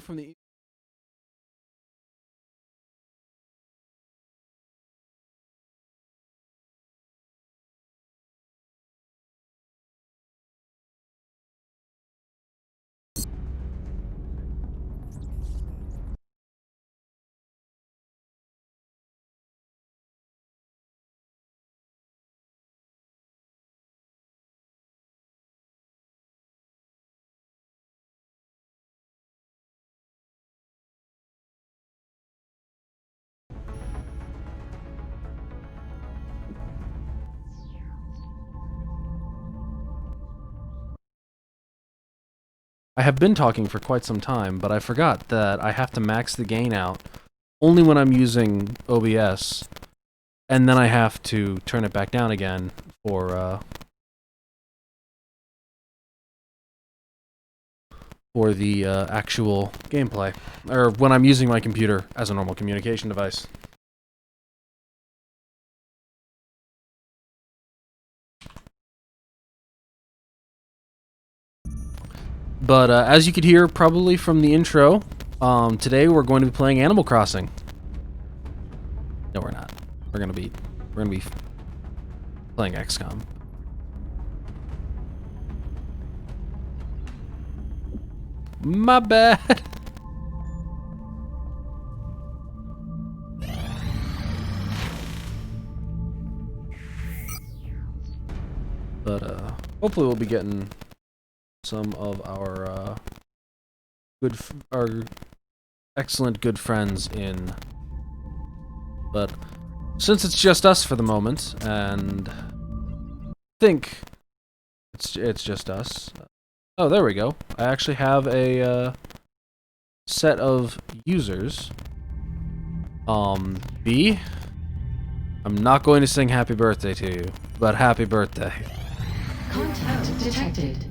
from the I have been talking for quite some time, but I forgot that I have to max the gain out only when I'm using OBS, and then I have to turn it back down again for the actual gameplay, or when I'm using my computer as a normal communication device. But as you could hear probably from the intro, today we're going to be playing Animal Crossing. No, we're not. We're gonna be playing XCOM. My bad. But hopefully we'll be getting some of our excellent good friends in. But since it's just us for the moment, and I think it's just us. Oh, there we go. I actually have a set of users. B. I'm not going to sing happy birthday to you, but happy birthday. Contact detected.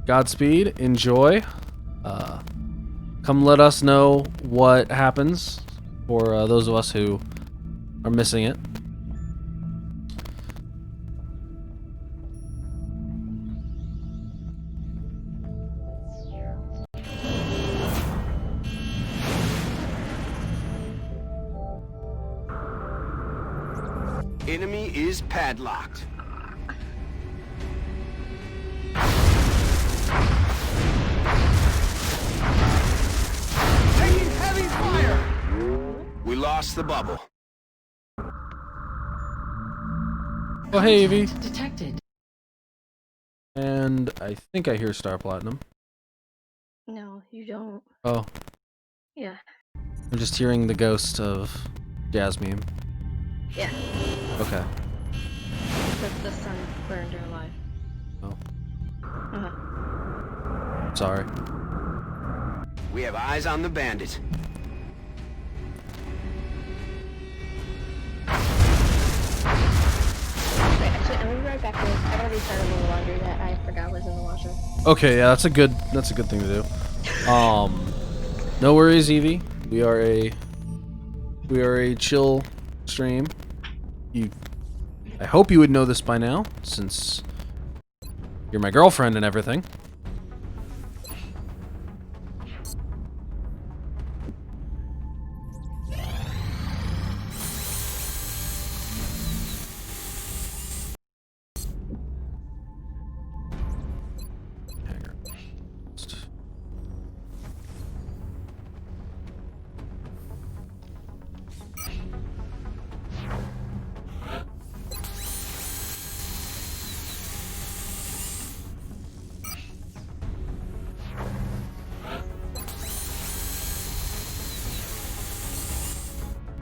Godspeed, enjoy. Come let us know what happens for those of us who are missing it. Enemy is padlocked. Taking heavy fire! We lost the bubble. Oh, hey, Evie. Detected. And I think I hear Star Platinum. No, you don't. Oh, Yeah. I'm just hearing the ghost of Jasmine. Yeah. Okay. The sun burned her alive. Oh, Uh-huh. sorry. We have eyes on the bandit. Wait, actually, I'm gonna be right back. I've already started a little laundry that I forgot was in the washer. Okay, yeah, that's a good thing to do. No worries, Evie. We are a chill stream. I hope you would know this by now, since you're my girlfriend and everything.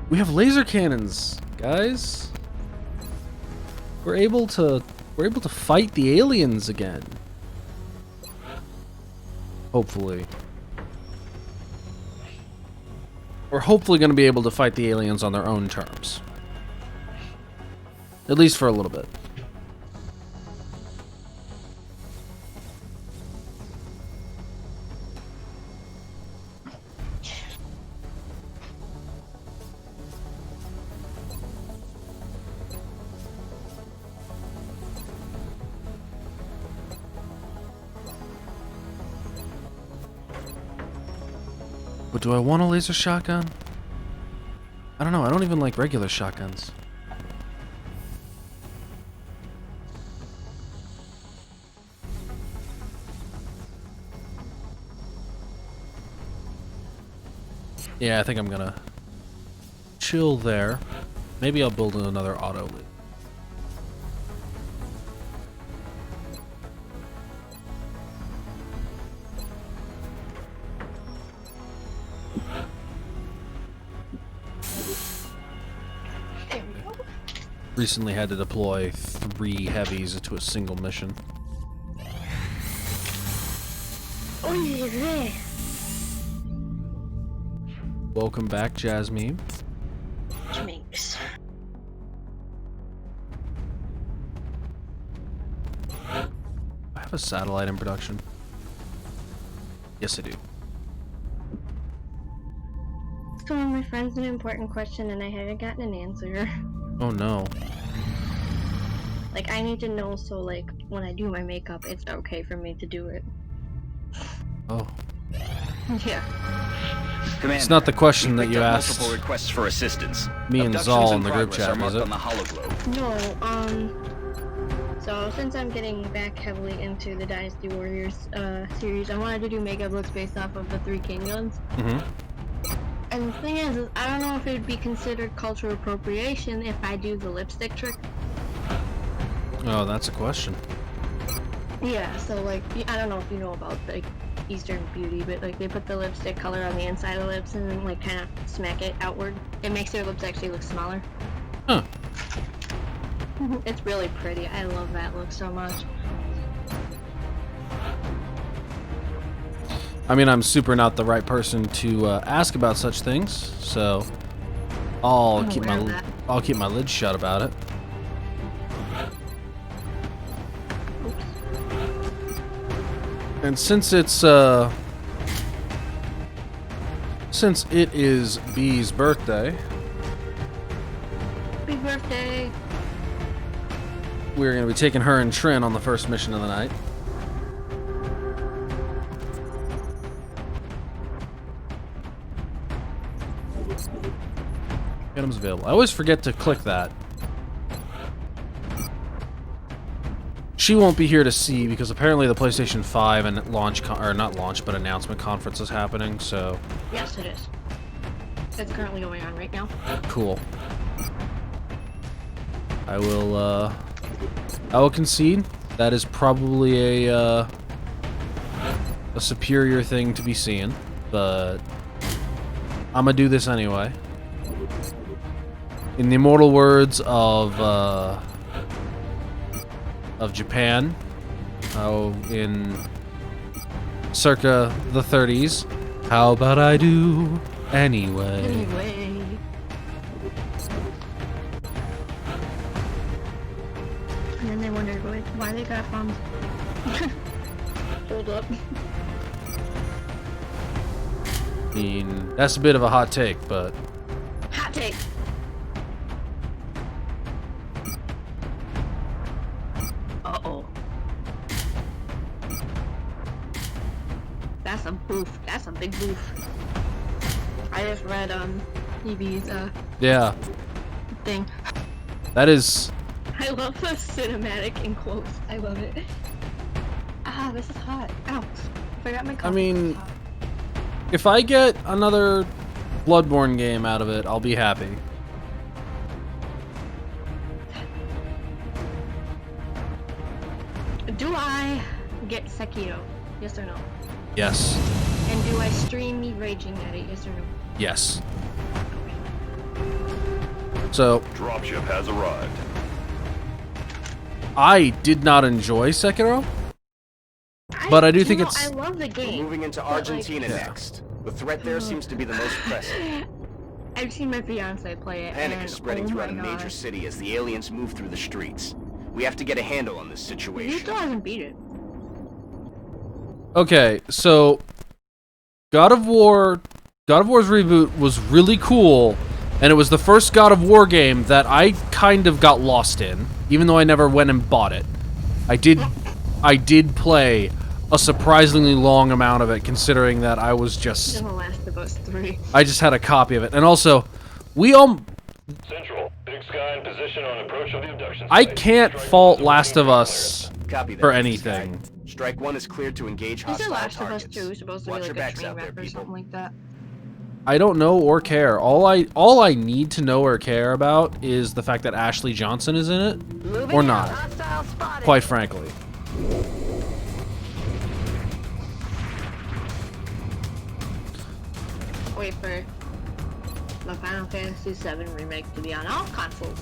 We have laser cannons, guys. We're able to fight the aliens again. Hopefully. We're hopefully going to be able to fight the aliens on their own terms. At least for a little bit. But do I want a laser shotgun? I don't know. I don't even like regular shotguns. Yeah, I think I'm gonna chill there. Maybe I'll build another auto loop. recently had to deploy 3 heavies into a single mission. Oy, Welcome back, Jasmine. Jinx. I have a satellite in production. Yes, I do. So my friend's an important question and I haven't gotten an answer. Oh no. Like, I need to know so, like, when I do my makeup, it's okay for me to do it. Oh. Yeah. Commander, It's not the question we that picked you up asked multiple requests for assistance. me and Abductions Xale in the group progress chat, are marked is it? on the hologlobe. No, so since I'm getting back heavily into the Dynasty Warriors series, I wanted to do makeup looks based off of the 3 Kingdoms. Mm-hmm. And the thing is I don't know if it would be considered cultural appropriation if I do the lipstick trick. Oh, that's a question. Yeah, so like, I don't know if you know about like Eastern beauty, but like they put the lipstick color on the inside of the lips and then like kind of smack it outward. It makes their lips actually look smaller. Huh. It's really pretty. I love that look so much. I mean, I'm super not the right person to ask about such things, so I'll I'm keep aware my of that. I'll keep my lid shut about it. Oops. And since it is B's birthday, Happy birthday! we're gonna be taking her and Trin on the first mission of the night. Items available. I always forget to click that. She won't be here to see because apparently the PlayStation 5 and announcement conference is happening, so Yes, it is. It's currently going on right now. cool. I will concede that is probably a superior thing to be seeing, but I'm gonna do this anyway. In the immortal words of Japan, in circa the 30s, how about I do anyway? Anyway. And then they wondered why they got bombs. Hold up. I mean, that's a bit of a hot take, but Hot take. Uh-oh. That's a boof. That's a big boof. I just read EB's yeah, thing. that is. I love the cinematic in quotes. I love it. Ah, this is hot. Ouch. I forgot my coffee. mean, if I get another Bloodborne game out of it, I'll be happy. Do I get Sekiro? Yes or no? Yes. And do I stream me raging at it? Yes or no? Yes. So, Dropship has arrived. I did not enjoy Sekiro, but I do think it's. I love the We're game. moving into but, like- Argentina Yeah. next. The threat there seems to be the most pressing. I've seen my fiance play it. Panic and, is spreading oh throughout a my major God. city as the aliens move through the streets. We have to get a handle on this He situation. still hasn't beat it. Okay, so God of War's reboot was really cool, and it was the first God of War game that I kind of got lost in, even though I never went and bought it. I did play a surprisingly long amount of it, considering that I was just The Last of Us 3. I just had a copy of it, and also we all. Central, Big Sky in position on approach of the abduction I site. can't Strike fault one is Last of working Us Copy that. for Sky. anything. Strike one is cleared to engage Is hostile it Last of Us targets. 2 supposed to Watch be your like a backs train out there, wreck or people. something like that? I don't know or care. All I need to know or care about is the fact that Ashley Johnson is in it, or not. Quite frankly. Wait for the Final Fantasy VII remake to be on all consoles.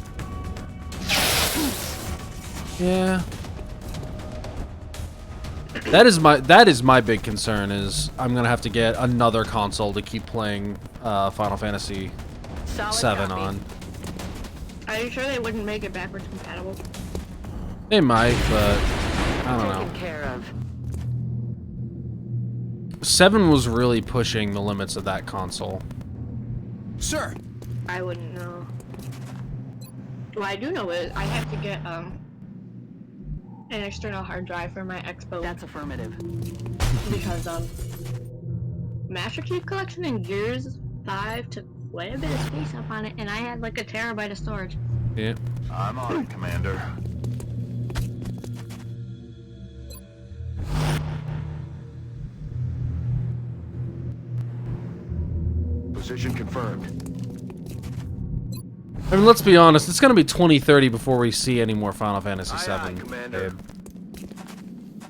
Yeah. That is my big concern is I'm gonna have to get another console to keep playing Final Fantasy VII on. Are you sure they wouldn't make it backwards compatible? They might, but I don't Taken know. care of. 7 was really pushing the limits of that console. Sir. I wouldn't know. What I do know is I have to get an external hard drive for my Expo That's affirmative. because Master Chief Collection and Gears 5 took quite a bit of space up on it, and I had like a terabyte of storage. Yeah. I'm on it, Commander. Position confirmed. I mean, let's be honest. It's gonna be 2030 before we see any more Final Fantasy Aye, aye, VII. Commander. Babe.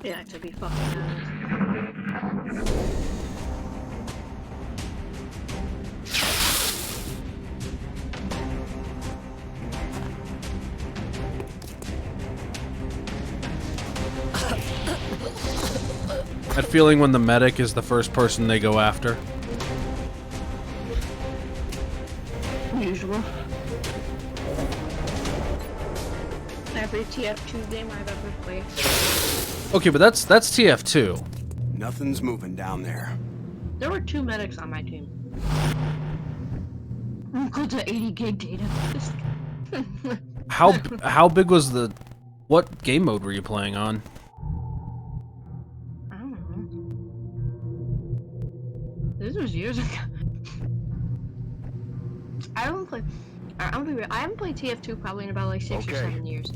Yeah, to be fucking honest. That feeling when the medic is the first person they go after. Usual. Every TF2 game I've ever played. Okay, but that's TF2. Nothing's moving down there. There were 2 medics on my team. Equal to 80 gig data. How big was the... What game mode were you playing on? I don't know. This was years ago. I haven't played. I'm gonna be real. I haven't played TF2 probably in about like 6 or Okay. 7 years.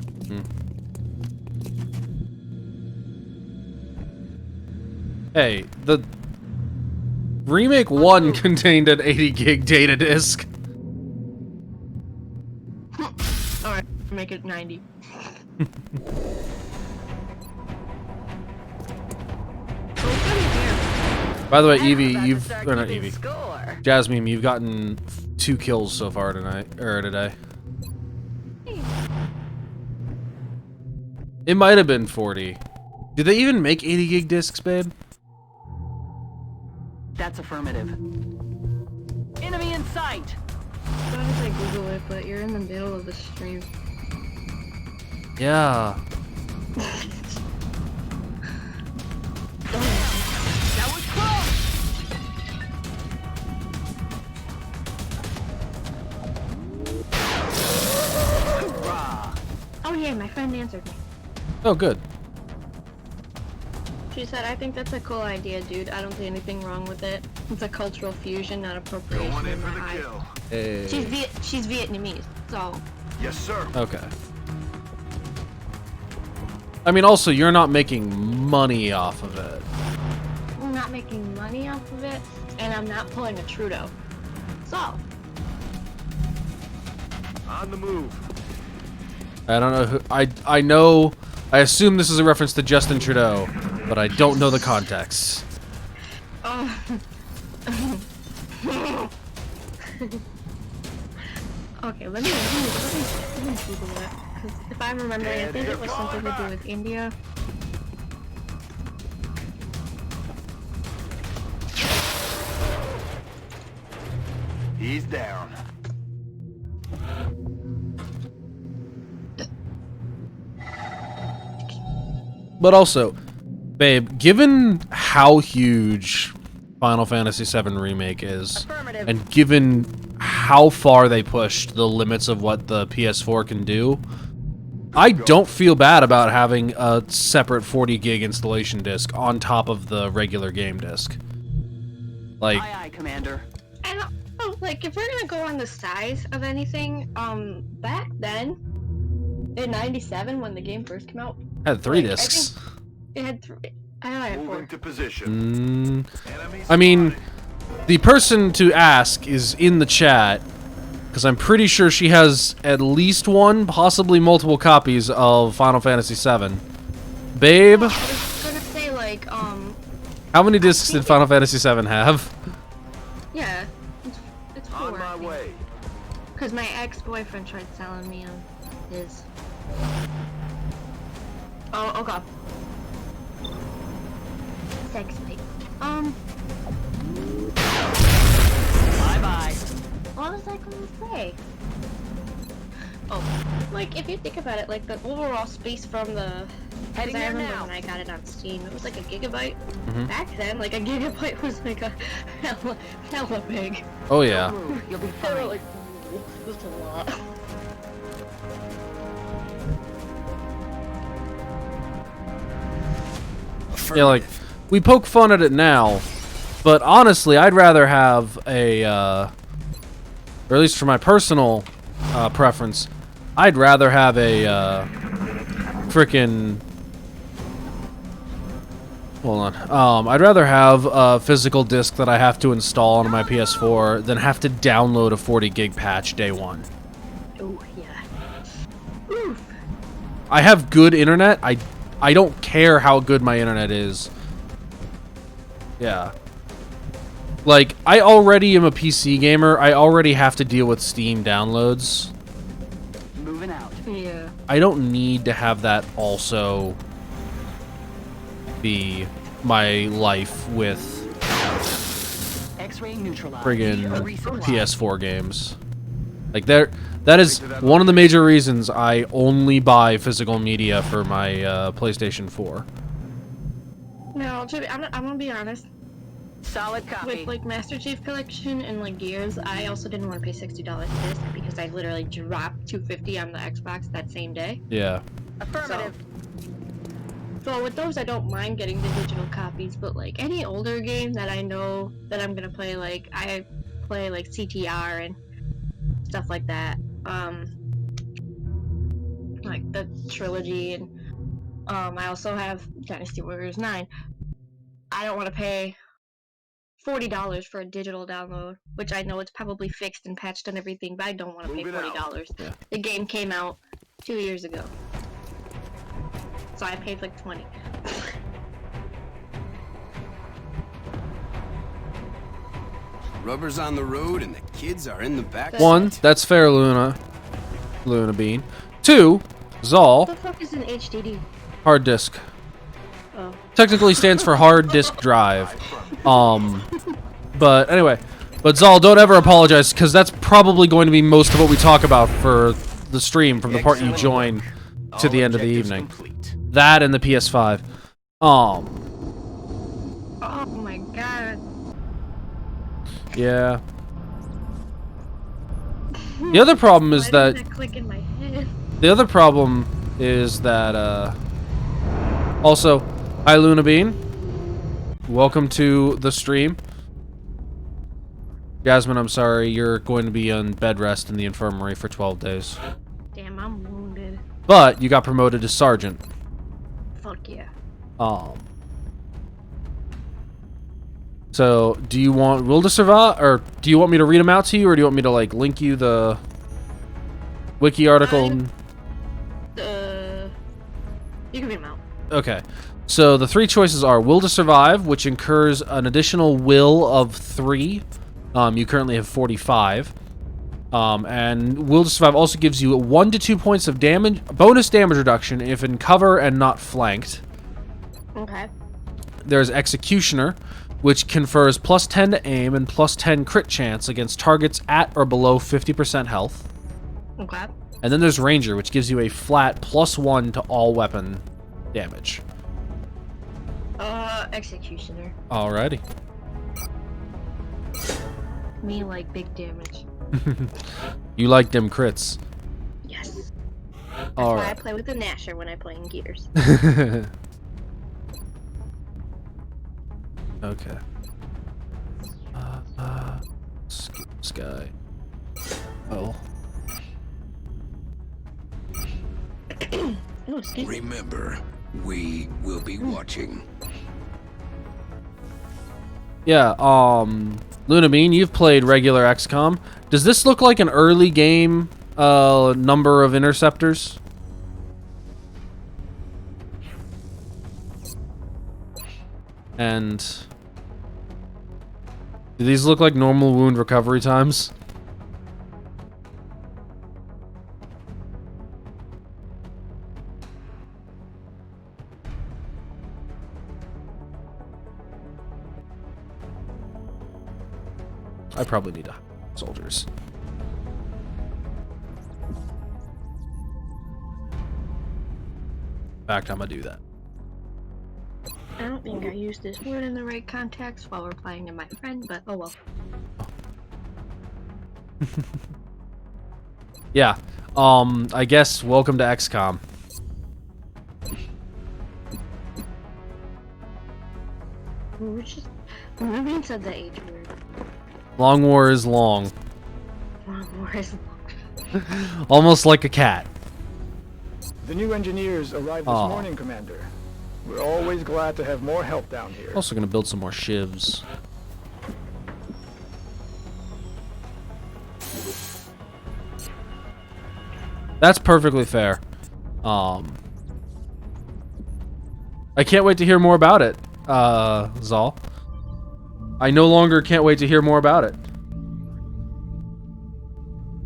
Hey, the Remake 1 contained an 80 gig data disk. Alright, make it 90. By the way, I'm Evie, about to you've... start Or not keeping Evie. Score. Jasmine, you've gotten 2 kills so far today. It might have been 40. Did they even make 80 gig discs, babe? That's affirmative. Enemy in sight. I was gonna Google it, but you're in the middle of the stream. Yeah. That was close. Hoorah. Oh yeah, my friend answered me. Oh, good. She said, I think that's a cool idea, dude. I don't see anything wrong with it. It's a cultural fusion, not appropriation Going in in for my the eyes. kill. Hey. She's Vietnamese, so... Yes, sir. Okay. I mean, also, you're not making money off of it. I'm not making money off of it, and I'm not pulling a Trudeau. So, On the move. I don't know who... I know... I assume this is a reference to Justin Trudeau, but I don't know the context. okay, let me Google it. Because if I'm remembering, I think it was something to do with India. He's down. But also, babe, given how huge Final Fantasy VII Remake is, Affirmative. and given how far they pushed the limits of what the PS4 can do, I don't feel bad about having a separate 40 gig installation disc on top of the regular game disc. Like, Aye, aye, Commander. I don't know, like, if we're gonna go on the size of anything, back then, in 97, when the game first came out, had 3 like, discs. it had 3. I had 4. Moving to position. Enemies I mean, spotted. the person to ask is in the chat, because I'm pretty sure she has at least one, possibly multiple copies of Final Fantasy VII. Babe, I was gonna say, like, how many discs did Final Fantasy VII have? yeah, it's 4. On my way. Because my ex-boyfriend tried selling me his. Oh, okay. Sex tape. Bye-bye. What was I gonna say? Oh, like if you think about it, like the overall space from the. Heading Because I there remember now. when I got it on Steam, it was like a gigabyte. Mhm. Back then, like a gigabyte was like a hella big. Oh yeah. Don't move, you'll be They were fine. like, ooh, it was a lot. Yeah, like we poke fun at it now, but honestly, I'd rather have a, or at least for my personal preference, I'd rather have a frickin'. Hold on. I'd rather have a physical disc that I have to install on my PS4 than have to download a 40 gig patch day one. Oh yeah. Oof. I have good internet. I don't care how good my internet is. Yeah. Like, I already am a PC gamer. I already have to deal with Steam downloads. Moving out. Yeah. I don't need to have that also be my life with X-ray neutralized. friggin' Resupply. PS4 games. Like, that is one of the major reasons I only buy physical media for my PlayStation 4. No, I'm gonna be honest. Solid copy. With like Master Chief Collection and like Gears, I also didn't want to pay $60 disc because I literally dropped $250 on the Xbox that same day. Yeah. Affirmative. So with those, I don't mind getting the digital copies, but like any older game that I know that I'm gonna play, like I play like CTR and stuff like that. Like the trilogy, and I also have Dynasty Warriors 9. I don't want to pay $40 for a digital download, which I know it's probably fixed and patched and everything, but I don't want to pay Move it out. $40. Yeah. The game came out 2 years ago, so I paid like $20. Rubber's on the road and the kids are in the back. One, that's fair, Luna Bean. Two, Xale, What the fuck is an HDD? hard disk. Oh. Technically stands for hard disk drive. But anyway, Xale, don't ever apologize, because that's probably going to be most of what we talk about for the stream from the part you join to the end of the evening. Complete. That and the PS5. Oh my god. Yeah. The other problem is Why that didn't that click in my head? the other problem is that also, hi Luna Bean. Welcome to the stream. Jasmine, I'm sorry, you're going to be on bed rest in the infirmary for 12 days. Damn, I'm wounded. But you got promoted to sergeant. Fuck yeah. So, do you want Will to Survive, or do you want me to read them out to you, or do you want me to, like, link you the wiki article? You can read them out. Okay. So, the three choices are Will to Survive, which incurs an additional will of 3. You currently have 45. And Will to Survive also gives you 1 to 2 points of damage, bonus damage reduction if in cover and not flanked. Okay. There's Executioner, which confers plus 10 to aim and plus 10 crit chance against targets at or below 50% health. Okay. And then there's Ranger, which gives you a flat plus 1 to all weapon damage. Executioner. Alrighty. Me like big damage. You like them crits. Yes. That's why I Alright. play with the Nasher when I play in Gears. Okay. Skip Sky. Oh. Oh, excuse me. Remember, we will be watching. Yeah, Luna Bean, you've played regular XCOM. Does this look like an early game number of interceptors? And do these look like normal wound recovery times? I probably need soldiers. In fact, I'm gonna do that. I don't think I used this word in the right context while replying to my friend, but oh well. Yeah. I guess welcome to XCOM. Remember said the H word. Long war is long. Long war is long. Almost like a cat. The new engineers arrived this Aw. morning, Commander. We're always glad to have more help down here. Also gonna build some more shivs. That's perfectly fair. I can't wait to hear more about it, Xale. I no longer can't wait to hear more about it.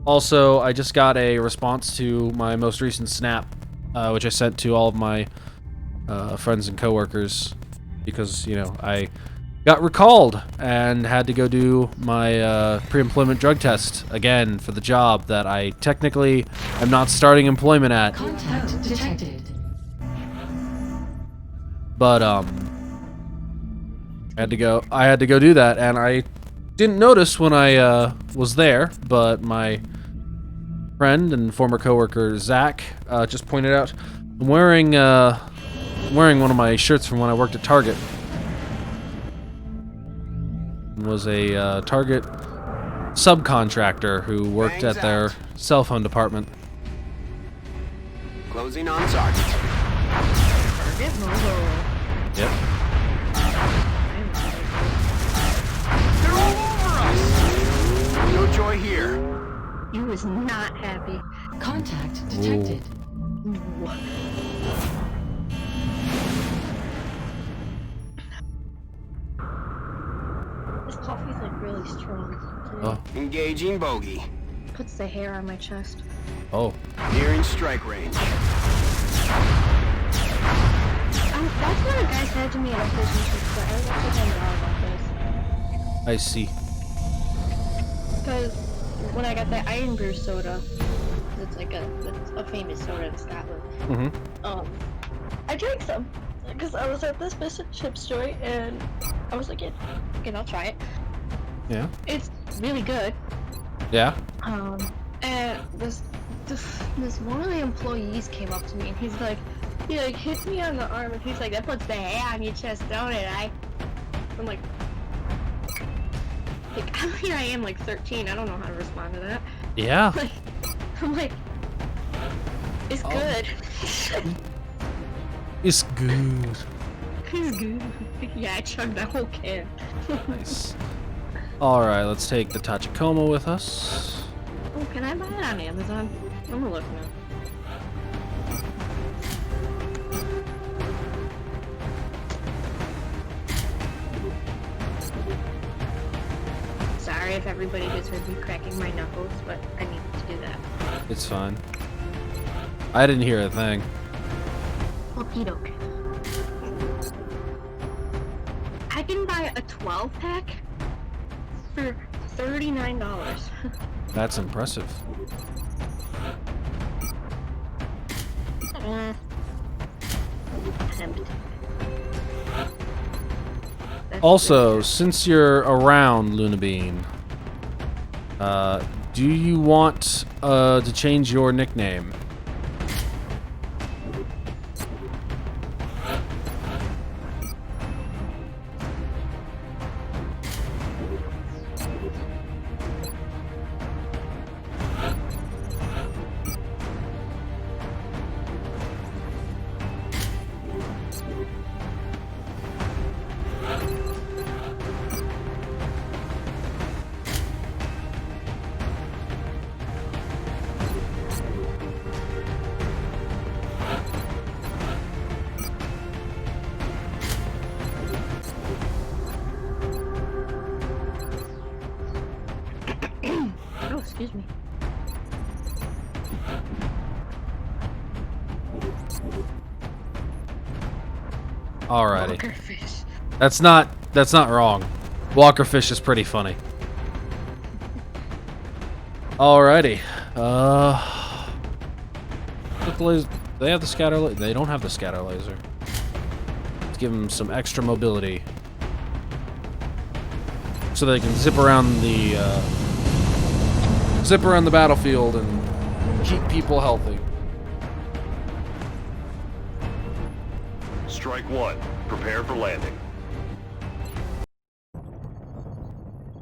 Also, I just got a response to my most recent snap, which I sent to all of my friends and coworkers, because, you know, I got recalled and had to go do my pre-employment drug test again for the job that I technically am not starting employment at. Contact detected. But I had to go do that, and I didn't notice when I was there, but my friend and former coworker Zach just pointed out I'm wearing one of my shirts from when I worked at Target. It was a Target subcontractor who worked Bangs at their out. cell phone department. Closing on target. Target mobile. Yep. They're all over us. No joy here. He was not happy. Contact detected. This coffee's like really strong. Oh. Engaging bogey. Puts the hair on my chest. Oh. Nearing strike range. That's what a guy said to me at a business trip, but I was actually kind of about this. I see. Because when I got that Iron Brew soda, it's like it's a famous soda in Scotland. Mm-hmm. I drank some because I was at this fish and chip store and I was like, yeah, okay, I'll try it. Yeah. It's really good. Yeah. And this one of the employees came up to me and he like hit me on the arm and he's like, that puts the hair on your chest, don't it? I'm like here I am, like 13. I don't know how to respond to that. Yeah. Like, I'm like, it's good. It's good. It's good. Yeah, I chugged that whole can. Nice. Alright, let's take the Tachikoma with us. Oh, can I buy it on Amazon? I'm gonna look now. Sorry if everybody just heard me cracking my knuckles, but I needed to do that. It's fine. I didn't hear a thing. Okie doke. I can buy a 12-pack for $39. That's impressive. Tempted. That's Also, good. since you're around, Lunabean, do you want to change your nickname? Oh, excuse me. Alrighty. Fish. That's not wrong. Walkerfish is pretty funny. Alrighty. They have the scatter laser. They don't have the scatter laser. Let's give them some extra mobility. So they can zip around the battlefield and keep people healthy. Strike one. Prepare for landing.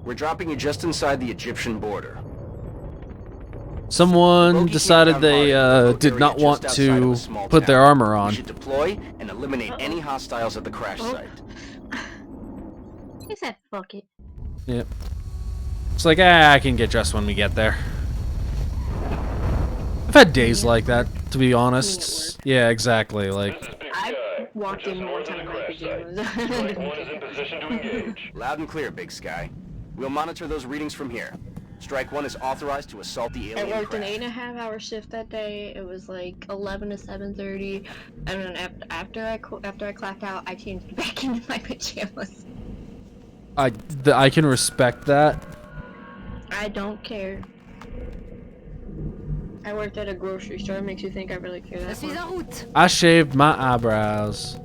We're dropping you just inside the Egyptian border. Someone Bogey decided came they down hard in a did area not just want outside of to a small put their town. armor We on. should deploy and eliminate any hostiles at the crash site. He said, fuck it. Yep. It's like, I can get dressed when we get there. I've had days like that, to be honest. Yeah, exactly. Like, This is Big I Sky. walked in one Just time in north my of the crash pajamas. site. Strike one is in position to engage. Loud and clear, Big Sky. We'll monitor those readings from here. Strike one is authorized to assault the I alien worked an craft. 8.5-hour shift that day. It was like 11 to 7:30, and then after I clapped out, I changed back into my pajamas. I can respect that. I don't care. I worked at a grocery store. It makes you think I really care that much. en route. I shaved my eyebrows.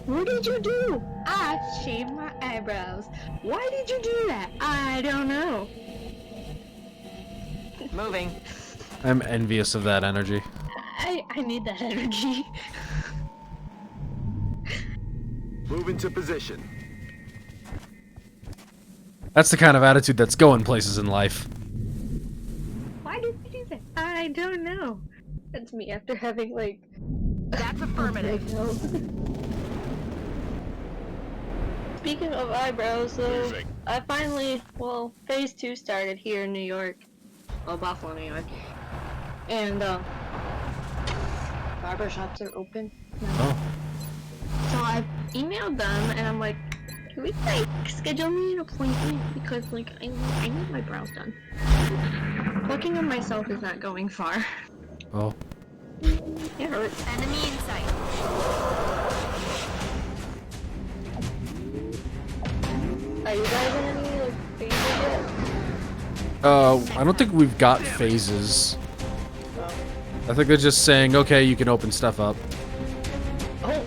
What did you do? I shaved my eyebrows. Why did you do that? I don't know. Moving. I'm envious of that energy. I need that energy. Move into position. That's the kind of attitude that's going places in life. Why did you do that? I don't know. That's me after having like. That's affirmative. Speaking of eyebrows, though, Moving. I finally, well, phase 2 started here in New York. Well, Buffalo, New York. And, barbershops are open now. Oh. So I emailed them, and I'm like, can we, like, schedule me an appointment? Because, like, I need my brows done. Looking at myself is not going far. Oh. It hurts. Enemy in sight. Are you guys in any, like, phases yet? I don't think we've got phases. I think they're just saying, okay, you can open stuff up. Oh.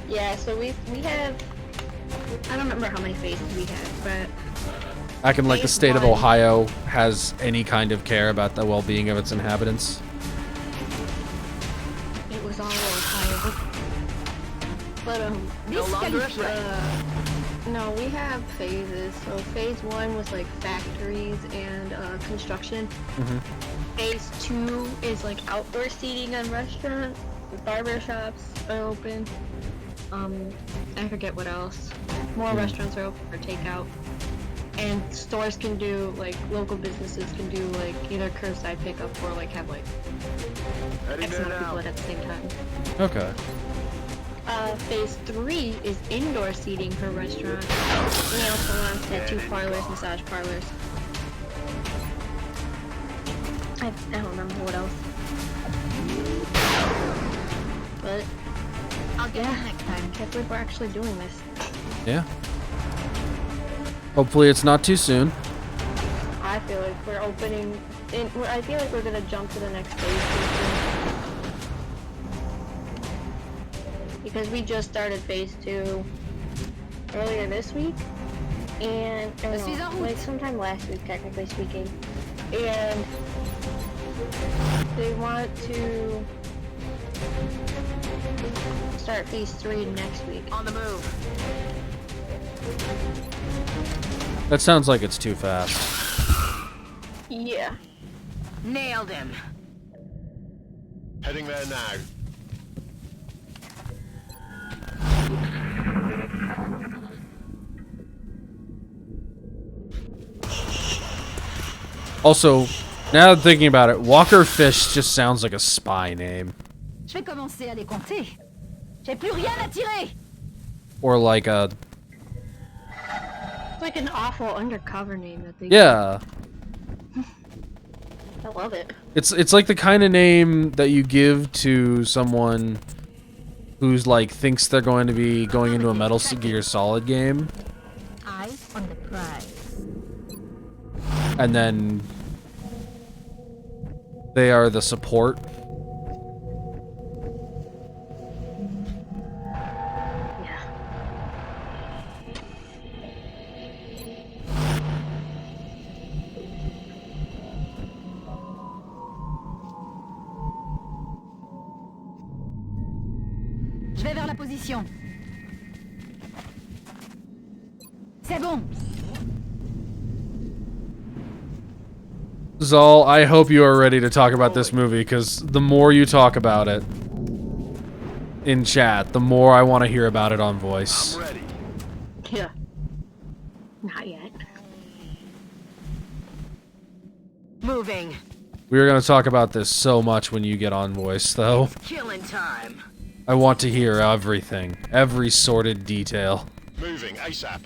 Yeah, so we have. I don't remember how many phases we have, but Back in like the Phase state of one. Ohio has any kind of care about the well-being of its inhabitants. it was all Ohio. But No longer a threat. no, we have phases. So phase 1 was like factories and construction. Mhm. Phase 2 is like outdoor seating and restaurants. Barber shops are open. I forget what else. More restaurants are open for takeout. And stores can do, like, local businesses can do, like, either curbside pickup or, like, have, like, Heading X there amount of people now. at the same time. Okay. Phase 3 is indoor seating for restaurants, nail salons, tattoo parlors, massage parlors. I don't remember what else. But, I'll get you next time. can't believe we're actually doing this. Yeah. Hopefully it's not too soon. I feel like we're opening, I feel like we're gonna jump to the next phase pretty soon. Because we just started phase 2 earlier this week, and or This is no, en route. like sometime last week, technically speaking, and they want to start phase 3 next week. On the move. That sounds like it's too fast. Yeah. Nailed him. Heading there now. Also, now that I'm thinking about it, Walker Fish just sounds like a spy name. Je vais commencer à les compter. J'ai plus rien à tirer. Or like a... It's like an awful undercover name that they Yeah. I love it. It's like the kind of name that you give to someone who's like thinks they're going to be going into a Metal Gear Solid game. Eyes on the prize. And then they are the support. Yeah. Je vais vers la position. C'est bon. Xale, I hope you are ready to talk about this movie, because the more you talk about it in chat, the more I want to hear about it on voice. I'm ready. Yeah. Not yet. Moving. We are going to talk about this so much when you get on voice, though. Killing time. I want to hear everything. Every sordid detail. Moving ASAP.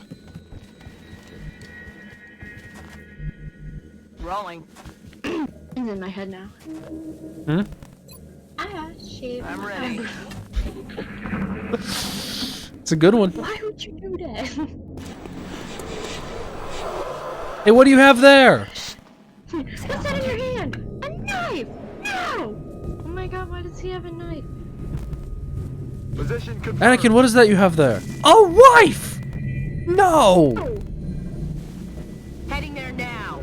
Rolling. It's in my head now. Hmm? Ah, shit. I'm ready. It's a good one. Why would you do that? Hey, what do you have there? What's that in your hand? A knife! No! Oh my god, why does he have a knife? Position confirmed. Anakin, what is that you have there? A wife! No! Heading there now.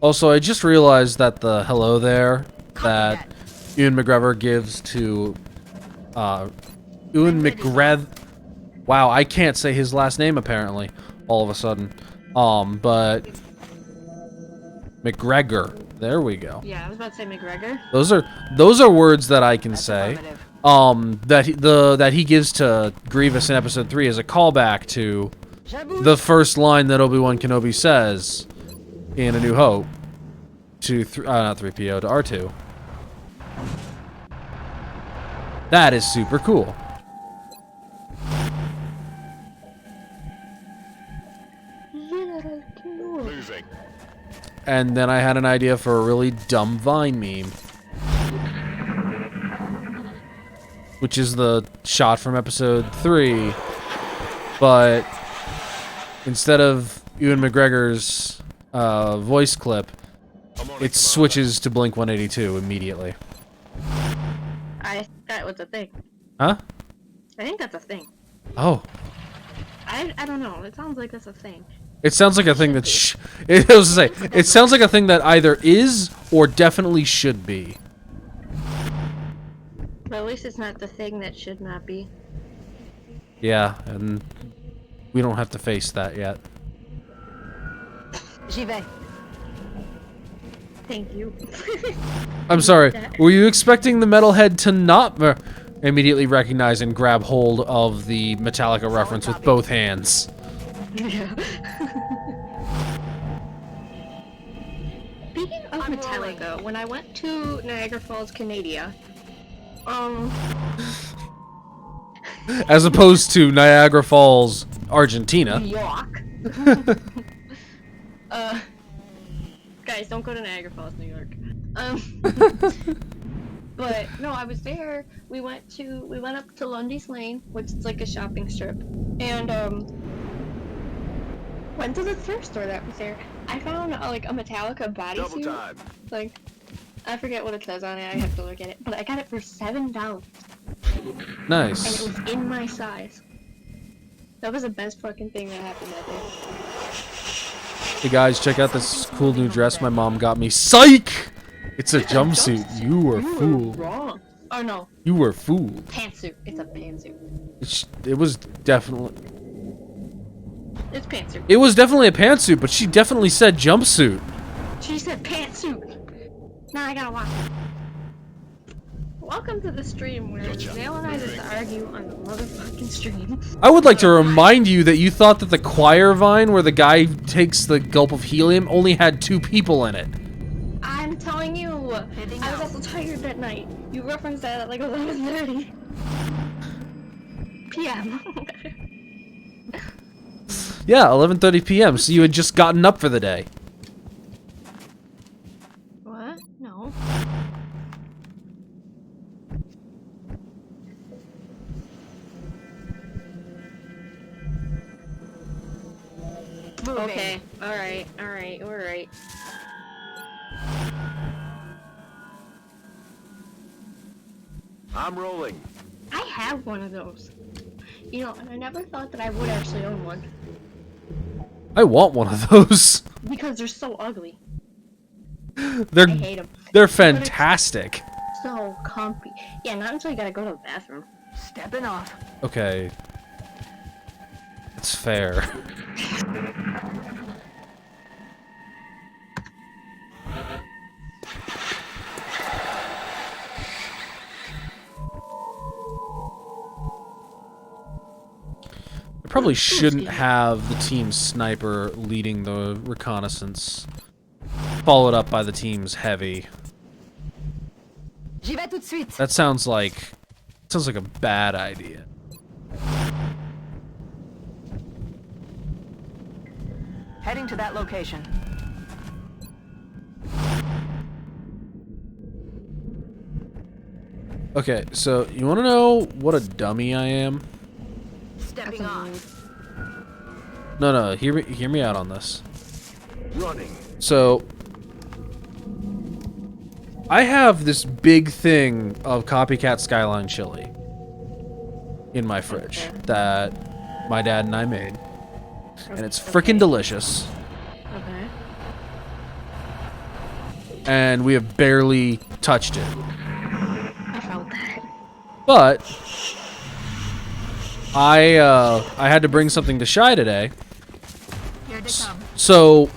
Also, I just realized that the hello there that Ewan McGregor gives to Ewan McGregor. Wow, I can't say his last name apparently. All of a sudden, but McGregor. There we go. Yeah, I was about to say McGregor. Those are words that I can say. Affirmative. That he gives to Grievous in Episode 3 as a callback to J'abouche. the first line that Obi-Wan Kenobi says in A New Hope to not 3PO, to R2. That is super cool. Moving. And then I had an idea for a really dumb Vine meme, which is the shot from Episode 3, but instead of Ewan McGregor's voice clip, I'm on it switches to Blink 182 immediately. That was a thing. Huh? I think that's a thing. Oh. I don't know. It sounds like that's a thing. It sounds like a thing that it was to say, it sounds like a thing that either is or definitely should be. But at least it's not the thing that should not be. Yeah, and we don't have to face that yet. J'y vais. Thank you. I'm sorry. Were you expecting the metalhead to not immediately recognize and grab hold of the Metallica reference with both hands? Yeah. Speaking of I'm Metallica, when I went to Niagara Falls, Canada, As opposed to Niagara Falls, Argentina. New York. Guys, don't go to Niagara Falls, New York. But no, I was there. We went up to Lundy's Lane, which is like a shopping strip, and went to the thrift store that was there. I found like a Metallica Double bodysuit. time. Like, I forget what it says on it. I have to look at it. But I got it for $7, and Nice. it was in my size. That was the best fucking thing that happened that day. Hey guys, check out this cool new dress my mom got me. Psych! It's a jumpsuit. You were fooled. Wrong. Oh no, You were fooled. pantsuit. It's a pantsuit. It was definitely... It's pantsuit. It was definitely a pantsuit, but she definitely said jumpsuit. She said pantsuit. Now I gotta watch it. Welcome to the stream where Xale and I just argue on the motherfucking stream. I would like to remind you that you thought that the choir vine where the guy takes the gulp of helium only had 2 people in it. I'm telling you, I was also tired that night. You referenced that at like 11:30 p.m. Yeah, 11:30 p.m. So you had just gotten up for the day. What? No. we're right. I'm rolling. I have one of those. You know, and I never thought that I would actually own one. I want one of those. Because they're so ugly. They're I hate them. they're fantastic. So comfy. Yeah, not until you gotta go to the bathroom. Stepping off. Okay. It's fair. I probably shouldn't have the team sniper leading the reconnaissance, followed up by the team's heavy. J'y vais tout de suite. That sounds like a bad idea. Heading to that location. Okay, so you want to know what a dummy I am? Stepping off. No, hear me out on this. Running. So I have this big thing of copycat Skyline chili in my fridge that my dad and I made. And it's freaking delicious. Okay. And we have barely touched it. I felt that. But I had to bring something to Shy today. Here they come. So,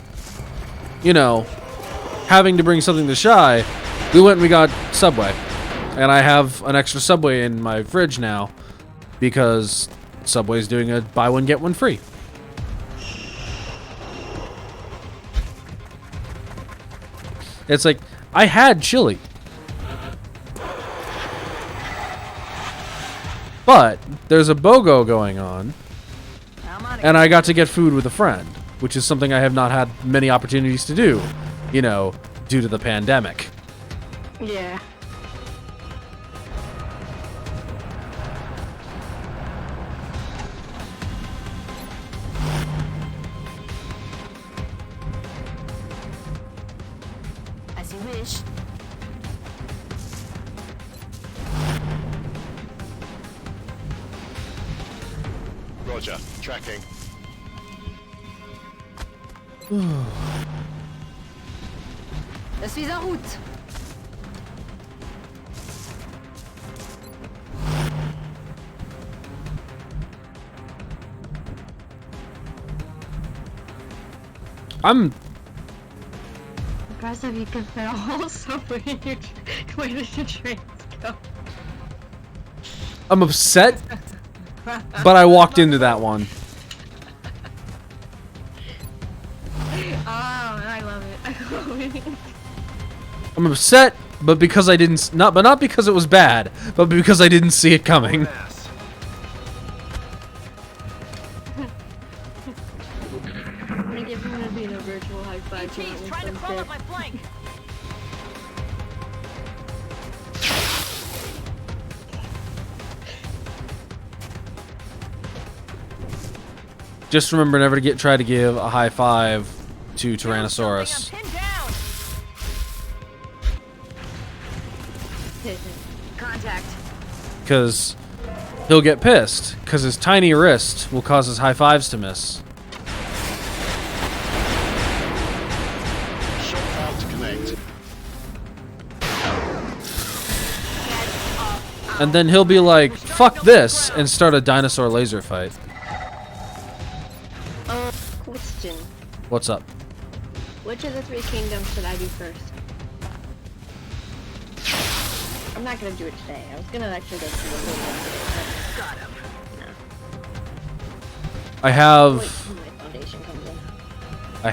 you know, having to bring something to Shy, we went and we got Subway. And I have an extra Subway in my fridge now because Subway's doing a buy one get one free. It's like, I had chili. But there's a BOGO going on, I'm on it. and I got to get food with a friend, which is something I have not had many opportunities to do, you know, due to the pandemic. Yeah. As you wish. Roger. Tracking. Je suis en route. I'm Impressive you can fit a whole subway in your where did your trains go? upset, but I walked into that one. Oh, I love it. I love it. I'm upset, but because I didn't not because it was bad, but because I didn't see it coming. Ass. I'm gonna give him a being a virtual high five. He's trying to crawl up my flank. Just remember never to try to give a high five to Tyrannosaurus, I'm pinned down. Contact. because he'll get pissed, because his tiny wrist will cause his high fives to miss. Shot out to connect. And then he'll be like, fuck this, and start a dinosaur laser fight. Question. What's up? Which of the three kingdoms should I do first? I'm not gonna do it today. I was gonna actually go through the whole one. Got him. I Wait have till my foundation comes in. I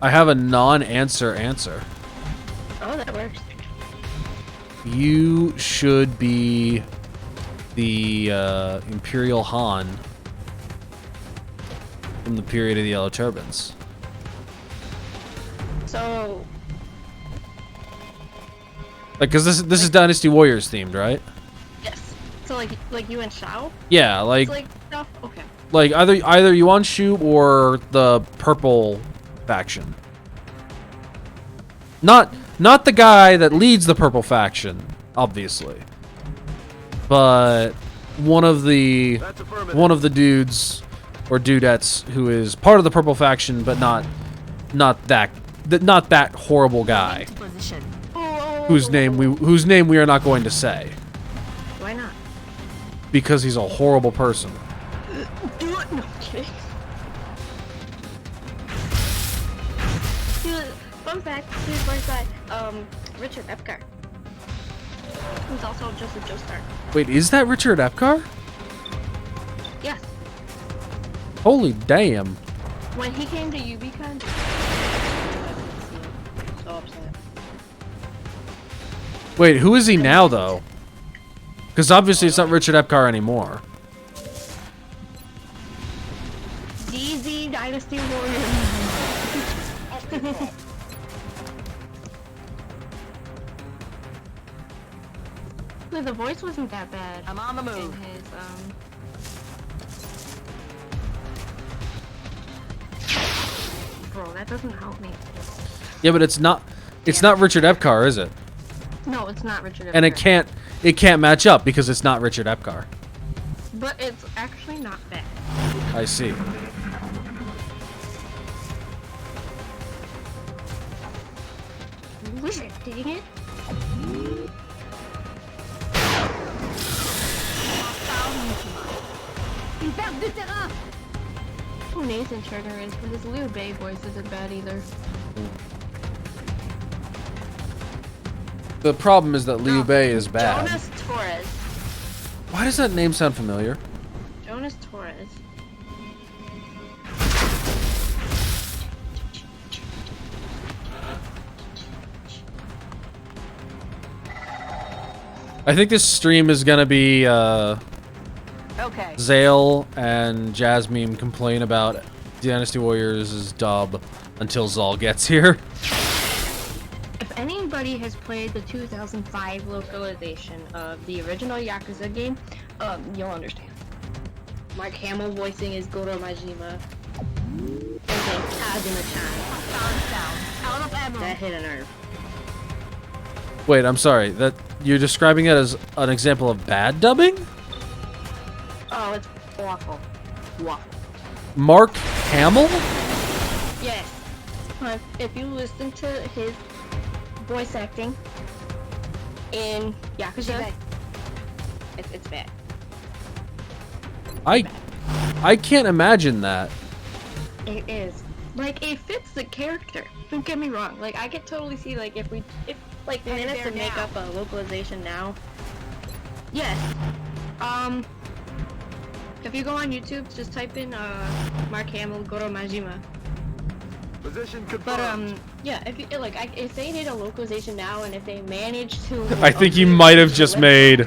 have a non-answer answer. Oh, that works. You should be the Imperial Han from the period of the Yellow Turbans. So, Like, cause this is Dynasty Warriors themed, right? yes. So like you and Shao? Yeah, like Like stuff? Okay. Like either you unshoot or the purple faction. Not the guy that leads the purple faction, obviously. But one of the dudes or dudettes who is part of the purple faction, but not that horrible guy. Position. Whose name we are not going to say. Why not? Because he's a horrible person. Do it. No, I'm kidding. Fun fact, here's one side. Richard Epcar. He's also just a Joestar. Wait, is that Richard Epcar? Yes. Holy damn. When he came to UBCon, so upset. Wait, who is he now, though? Because obviously it's not Richard Epcar anymore. DZ Dynasty Warrior. The voice wasn't that bad. I'm on the move. In his, Bro, that doesn't help me. Yeah, but it's not Richard Epcar, is it? No, it's not Richard Epcar. And it can't match up because it's not Richard Epcar. But it's actually not bad. I see. Wizard, dang it. Une perte de terrain. Who Nathan Turner is, but his Liu Bei voice isn't bad either. The problem is that Liu Bei is bad. Jonas Torres. Why does that name sound familiar? Jonas Torres. I think this stream is gonna be Okay. Xale and Jasmine complain about Dynasty Warriors' dub until Xale gets here. If anybody has played the 2005 localization of the original Yakuza game, you'll understand. Mark Hamill voicing is Goro Majima. And then Kazuma-chan. Out of ammo. That hit a nerve. Wait, I'm sorry. That you're describing it as an example of bad dubbing? Oh, it's awful. Awful. Mark Hamill? Yes. If you listen to his voice acting in Yakuza, it's bad. I can't imagine that. It is. Like, it fits the character. Don't get me wrong. Like, I could totally see, like, if minutes to make up a localization now. Yes. If you go on YouTube, just type in, Mark Hamill, Goro Majima. Position But, confirmed. yeah, if they did a localization now, and if they managed to... I think you might have just made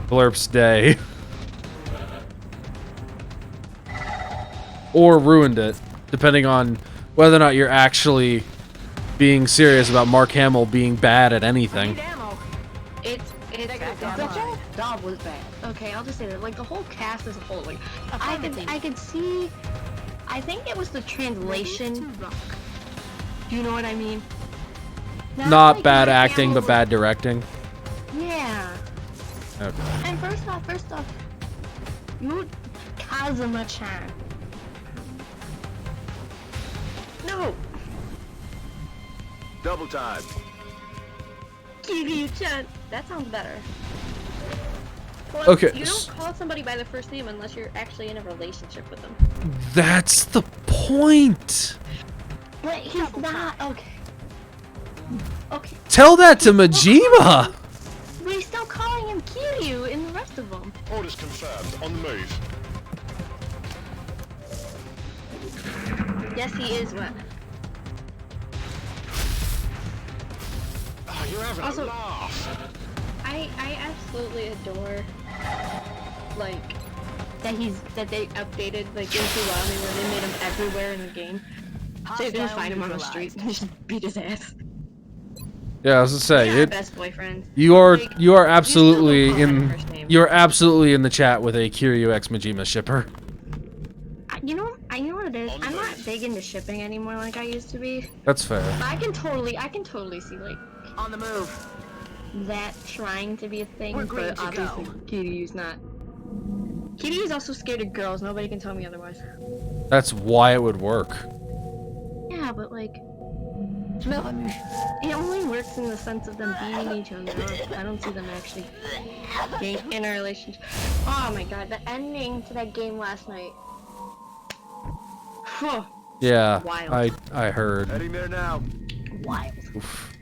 Blurp's day. Or ruined it, depending on whether or not you're actually being serious about Mark Hamill being bad at anything. Ammo. It's Dog Dog was bad. Okay, I'll just say that. Like, the whole cast as a whole, like, I could see... I think it was the translation. Do you know what I mean? Not like bad Mark acting, Hamill- but bad directing. Yeah. Okay. And first off, you Kazuma-chan. No, Double time. Kiryu-chan. That sounds better. Plus, Okay, you don't call somebody by the first name unless you're actually in a relationship with them. That's the point. But he's not. Okay. Okay. Tell that to Majima. But he's still calling him Kiryu in the rest of them. Orders confirmed. On the move. Yes, he is. What? Oh, you're having Also- a laugh. I absolutely adore, like, that they updated, like, into Rami where they made him everywhere in the game. So you can just find him on the street and just beat his ass. Yeah, I was gonna say Yeah, it. best boyfriend. You are Like, you are still absolutely don't call him in first name. you're absolutely in the chat with a Kiryu X Majima shipper. You know what it is. I'm not big into shipping anymore like I used to be. That's fair. But I can totally see like On the move. that trying to be a thing, We're green but to obviously go. Kiryu's not. Kiryu's also scared of girls. Nobody can tell me otherwise. That's why it would work. Yeah, but like, Je me remue. it only works in the sense of them beating each other up. I don't see them actually being in a relationship. Oh my god, the ending to that game last night. Phew, Yeah, Wild. I heard. Heading there now. wild. Oof.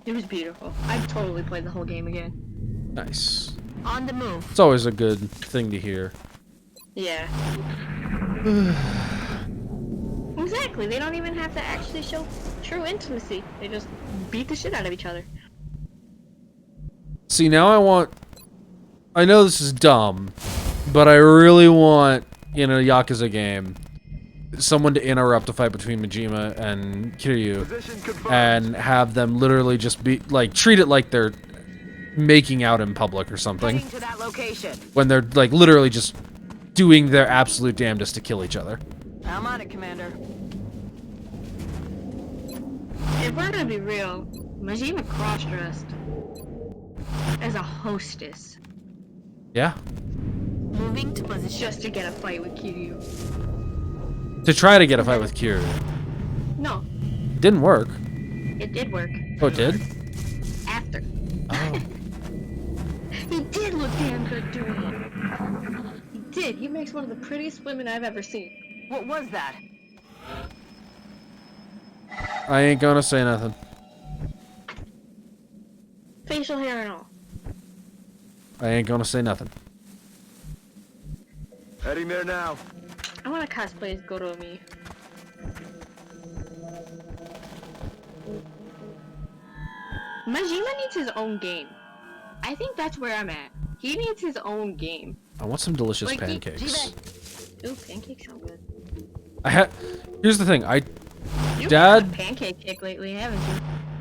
It was beautiful. I'd totally play the whole game again. Nice. On the move. It's always a good thing to hear. Yeah. Exactly. They don't even have to actually show true intimacy. They just beat the shit out of each other. See, now I know this is dumb, but I really want, in a Yakuza game, someone to interrupt a fight between Majima and Kiryu Position confirmed. and have them literally just be, like, treat it like they're making out in public or something. Heading to that location. When they're, like, literally just doing their absolute damnedest to kill each other. I'm on it, Commander. If we're gonna be real, Majima cross-dressed as a hostess Yeah. Moving to position. just to get a fight with Kiryu. To try to get a fight with Kiryu. No, Didn't work. it did work. Oh, it did? After. Oh. He did look damn good doing it. He did. He makes one of the prettiest women I've ever seen. What was that? I ain't gonna say nothing. Facial hair and all. I ain't gonna say nothing. Heading there now. I want to cosplay as Goromi. Majima needs his own game. I think that's where I'm at. He needs his own game. I want some delicious Like, pancakes. Ooh, pancakes sound good. Here's the thing. You've Dad- had a pancake kick lately, haven't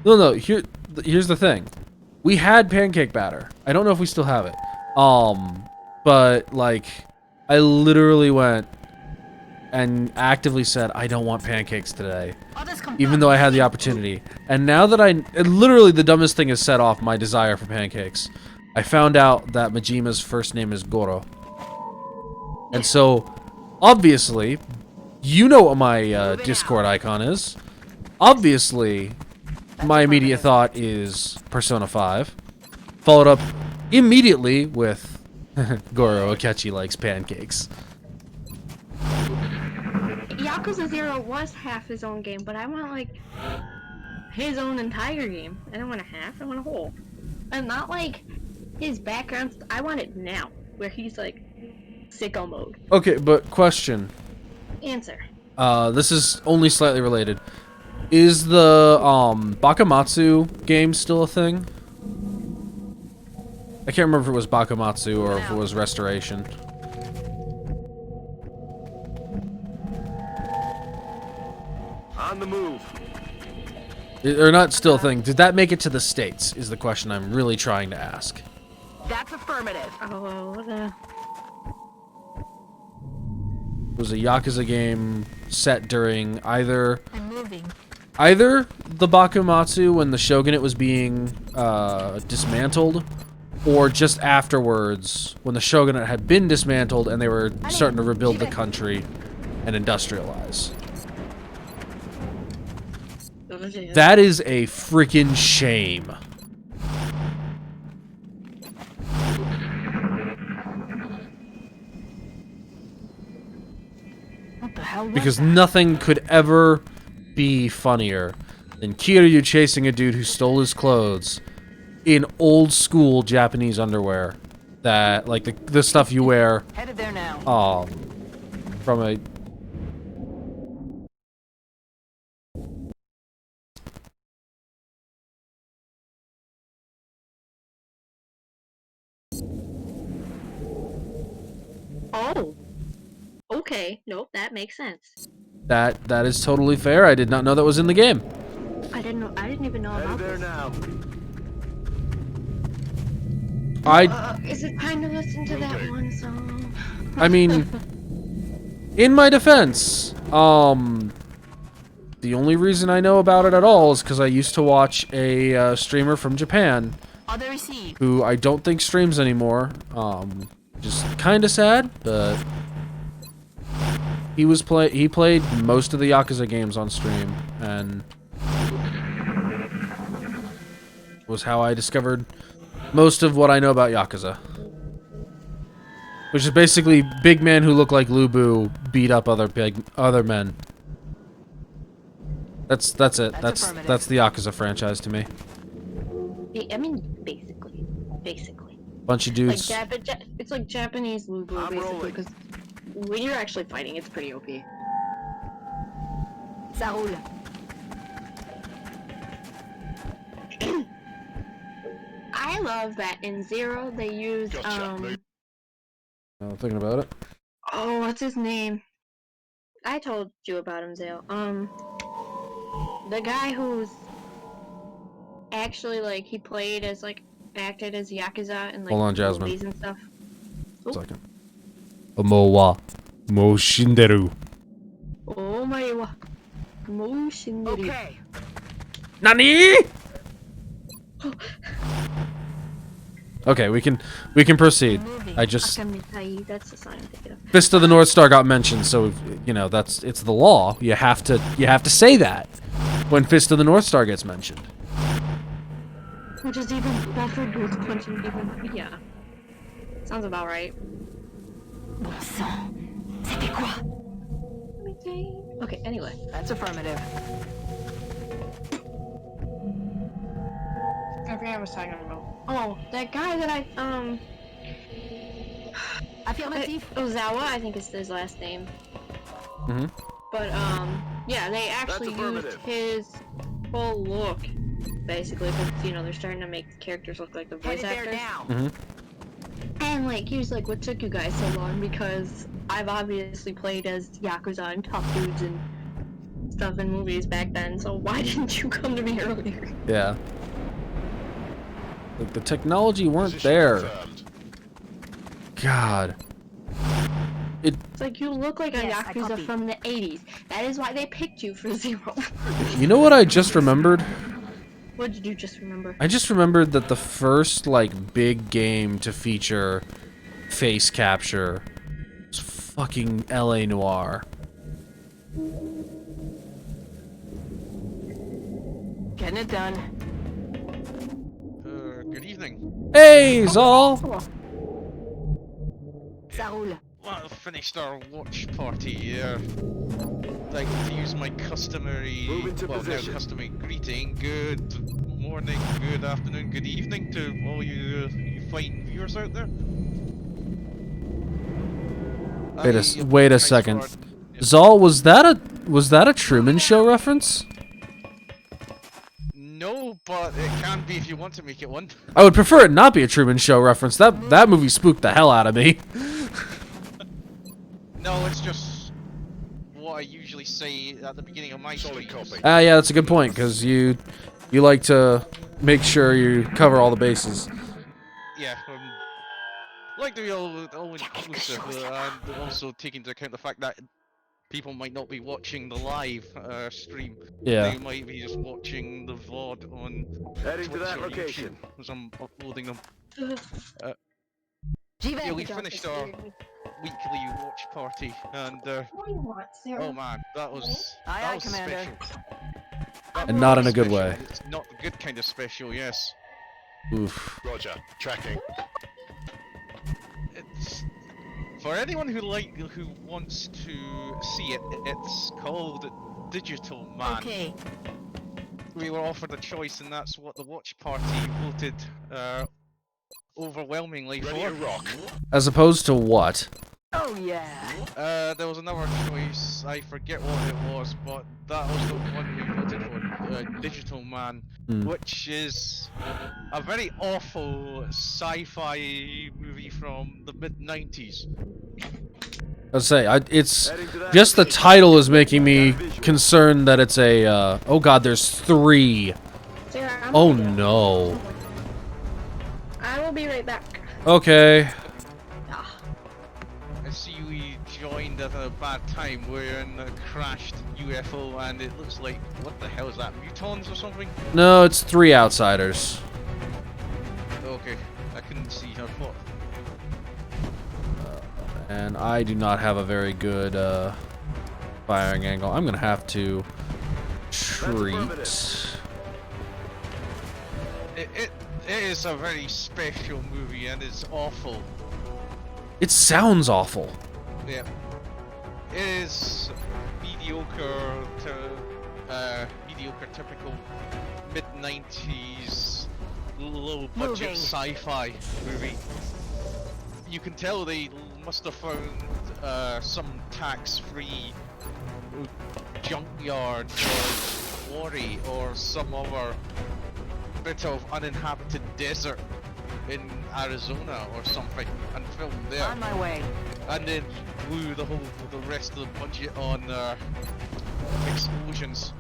you? No. Here's the thing. We had pancake batter. I don't know if we still have it. But like, I literally went and actively said I don't want pancakes today, even though I had the opportunity. And now that literally the dumbest thing has set off my desire for pancakes. I found out that Majima's first name is Goro, and so obviously, you know what my Discord icon is. Obviously, my immediate thought is Persona 5, followed up immediately with Goro Akechi likes pancakes. Yakuza 0 was half his own game, but I want, like, his own entire game. I don't want a half, I want a whole. And not, like, his background. I want it now, where he's, like, sicko mode. Okay, but question. Answer. This is only slightly related. Is the Bakamatsu game still a thing? I can't remember if it was Bakamatsu or if it was Restoration. On the move. Or not still a thing. Did that make it to the States is the question I'm really trying to ask. That's affirmative. Oh, what a... It was a Yakuza game set during either I'm moving. the Bakumatsu when the shogunate was being dismantled, or just afterwards when the shogunate had been dismantled and they were starting to rebuild the country and industrialize. That is a freaking shame. What the hell was Because that? nothing could ever be funnier than Kiryu chasing a dude who stole his clothes in old school Japanese underwear. That, like, the stuff you wear, Headed there now. from a... Oh. Okay. Nope, that makes sense. That is totally fair. I did not know that was in the game. A didn't know. I didn't even know about Headed there this. now. Is it time to listen to that one song? I mean, in my defense, the only reason I know about it at all is because I used to watch a streamer from Japan Order received. who I don't think streams anymore. Just kind of sad, but he played most of the Yakuza games on stream, and was how I discovered most of what I know about Yakuza. Which is basically big men who look like Lubu beat up other men. That's it. That's the Yakuza franchise to me. I mean, basically. Bunch of Like dudes. it's like Japanese Lubu, I'm basically, rolling. because when you're actually fighting, it's pretty OP. Ça roule. I love that in Zero they used Gotcha. I'm thinking about it. oh, what's his name? I told you about him, Xale. The guy who's actually like he played as like acted as Yakuza and like Hold on, Jasmine. movies and stuff. Second. Omowa Mo Shinderu. Oh my wa. Motion. Okay. Nani? Okay, we can proceed. I just Akamitai, that's the sign I'm thinking of. Fist of the North Star got mentioned, so you know it's the law. You have to say that when Fist of the North Star gets mentioned. Which is even better because punching even yeah. Sounds about right. Bon sang. C'était quoi? Okay, anyway. That's affirmative. I forgot what I was talking about. Oh, that guy that I Affirmatif. Ozawa, I think is his last name. Mhm. But yeah, they actually used affirmative. his full look, basically, because you know they're starting to make the characters look like the voice Headed there actors. now. And like he was like, "What took you guys so long?" Because I've obviously played as Yakuza and tough dudes and stuff in movies back then. So why didn't you come to me earlier? Yeah. Like the technology weren't there. God. It's like you look like a Yes, I Yakuza copy. from the 80s. That is why they picked you for Zero. You know what I just remembered? What did you just remember? I just remembered that the first like big game to feature face capture was fucking LA Noire. Getting it done. Good evening. Hey, Zal! Ça roule. Well, finished our watch party. Like to use my customary, Move into well, now position. customary greeting. Good morning, good afternoon, good evening to all you fine viewers out there. Wait a second. Zal, was that a Truman Show reference? No, but it can be if you want to make it one. I would prefer it not be a Truman Show reference. That movie spooked the hell out of me. No, it's just what I usually say at the beginning of my streams. Ah, yeah, that's a good point because you like to make sure you cover all the bases. Yeah, like to be all inclusive, and also take into account the fact that people might not be watching the live stream. Yeah. They might be just watching the VOD on Heading to Twitch that or location. YouTube as I'm uploading them. J'y vais. Yeah, we finished our weekly watch party, and What do you want, Sarah? oh man, that was Aye, that aye, was Commander. special. That And not was in a good special. way. It's not the good kind of special, yes. Oof. Roger. Tracking. It's for anyone who wants to see it. It's called Digital Man. Okay. We were offered a choice, and that's what the watch party voted overwhelmingly Ready to for. rock. As opposed to what? Oh yeah. There was another choice. I forget what it was, but that was the one we voted for. Digital Man, which is a very awful sci-fi movie from the mid-90s. I'd say it's Heading to that just the location. title is making me concerned that it's a, oh god, there's 3. Sarah, Oh no. I will be right back. Okay. Ah, I see we joined at a bad time. We're in a crashed UFO and it looks like, what the hell is that, mutons or something? No, it's 3 outsiders. Okay, I couldn't see her foot. And I do not have a very good, firing angle. I'm gonna have to treat. It is a very special movie and it's awful. It sounds awful. Yeah. It is mediocre typical mid-90s low budget sci-fi movie. You can tell they must have found some tax-free junkyard or quarry or some other bit of uninhabited desert in Arizona or something and filmed there. On my way. And then blew the rest of the budget on explosions.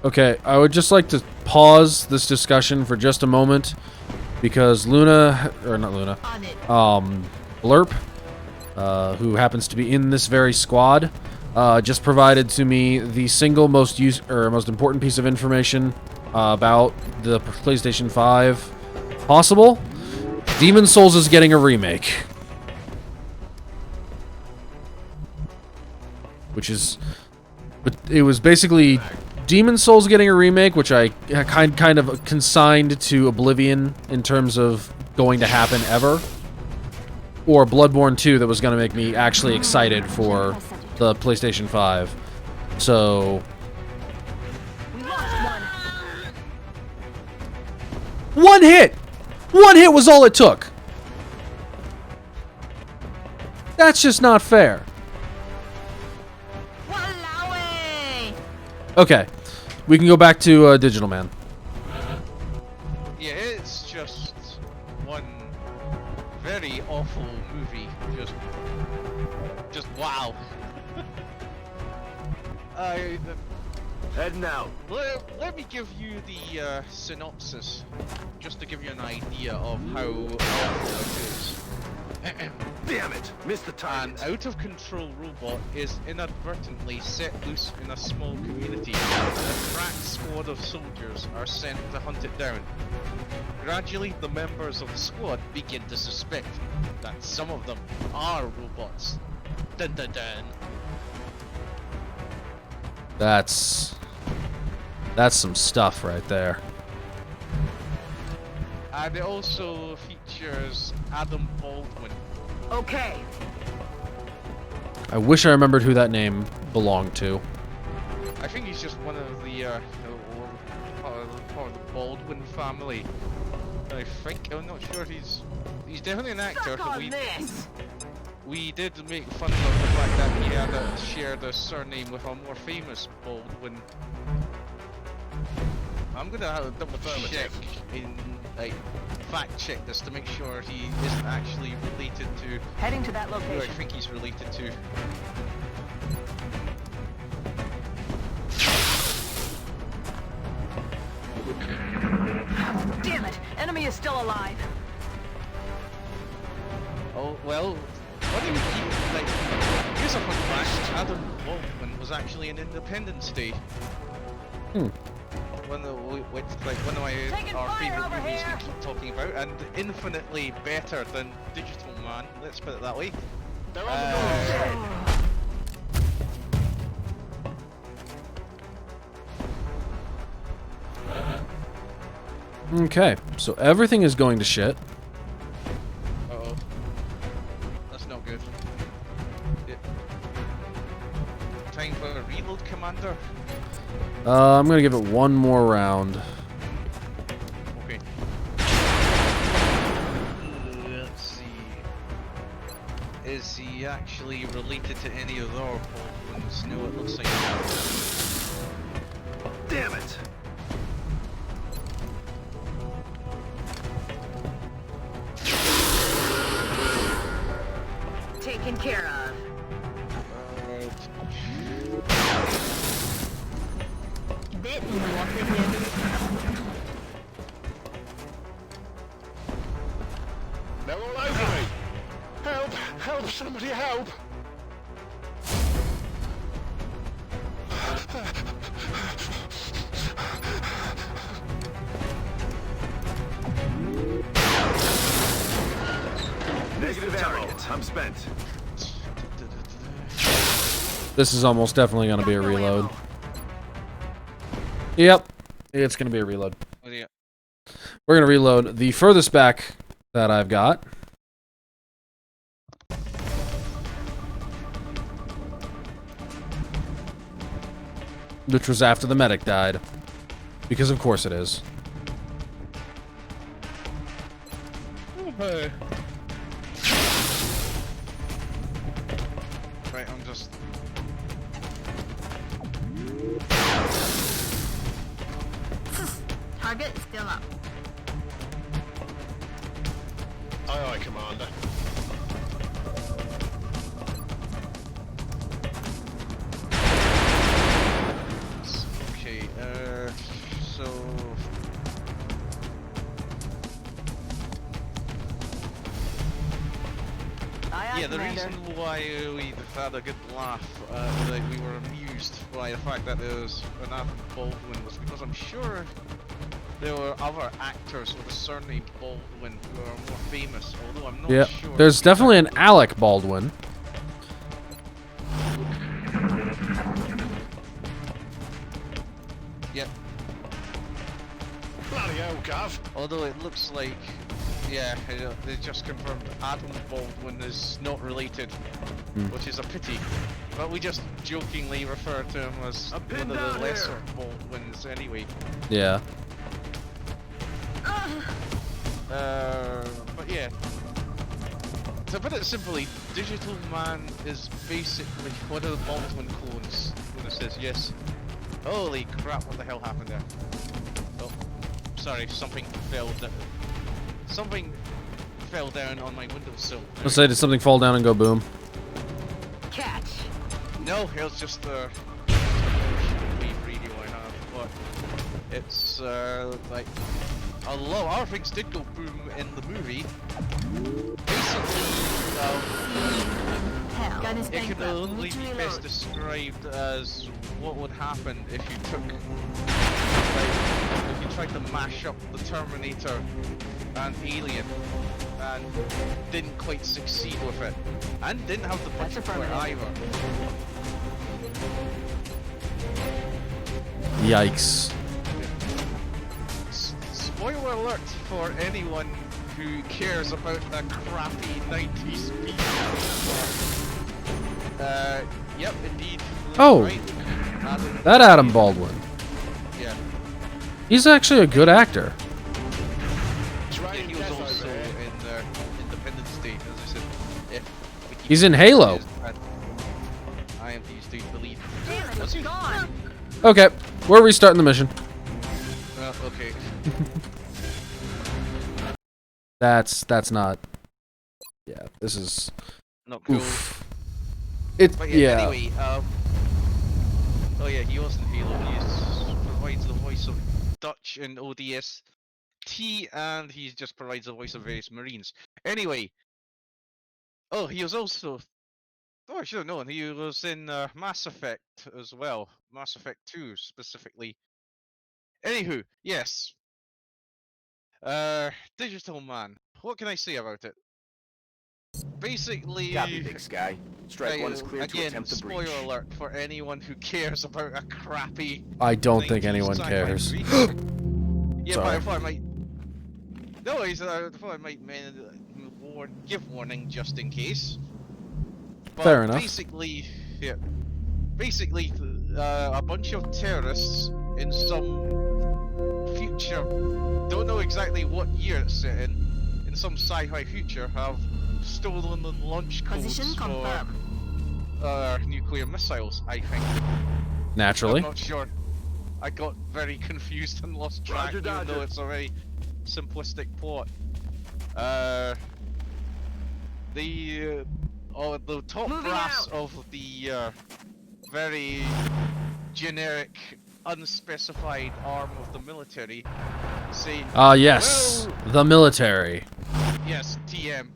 Okay, I would just like to pause this discussion for just a moment because Luna, or not Luna, On it. Blurp, who happens to be in this very squad, just provided to me the single most important piece of information about the PlayStation 5 possible. Demon Souls is getting a remake. Which is... But it was basically Demon Souls getting a remake, which I kind of consigned to oblivion in terms of going to happen ever. Or Bloodborne 2 that was going to make me actually excited for the PlayStation 5. So... We lost one. One hit! One hit was all it took! That's just not fair. Wallowy! Okay, we can go back to Digital Man. Yeah, it's just one very awful movie. Just wow. Heading out. Let me give you the synopsis, just to give you an idea of how awful it is. Damn it! Missed the An target. out-of-control robot is inadvertently set loose in a small community. A crack squad of soldiers are sent to hunt it down. Gradually, the members of the squad begin to suspect that some of them are robots. Dun dun dun. That's some stuff right there. And it also features Adam Baldwin. Okay. I wish I remembered who that name belonged to. I think he's just one of the part of the Baldwin family. I think I'm not sure he's definitely an actor. Suck on this. We did make fun of the fact that he had shared a surname with a more famous Baldwin. I'm gonna have a double check fact check this to make sure he isn't actually related to Heading to that who I location. think he's related to. Damn it! Enemy is still alive. Oh well, what do you keep like? Here's a fun fact: Adam Baldwin was actually in Independence Day. One of our favourite movies we keep talking about, and infinitely better than Digital Man. Let's put it that way. Okay, so everything is going to shit. Uh-oh. That's not good. Yeah. Time for a reload, Commander. I'm gonna give it one more round. Okay. Let's see. Is he actually related to any of our Baldwins? No, it looks like not. Damn it! Taken care of. Dites-nous, enseigneur. They're all over me. Help! Help! Somebody help! Negative target. I'm spent. This is almost definitely going to be a reload. Yep. It's going to be a reload. Oh, yeah. We're going to reload the furthest back that I've got. Which was after the medic died. Because of course it is. Right, I'm just... Target is still up. Aye, aye, Commander. Okay, so... Yeah, the reason why we had a good laugh, that we were amused by the fact that there was an Adam Baldwin was because I'm sure there were other actors with a surname Baldwin who are more famous, although I'm not Yep. sure. There's definitely an Alec Baldwin. Yep. Bloody hell, Gov. Although it looks like, yeah, they just confirmed Adam Baldwin is not related, which is a pity. But we just jokingly refer to him as one of the lesser Baldwins anyway. Yeah. But yeah. To put it simply, Digital Man is basically one of the Baldwin clones. When it says yes. Holy crap, what the hell happened there? Oh, sorry, something fell down. Something fell down on my windowsill. Let's say, did something fall down and go boom? Catch. No, it was just the radio I have, but it's like a lot of other things did go boom in the movie. Basically, Hell. Gun is it banked can up. only Need to be reload. best described as what would happen if you took, like, if you tried to mash up the Terminator and Alien and didn't quite succeed with it, and didn't have the budget for it either. Yikes. Spoiler alert for anyone who cares about the crappy 90s beat. Yep, indeed. Oh, right. that Adam Baldwin. Yeah. He's actually a good actor. It's Yeah, raining he was death also over here. in Independence Day, as I said. If we keep He's in Halo. I am these days believe. Damn it, Was he? it's gone. Okay, we're restarting the mission. Okay. That's not. Yeah, this is. Not cool. Oof. It's But yeah. anyway, oh yeah, he was in Halo. He provides the voice of Dutch in ODST, and he just provides the voice of various Marines. Anyway, oh, he was also. Oh, I should have known. He was in Mass Effect as well. Mass Effect 2 specifically. Anywho, yes. Digital Man. What can I say about it? Basically, Copy, Big Sky. Strike one is clear to again, attempt the spoiler breach. alert for anyone who cares about a crappy. I don't think 90s anyone sci-fi cares. movie. Yeah, but Sorry. I thought I might. No, I thought I might give warning just in case. But Fair enough. Basically, yeah. Basically, a bunch of terrorists in some future, don't know exactly what year it's set in some sci-fi future, have stolen the launch codes Position for confirmed. nuclear missiles, I think. Naturally. I'm not sure. I got very confused and lost track, Roger, even though Dodger. it's a very simplistic plot. The top Moving brass out. of the very generic unspecified arm of the military, saying, Ah, yes, well, the military. yes, TM.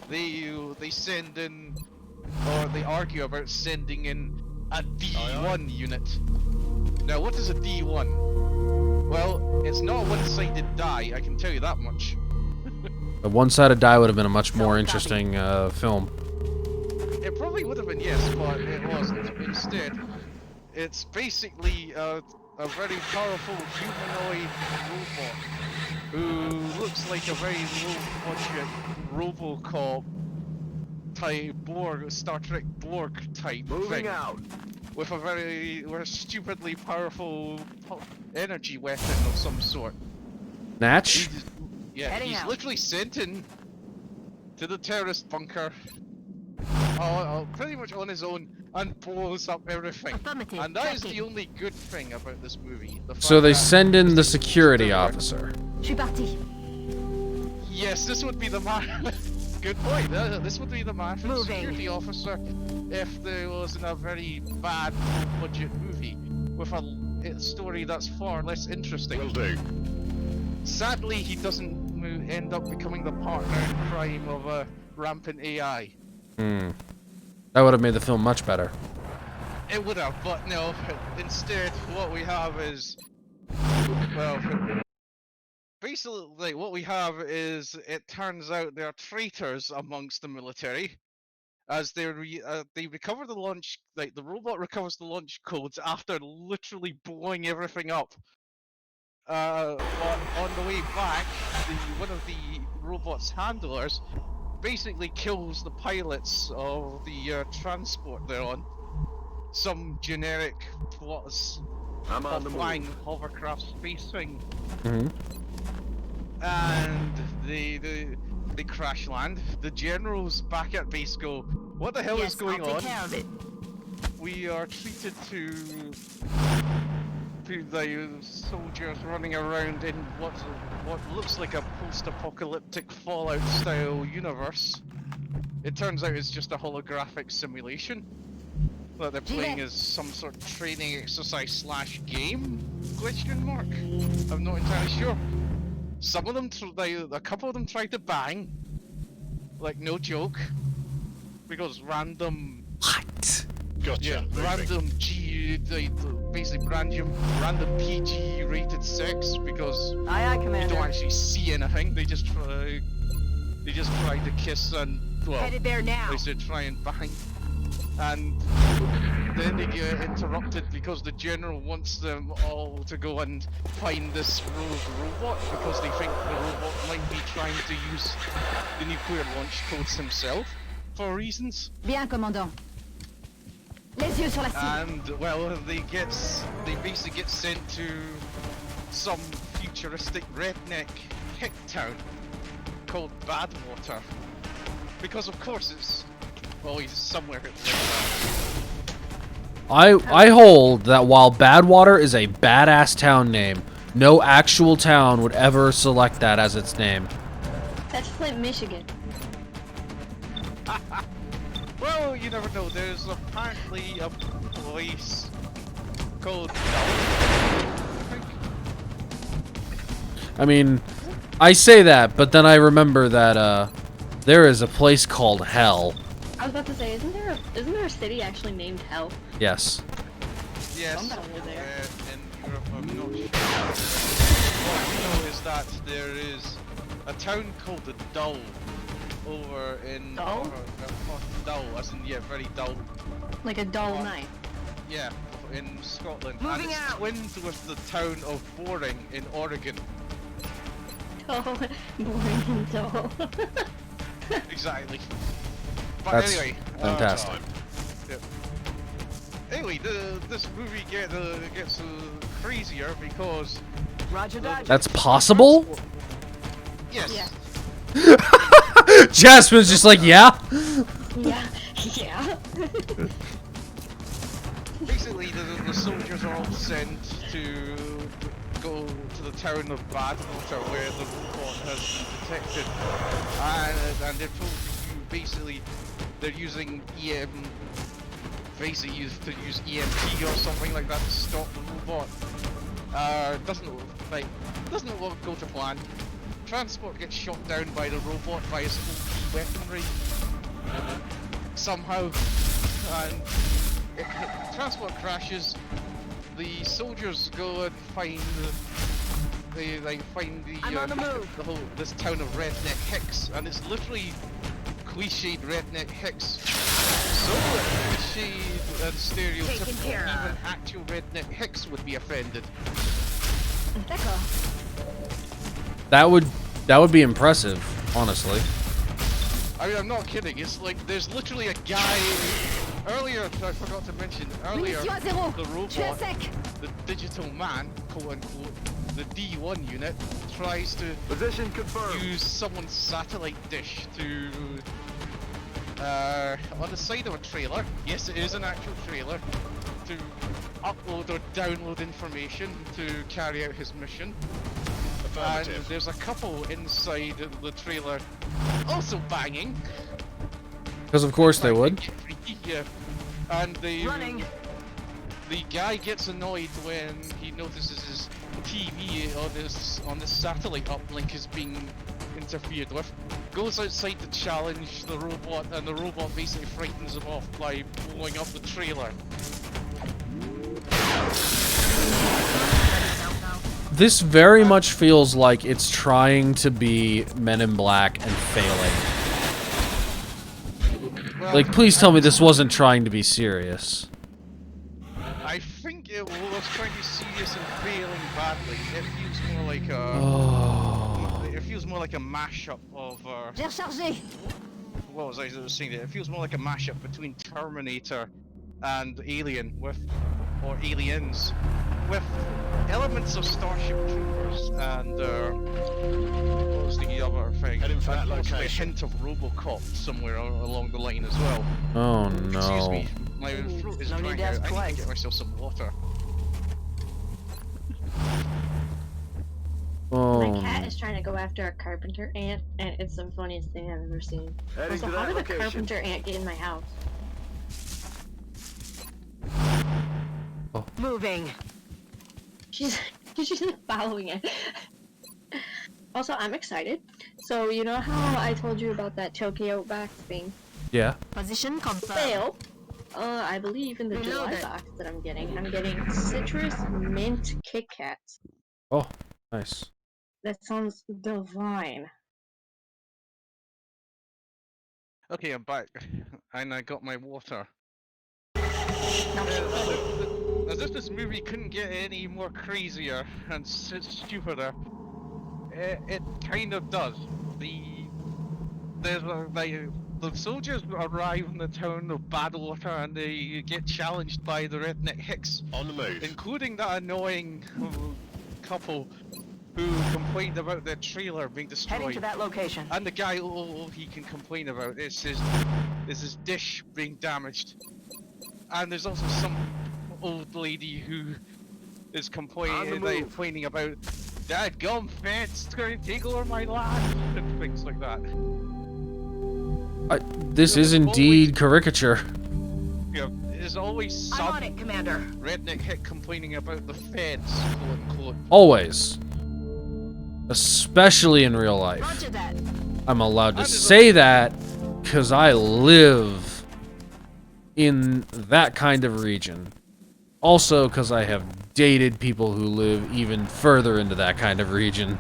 They send in, or they argue about sending in a D1 unit. Now, what is a D1? Well, it's not a one-sided die, I can tell you that much. A one-sided die would have been a much more interesting film. It probably would have been, yes, but it wasn't. Instead, it's basically a very powerful humanoid robot who looks like a very low-budget RoboCop type Borg, Star Trek Borg type thing. out. With a stupidly powerful energy weapon of some sort. Natch? Yeah, Heading he's out. literally sent in to the terrorist bunker, pretty much on his own, and blows up everything. Affirmative. And that is Tracking. the only good thing about this movie. The So fact they that send in the this security terror- officer. Je suis parti. Yes, this would be the man. Good point. This would be the man for the Moving. security officer if there wasn't a very bad budget movie with a story that's far less interesting. Will do. Sadly, he doesn't end up becoming the partner in crime of a rampant AI. That would have made the film much better. It would have, but no. Instead, what we have is, well, basically, what we have is, it turns out there are traitors amongst the military, as they recover the launch, like the robot recovers the launch codes after literally blowing everything up. But on the way back, one of the robot's handlers basically kills the pilots of the transport they're on. Some generic flying hovercraft space thing. And they crash land. The generals back at base go, "What the hell is going I'll on? take care of it. We are treated to the soldiers running around in what looks like a post-apocalyptic Fallout-style universe. It turns out it's just a holographic simulation that they're playing as some sort of training exercise / game? Question mark. I'm not entirely sure. Some of them, a couple of them tried to bang, like no joke, because random. What? Gotcha. Yeah, random basically random PG rated sex, because Aye, aye, you Commander. don't actually see anything. They just try to kiss and, well, Headed there now. they said try and bang, and then they get interrupted because the general wants them all to go and find this rogue robot because they think the robot might be trying to use the nuclear launch codes himself for reasons. Bien, commandant. Les yeux sur la cible. And, well, they basically get sent to some futuristic redneck hick town called Badwater. Because of course it's, well, he's somewhere like that. I hold that while Badwater is a badass town name, no actual town would ever select that as its name. That's Flint, Michigan. Well, you never know. There's apparently a place called Dull, I think. I mean, I say that, but then I remember that there is a place called Hell. I was about to say, isn't there a city actually named Hell? Yes. Yes, Somewhere over there. in Europe, I'm not sure. What I know is that there is a town called the Dull over in Dull? Dull, as in, yeah, very dull. Like a dull night. Yeah, in Scotland. Moving and it's out. twinned with the town of Boring in Oregon. Oh, boring and dull. Exactly. But That's anyway, fantastic. Yep. Anyway, this movie gets crazier because Roger that. That's possible? yes, Yeah. Jasmine's just like, yeah? Yeah. Yeah. basically the soldiers are all sent to go to the town of Badwater where the robot has been detected, and they're told to basically they're using basically use EMP or something like that to stop the robot. Doesn't go to plan. Transport gets shot down by the robot by his OP weaponry somehow, and transport crashes. The soldiers go and find they find I'm on the move. this town of Redneck Hicks, and it's literally cliched Redneck Hicks. So cliched and stereotypical, Taken care of. even actual Redneck Hicks would be offended. D'accord. That would be impressive, honestly. I mean, I'm not kidding. It's like there's literally a guy. Earlier, I forgot to mention earlier, Munitions à zéro. the Je suis à robot, sec. the digital man, quote unquote, the D1 unit, tries to Position confirmed. use someone's satellite dish to on the side of a trailer. Yes, it is an actual trailer, to upload or download information to carry out his mission. And there's a couple inside the trailer also banging. Because of course they would. Yeah. And the Running. guy gets annoyed when he notices his TV on this satellite uplink is being interfered with. Goes outside to challenge the robot, and the robot basically frightens him off by blowing up the trailer. This very much feels like it's trying to be Men in Black and failing. Well, Like, please tell me this wasn't trying to be serious. I think it was trying to be serious and failing badly. It feels more like a. Oh. It feels more like a mashup of. J'ai rechargé. What was I saying there? It feels more like a mashup between Terminator and Alien or Aliens, with elements of Starship Troopers and what was the other thing? Heading for that And possibly a location. hint of RoboCop somewhere along the line as well. Oh Excuse no. me, my throat is No need drying to out. ask I need twice. to get myself some water. Oh. My cat is trying to go after a carpenter ant, and it's the funniest thing I've ever seen. Heading Also, to how that did a location. carpenter ant get in my house? Moving. She's not following it. Also, I'm excited. So you know how I told you about that Tokyo box thing? Yeah. Position confirmed. Fail. I believe in the July Reloaded. box that I'm getting citrus mint Kit Kats. Oh, nice. That sounds divine. Okay, I'm back, and I got my water. As if this movie couldn't get any more crazier and stupider, it kind of does. The soldiers arrive in the town of Badwater and they get challenged by the Redneck Hicks, On the move. including that annoying couple who complained about their trailer being Heading to destroyed. that location. And the guy, all he can complain about is his dish being damaged. And there's also some old lady who is complaining about dadgum fence going to take over my land and things like that. This is indeed caricature. You know, there's always I'm on some it, Commander. redneck hick complaining about the feds, quote unquote. Always. Especially in real life. Roger that. I'm allowed to That is say that because I live in that kind of region. Also because I have dated people who live even further into that kind of region.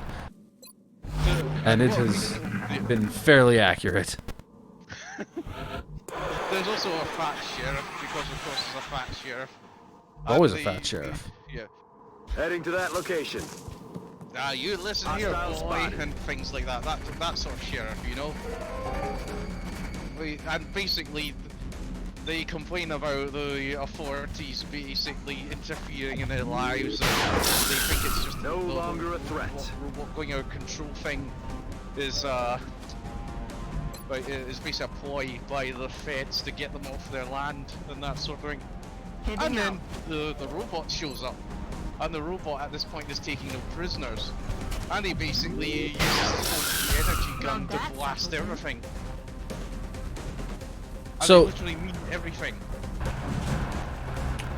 And it has been fairly accurate. There's also a fat sheriff, because of course there's a fat sheriff. Always a And fat sheriff. Yeah. Heading to that location. You listen here, Hostile boy, spotted. and things like that. That sort of sheriff, you know. And basically, they complain about the authorities basically interfering in their lives. And they think it's just No the longer a threat. robot going out of control thing is basically a ploy by the feds to get them off their land and that sort of thing. Heading And out. then the robot shows up, and the robot at this point is taking no prisoners, and he basically uses the energy gun to blast everything. And So- they literally mean everything.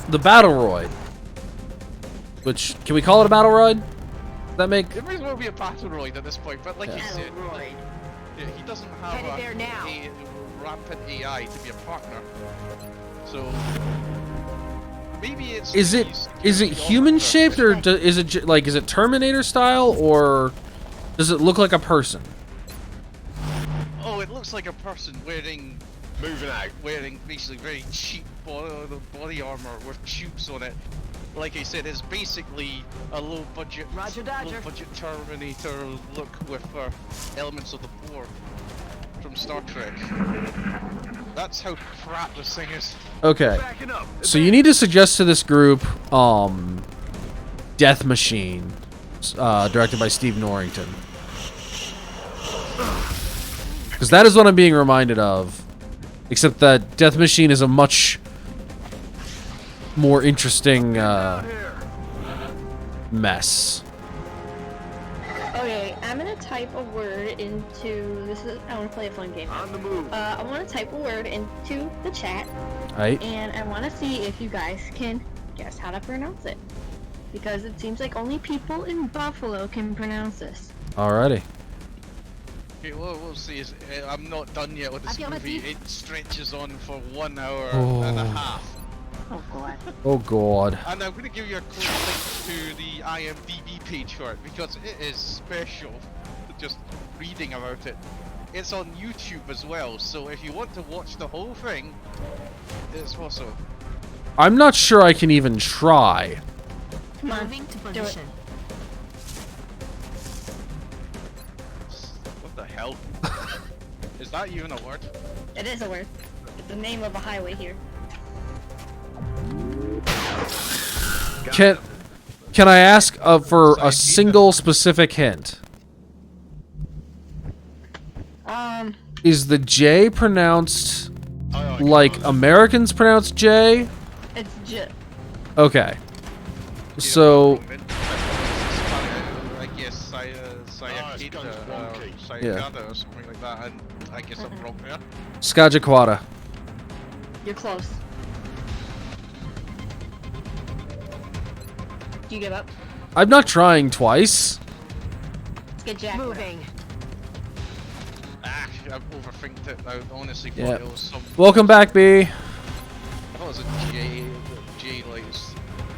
the battle roid. Which, can we call it a battle roid? Does that make... It may as well be a battle droid at this point, but like you said, he doesn't have Headed there now. a rampant AI to be a partner. So maybe it's... Is it human shaped, or is it like, is it Terminator style, or does it look like a person? Oh, it looks like a person wearing Moving out. basically very cheap body armor with tubes on it. Like I said, it's basically a low budget Terminator look with elements of the Borg from Star Trek. That's how crap this thing is. Okay. So you need to suggest to this group, Death Machine, directed by Steve Norrington. Because that is what I'm being reminded of. Except that Death Machine is a much more interesting mess. Okay, I'm gonna type a word into I want to play a fun game. On the move. I want to type a word into the chat, Right? and I want to see if you guys can guess how to pronounce it, because it seems like only people in Buffalo can pronounce this. Alrighty. Okay, well, we'll see. I'm not done yet with this movie. It stretches on for 1 hour Oh. and a half. Oh god. Oh god. And I'm going to give you a quick link to the IMDb page for it, because it is special, just reading about it. It's on YouTube as well, so if you want to watch the whole thing, it's possible. I'm not sure I can even try. Come on, Moving to do it. position. What the hell? Is that even a word? It is a word. It's the name of a highway here. Can I ask for a single specific hint? Is the J pronounced like Americans pronounce J? It's J. Okay. So I guess Sayakida or something like that, and I guess I'm wrong there. Skajaquata. You're close. Do you give up? I'm not trying twice. Let's get Jack. Moving. Ah, I've overthinked it. I honestly thought Yeah. it was some... Welcome back, B. I thought it was a J. J like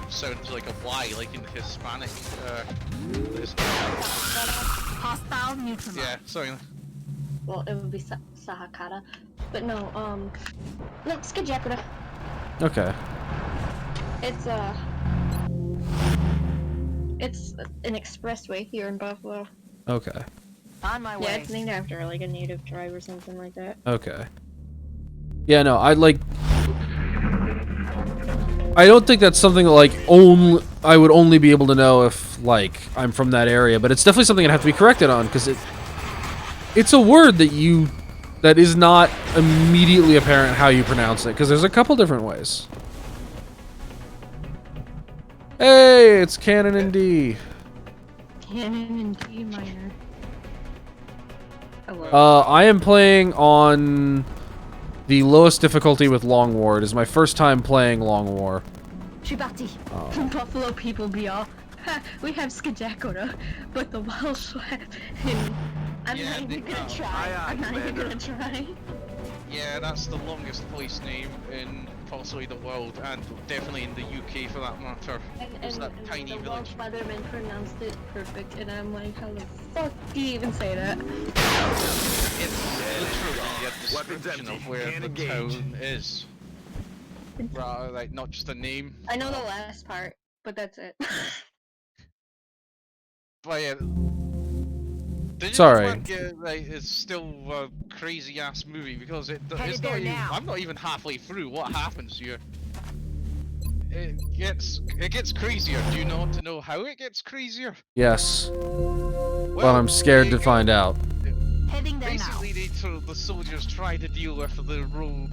sounds like a Y, like in Hispanic. Hostile neutral. Yeah, sorry. Well, it would be Sahakata. But no, no, Skajakuta. Okay. It's an expressway here in Buffalo. Okay. On my way. Yeah, it's named after like a native tribe or something like that. Okay. Yeah, no, I don't think that's something that like I would only be able to know if like I'm from that area, but it's definitely something I'd have to be corrected on, because it's a word that is not immediately apparent how you pronounce it, because there's a couple different ways. Hey, it's Canon in D. Canon in D minor. I am playing on the lowest difficulty with Long War. It is my first time playing Long War. Je suis parti. Buffalo people be all, we have Skajakuta, but the Welsh have. I'm Yeah, not even they- gonna try. I'm not even gonna try. Yeah, that's the longest place name in possibly the world, and definitely in the UK for that matter. It's that tiny the village. Welsh weatherman pronounced it perfect, and I'm like, how the fuck do you even say that? It's literally a description of where the town is. Rather, like, not just a name. I know the last part, but that's it. But yeah. Sorry. It's still a crazy ass movie, because it's Headed not there even, now. I'm not even halfway through what happens here. It gets crazier. Do you want to know how it gets crazier? Yes. Well, But I'm scared to find out. Heading there now. Basically, the soldiers try to deal with the rogue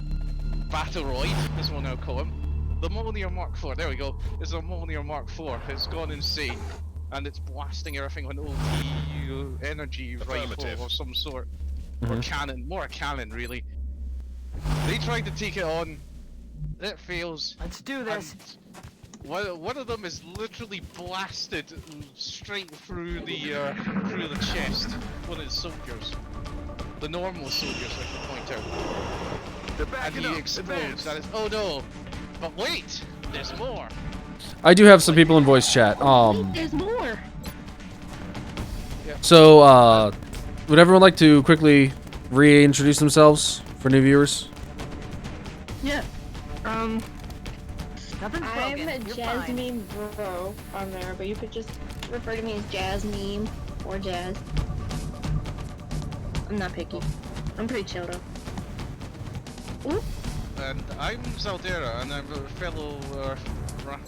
Battleroid, as we'll now call him. The Mjolnir Mark IV, there we go. It's a Mjolnir Mark IV. It's gone insane. And it's blasting everything with an OT energy rifle of some sort. Or cannon, more a cannon really. They tried to take it on, It fails. Let's do this. One of them is literally blasted straight through the chest. One of the soldiers, the normal soldiers, I should point out. They're And backing he up. explodes. And it's, oh no! But wait, there's more. I do have some people in voice chat. There's more. So, would everyone like to quickly reintroduce themselves for new viewers? Yeah. Nothing's I'm broken. a You're Jazz fine. Meme Bro on there, but you could just refer to me as Jazz Meme or Jazz. I'm not picky. I'm pretty chill though. Ooh. And I'm Xale, and I'm a fellow,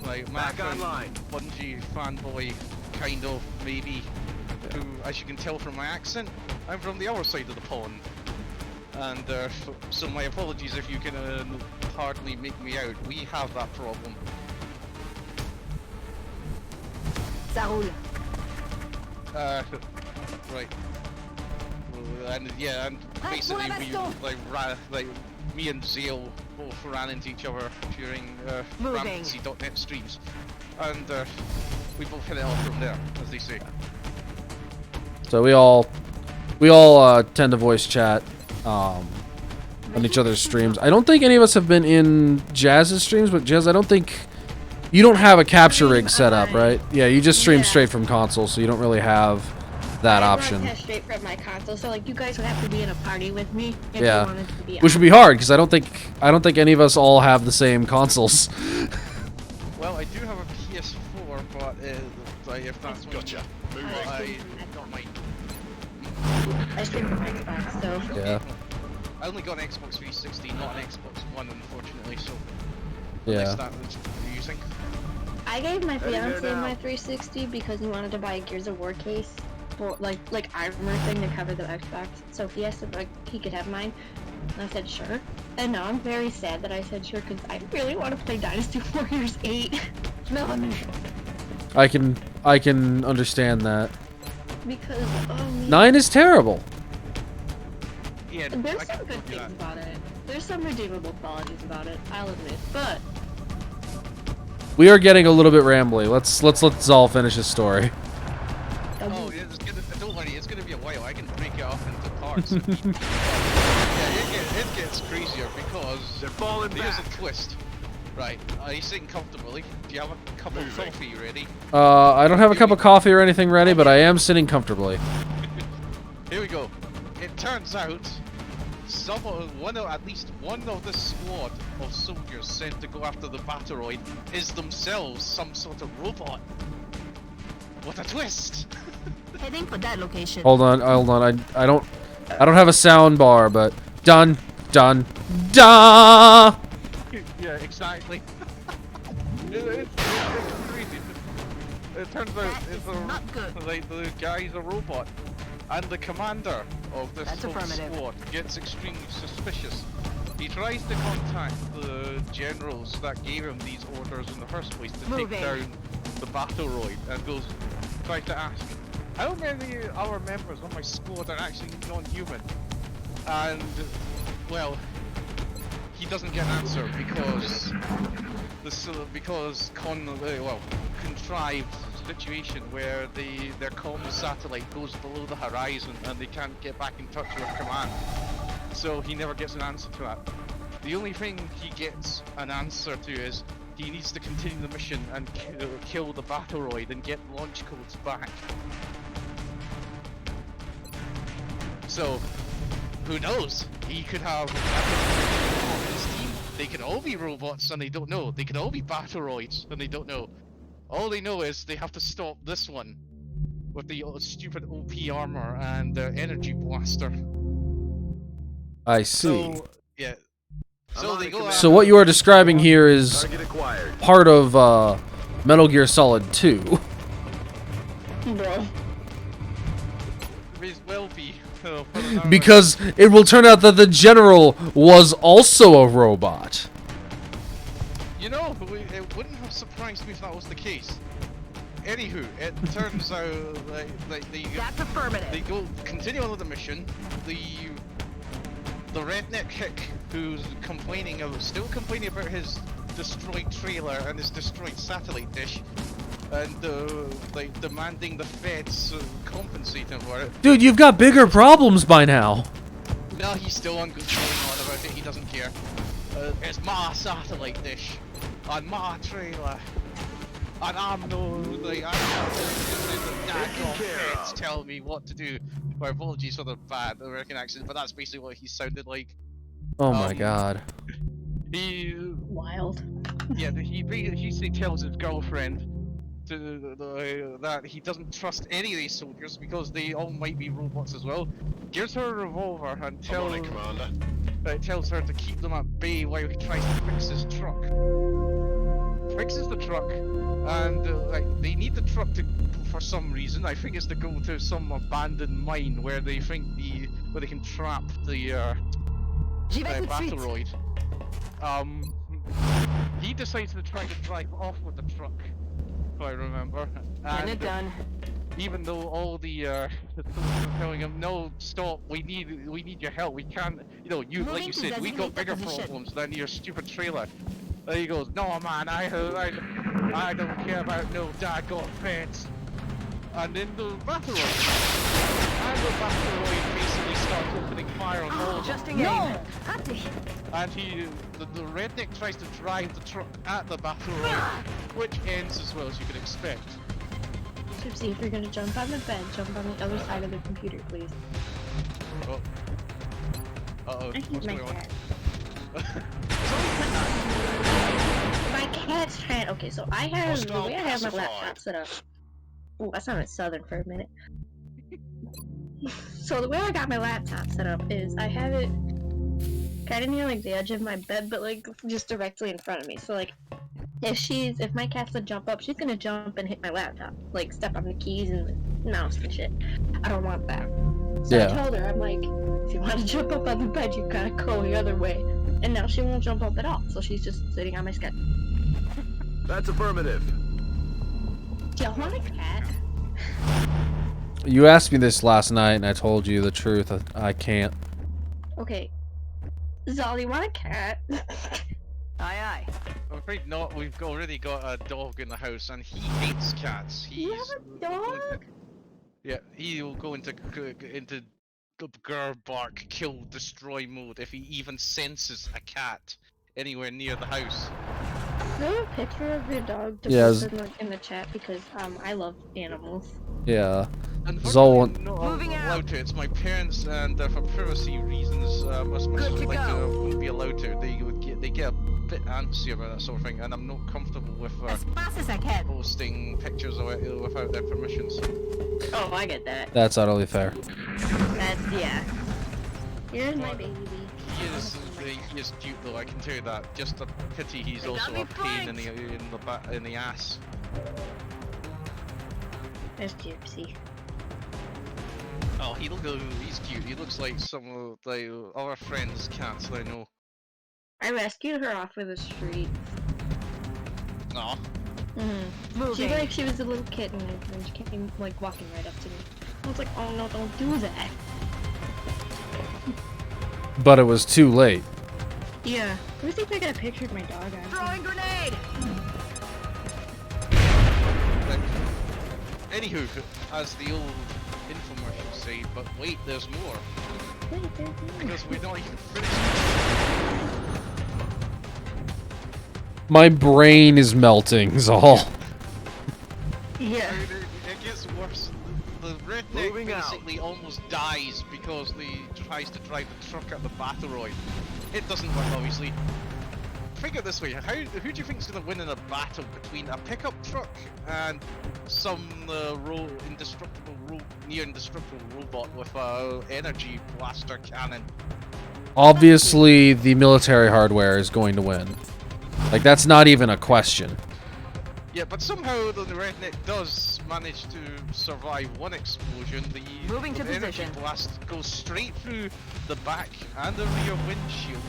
like, Back Mac and online. Bungie fanboy, kind of, maybe. Who, as you can tell from my accent, I'm from the other side of the pond. And so my apologies if you can hardly make me out. We have that problem. Ça roule. Right. Well, and yeah, and Hey, basically pour la we baston. like me and Xale both ran into each other during Moving. Ramsey.net streams, and we both hit it off from there, as they say. So we all tend to voice chat on each other's streams. I don't think any of us have been in Jazz's streams, but Jazz, I don't think you don't have a capture rig set up, right? Yeah, you just stream Yeah. straight from console, so you don't really have that I option. broadcast straight from my console, so like you guys would have to be in a party with me if Yeah. you wanted to be. Which would be hard because I don't think any of us all have the same consoles. Well, I do have a PS4, but like, if that's what Gotcha. Moving. I don't mind. I stream from Xbox, so. Yeah. I only got an Xbox 360, not an Xbox One, unfortunately. So Yeah. that was using. I gave my Heading there fiance now. my 360 because he wanted to buy a Gears of War case for like armor thing to cover the Xbox. So he asked if he could have mine, and I said sure. And now I'm very sad that I said sure because I really want to play Dynasty Warriors 8 I can understand that. because oh man, 9 is terrible. Yeah, there's I some can good do that. things about it. There's some redeemable qualities about it. I'll admit, but We are getting a little bit rambly. Let's let Xale finish his story. Oh, don't worry, it's gonna be a while. I can break it up into parts. Yeah, it gets crazier because They're falling here's back. a twist. Right, are you sitting comfortably? Do you have a cup of Moving. coffee ready? I don't have a cup of coffee or anything ready, but I am sitting comfortably. Here we go. It turns out, at least one of the squad of soldiers sent to go after the Batteroid is themselves some sort of robot. What a twist! Heading for that location. Hold on. I don't have a sound bar, but dun dun da. Yeah, exactly. It's crazy. It turns out That it's is not good. like the guy's a robot, and the commander of this That's whole affirmative. squad gets extremely suspicious. He tries to contact the generals that gave him these orders in the first place to Moving. take down the Batteroid, and tries to ask, how many of our members on my squad are actually non-human? And well, he doesn't get an answer because contrived situation where their comm satellite goes below the horizon and they can't get back in touch with command. So he never gets an answer to that. The only thing he gets an answer to is he needs to continue the mission and kill the Batteroid and get launch codes back. So, who knows? He could have his team. They could all be robots and they don't know. They could all be Batteroids and they don't know. All they know is they have to stop this one with the stupid OP armor and energy blaster. I see. So, yeah. So they go. So what you are describing here is Target acquired. part of Metal Gear Solid 2. bro. May as well be. For an hour. Because it will turn out that the general was also a robot. You know, it wouldn't have surprised me if that was the case. Anywho, it turns out like That's affirmative. they go continue on with the mission. the redneck hick who's still complaining about his destroyed trailer and his destroyed satellite dish, and like demanding the feds compensate him for it. Dude, you've got bigger problems by now. No, he's still going on about it. He doesn't care. It's my satellite dish on my trailer, and I'm no like I can't the feds tell me what to do. My apologies for the bad American accent, but that's basically what he sounded like. Oh my god. He Wild. yeah, he basically tells his girlfriend that he doesn't trust any of these soldiers because they all might be robots as well. Gives her a revolver and tells her to keep them at bay while he tries to fix his truck. Fixes the truck, and like they need the truck to, for some reason. I think it's to go to some abandoned mine where they think where they can trap the J'y vais tout de suite. Battleroid. He decides to try to drive off with the truck, if I remember. Getting it And done. even though all the soldiers are telling him, no, stop, we need your help. We can't, you know, like you Moving to said, we got designated bigger position. problems than your stupid trailer. There he goes, no man, I don't care about no daggone fence. And then the Battleroid basically starts opening fire on all of them. Adjusting aim. Raté. And the redneck tries to drive the truck at the Battleroid, which ends as well as you could expect. Gypsy, if you're gonna jump on the bed, jump on the other side of the computer, please. Oh. Uh-oh, I hate what's my going on? cat. My cat's trying. Okay, so I have the way I have my laptop set up. Oh, that sounded southern for a minute. So the way I got my laptop set up is I have it kind of near like the edge of my bed, but like just directly in front of me. So like if my cat's to jump up, she's gonna jump and hit my laptop, like step on the keys and the mouse and shit. I don't want that. So Yeah. I told her, I'm like, if you want to jump up on the bed, you gotta go the other way. And now she won't jump up at all, so she's just sitting on my sketch. That's affirmative. Do y'all want a cat? You asked me this last night, and I told you the truth. I can't. Okay. Xale, you want a cat? Aye, aye. I'm afraid not. We've already got a dog in the house, and he hates cats. You have a dog? Yeah, he'll go into grr, bark, kill, destroy mode if he even senses a cat anywhere near the house. Do you have a picture of your dog to Yes. post in the chat because I love animals. Yeah. Unfortunately, Zol- not Moving out. allowed to. It's my parents, and for privacy reasons, as much Good as to I'd like go. to, wouldn't be allowed to. They get a bit antsy about that sort of thing, and I'm not comfortable with As fast as I can. posting pictures of it without their permissions. Oh, I get that. That's utterly fair. That's, yeah. Here's my baby. He is cute though. I can tell you that. Just a pity he's They got also me a pain in flanked. the ass. There's Gypsy. Oh, he's cute. He looks like some of like our friends' cats that I know. I rescued her off of the street. Aw. Mm-hmm. She was a little kitten and she came like walking right up to me. I was like, oh no, don't do that. But it was too late. Yeah. Let me see if I get a picture of my dog. Throwing grenade. Anywho, as the old infomercials say, but wait, there's more. Because we're not even finished. My brain is melting, Zal. Yeah. It gets worse. The redneck basically almost dies because he tries to drive the truck at the Battleroid. It doesn't work, obviously. Think of it this way: who do you think is going to win in a battle between a pickup truck and some near indestructible robot with a energy blaster cannon? Obviously, the military hardware is going to win. Like, that's not even a question. Yeah, but somehow the redneck does manage to survive one explosion. Moving to the energy position. blast goes straight through the back and the rear windshield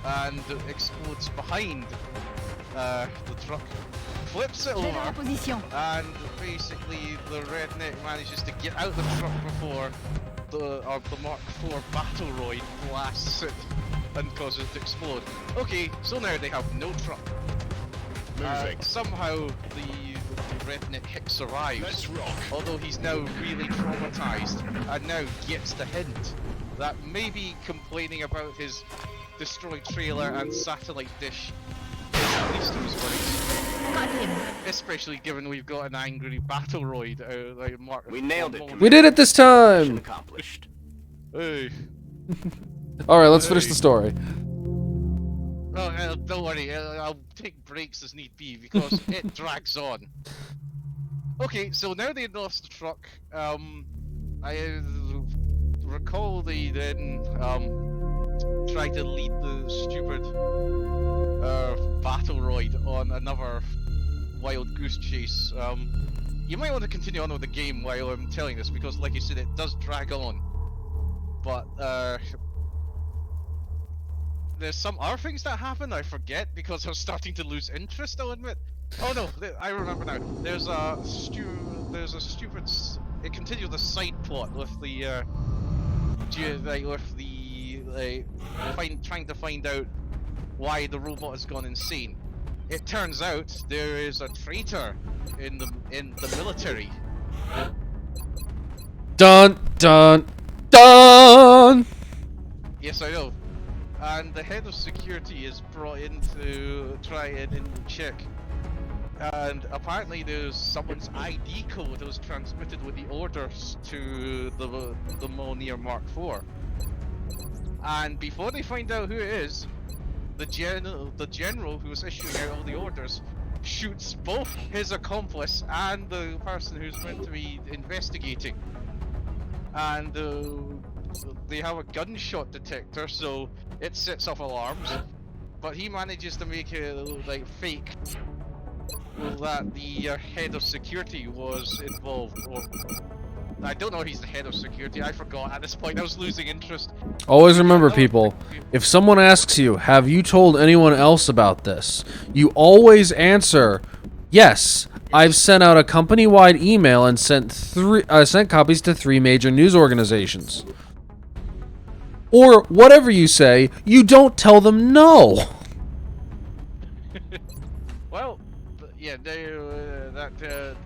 and explodes behind the truck. Flips it J'ai la over, position. and basically the redneck manages to get out the truck before the Mark IV Battleroid blasts it and causes it to explode. Okay, so now they have no truck. Moving. Somehow the redneck Hicks arrives, Let's rock. although he's now really traumatized and now gets the hint that maybe complaining about his destroyed trailer and satellite dish is at least of his worries. Got him. Especially given we've got an angry Battleroid like Mark. We nailed it. We did it this Mission time! accomplished. Hey. Alright, let's finish the story. Oh, don't worry, I'll take breaks as need be because it drags on. Okay, so now they lost the truck. I recall they then tried to lead the stupid Battleroid on another wild goose chase. You might want to continue on with the game while I'm telling this because, like you said, it does drag on. But there's some other things that happen I forget because I'm starting to lose interest, I'll admit. Oh no, I remember now. There's a stupid. It continues the side plot with the trying to find out why the robot has gone insane. It turns out there is a traitor in the military. Dun dun dun! Yes, I know. And the head of security is brought in to try and check. And apparently there's someone's ID code that was transmitted with the orders to the Mjolnir Mark IV. And before they find out who it is, the general who was issuing out all the orders shoots both his accomplice and the person who's meant to be investigating. And they have a gunshot detector, so it sets off alarms. But he manages to make it like fake that the head of security was involved. Or I don't know if he's the head of security. I forgot at this point. I was losing interest. Always remember, people, if someone asks you, have you told anyone else about this? You always answer, yes. I've sent out a company-wide email and sent copies to 3 major news organizations. Or whatever you say, you don't tell them no. Well, yeah,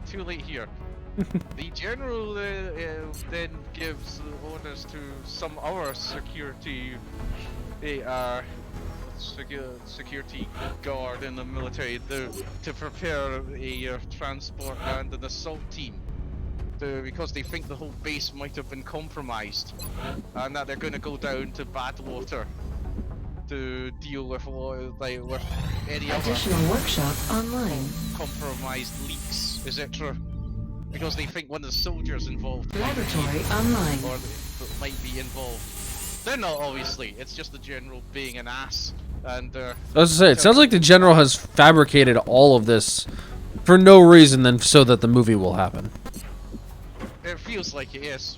too late here. The general then gives orders to some other security guard in the military to prepare a transport and an assault team. Because they think the whole base might have been compromised, and that they're going to go down to Badwater to deal with any Additional other workshop online. compromised leaks, etc. Because they think one of the soldiers involved Laboratory online. or might be involved. They're not, obviously. It's just the general being an ass. And I was to say, it sounds like the general has fabricated all of this for no reason than so that the movie will happen. it feels like it is.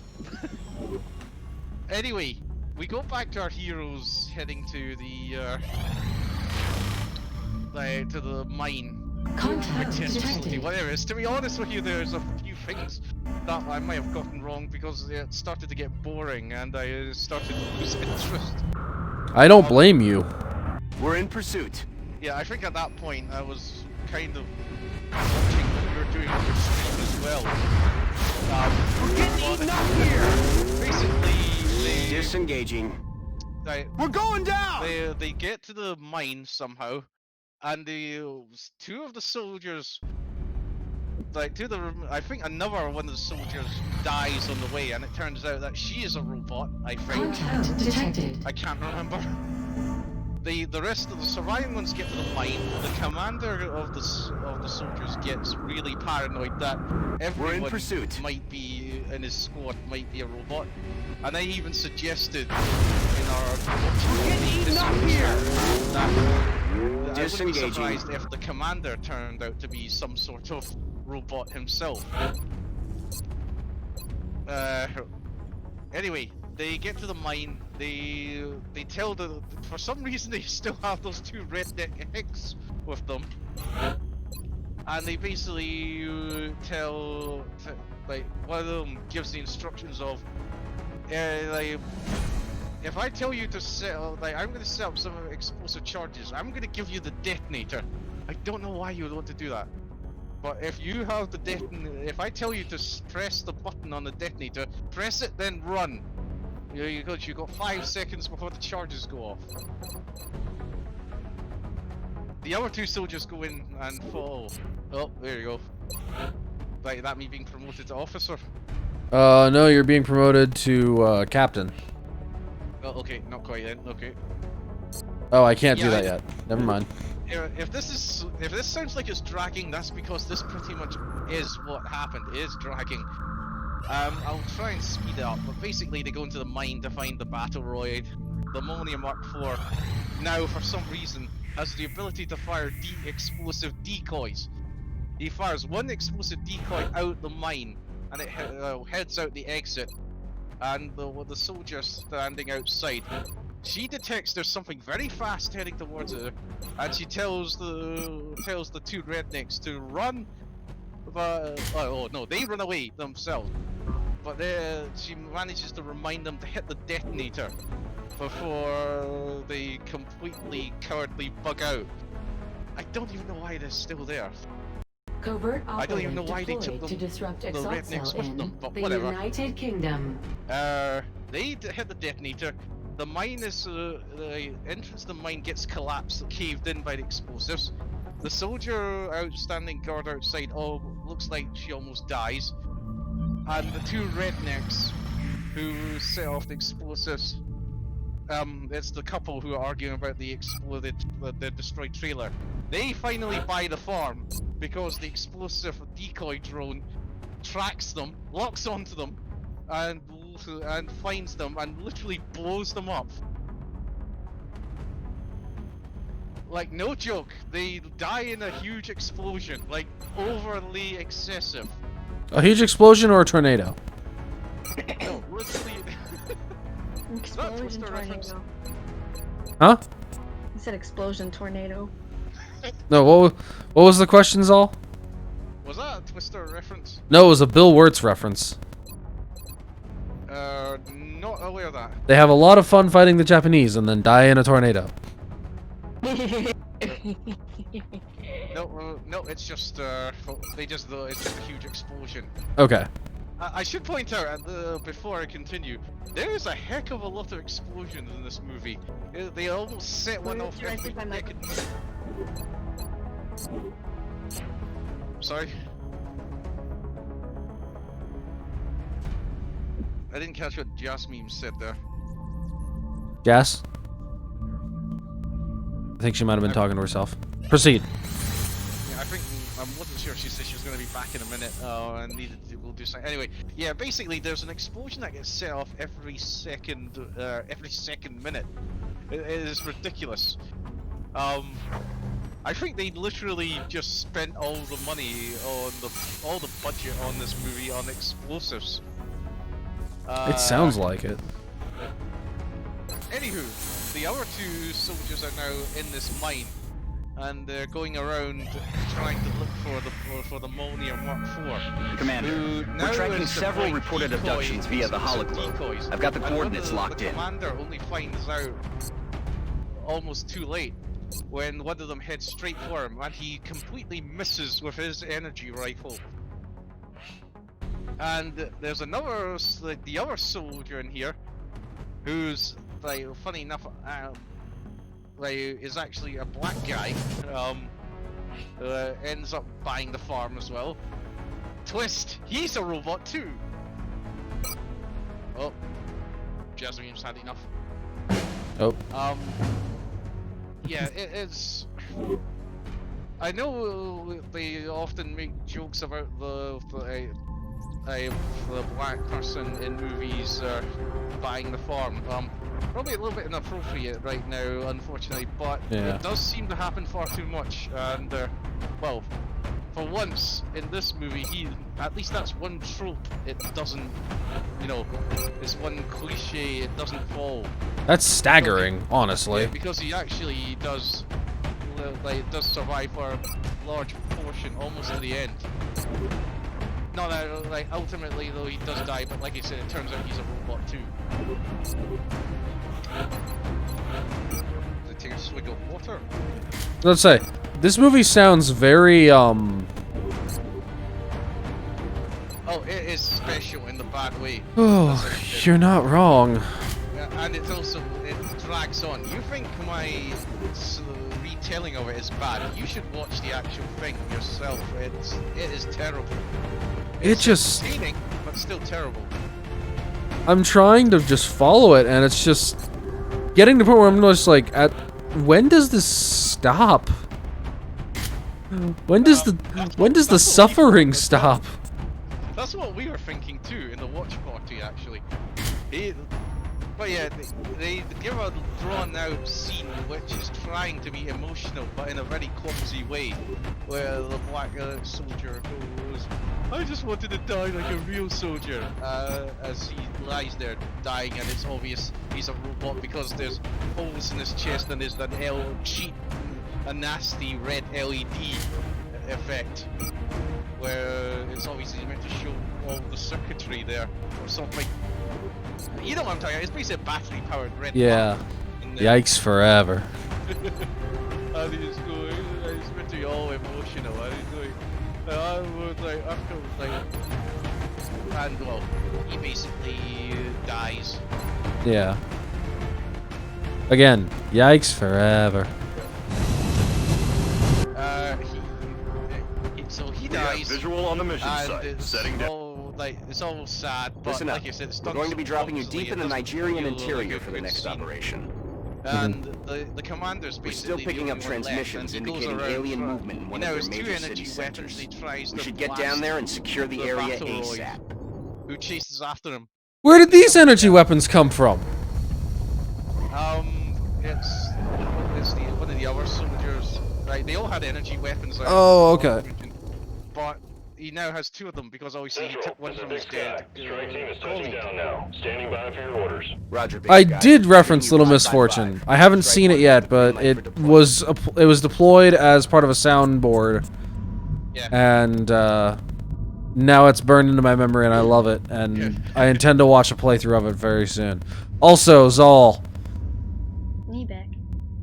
Anyway, we go back to our heroes heading to the mine. Contact Facility, detected. whatever it is. To be honest with you, there's a few things that I might have gotten wrong because it started to get boring and I started to lose interest. I don't blame you. We're in pursuit. Yeah, I think at that point I was kind of watching what we were doing on the stream as well. We're getting eaten up here! Basically, Disengaging. We're going down! they get to the mine somehow, and two of the soldiers, I think another one of the soldiers dies on the way, and it turns out that she is a robot, I think. Contact detected. I can't remember. The rest of the surviving ones get to the mine. The commander of the soldiers gets really paranoid that everyone pursuit. might be in his squad might be a robot, and I even suggested in our that I wouldn't be Disengaging. surprised if the commander turned out to be some sort of robot himself. Anyway, they get to the mine. They tell for some reason they still have those two redneck hicks with them, and they basically tell like one of them gives the instructions of like, if I tell you to set, like, I'm gonna set up some explosive charges, I'm gonna give you the detonator. I don't know why you would want to do that. But if you have the if I tell you to press the button on the detonator, press it, then run. You got 5 seconds before the charges go off. The other 2 soldiers go in and follow. Oh, there you go. Like that me being promoted to officer. No, you're being promoted to captain. Oh, okay, not quite then. Okay. Oh, I can't do that yet. Never mind. If this sounds like it's dragging, that's because this pretty much is what happened. It is dragging. I'll try and speed it up, but basically they go into the mine to find the battle roid. The Ammonia Mark IV now, for some reason, has the ability to fire explosive decoys. He fires one explosive decoy out the mine, and it heads out the exit. And the soldier standing outside, she detects there's something very fast heading towards her, and she tells the 2 rednecks to run. But oh no, they run away themselves. But she manages to remind them to hit the detonator before they completely cowardly bug out. I don't even know why they're still there. Covert I don't even know why they took deployed to disrupt the rednecks Xale with in them, but the whatever. United Kingdom. They hit the detonator. The mine is the entrance to the mine gets collapsed, caved in by the explosives. The soldier outstanding guard outside, looks like she almost dies. And the 2 rednecks who set off the explosives, it's the couple who are arguing about the destroyed trailer. They finally buy the farm because the explosive decoy drone tracks them, locks onto them, and finds them and literally blows them up. Like, no joke, they die in a huge explosion, like overly excessive. A huge explosion or a tornado? No, literally. Explosion tornado. Huh? I said explosion tornado. No, what was the question, Xale? Was that a Twister reference? No, it was a Bill Wirtz reference. Not aware of that. They have a lot of fun fighting the Japanese and then die in a tornado. No, it's just it's just a huge explosion. Okay. I should point out before I continue, there is a heck of a lot of explosions in this movie. They almost set one off every second. Sorry. I didn't catch what Jasmine said there. Jas? I think she might have been talking to herself. Proceed. Yeah, I wasn't sure. She said she was going to be back in a minute and needed to go do something. Anyway, yeah, basically there's an explosion that gets set off every second minute. It is ridiculous. I think they literally just spent all the money on all the budget on this movie on explosives. It sounds like it. Anywho, the other 2 soldiers are now in this mine, and they're going around trying to look for the Ammonia Mark IV. Commander, we're tracking several reported abductions via the hologlobe. I've got the coordinates locked in. The commander only finds out almost too late when one of them heads straight for him, and he completely misses with his energy rifle. And there's another, the other soldier in here, who's like, funny enough, like, is actually a black guy. Ends up buying the farm as well. Twist, he's a robot too. Oh, Jasmine's had enough. Oh. Yeah, it is. I know they often make jokes about the black person in movies buying the farm. Probably a little bit inappropriate right now, unfortunately, but yeah. It does seem to happen far too much. And well, for once in this movie, at least that's one trope. It doesn't, it's one cliche. It doesn't fall. That's staggering, honestly. Yeah, because he actually does survive for a large portion, almost to the end. No, no, like ultimately though he does die, but like I said, it turns out he's a robot too. Does it take a swig of water? Let's say, this movie sounds very, Oh, it is special in the bad way. Oh, you're not wrong. Yeah, and it's also, it drags on. You think my retelling of it is bad? You should watch the actual thing yourself. It is terrible. It's entertaining, but still terrible. I'm trying to just follow it, and it's just getting to the point where I'm just like, when does this stop? When does the suffering stop? That's what we were thinking too in the watch party, actually. But yeah, they give a drawn-out scene which is trying to be emotional, but in a very clumsy way, where the black soldier goes, "I just wanted to die like a real soldier," as he lies there dying, and it's obvious he's a robot because there's holes in his chest and there's a nasty red LED effect, where it's obviously meant to show all the circuitry there or something. You know what I'm talking about? It's basically a battery-powered red. Yeah. Yikes forever. And he's going. It's meant to be all emotional. And he's going. And I was like, after like, and well, he basically dies. Yeah. Again, yikes forever. So he We have dies. visual on the mission and site. it's Setting down. all like it's all sad, but Listen up. like you said, it's We're going to be dropping you deep in the Nigerian interior for the next operation. And the commander's We're basically still picking the up only one left, transmissions and he goes indicating around alien for- movement in one of Now, their his two major energy city weapons, centers. he tries We to should get blast down there and secure the area battle droid ASAP. who chases after him. Where did these energy weapons come from? It's one of the other soldiers. Right, they all had energy weapons. Oh, okay. But he now has two of them because obviously he took one This is from Big his Sky. dead Strike team is touching colleague. down now. Standing by for your orders. Roger, big I guy. did reference Giving you Little 5 by 5. Misfortune. I haven't Strike seen it one, yet, green but light for it deployment. was deployed as part of a soundboard, Yeah. and now it's burned into my memory, and I love it. And I intend to watch a playthrough of it very soon. Also, Xale, Me back.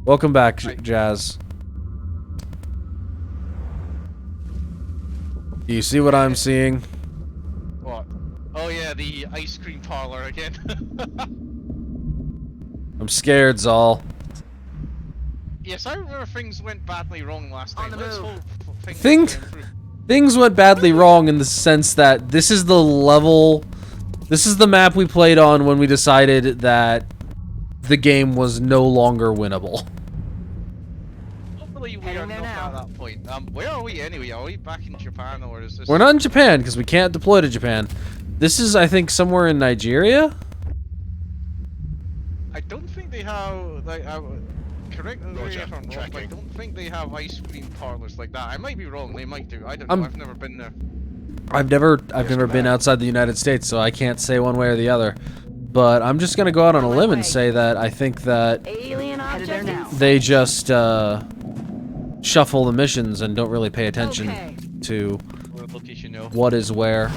welcome back, Hi. Jazz. Do you see what I'm seeing? What? Oh yeah, the ice cream parlor again. I'm scared, Xale. Yes, I remember things went badly wrong last time. Let's hope things Things- will improve. Things went badly wrong in the sense that this is the level, this is the map we played on when we decided that the game was no longer winnable. Hopefully we are not at that point. Where are we anyway? Are we back in Japan or is this? We're not in Japan because we can't deploy to Japan. This is, I think, somewhere in Nigeria? I don't think they have like. Correct me Roger, if I'm wrong, but I tracking. don't think they have ice cream parlors like that. I might be wrong. They might do. I don't I'm- know. I've never been there. I've never been outside the United States, so I can't say one way or the other. But I'm just gonna go out on a limb and say that I think that Alien object. they just shuffle the missions and don't really pay attention Okay. to What location? No. what is where.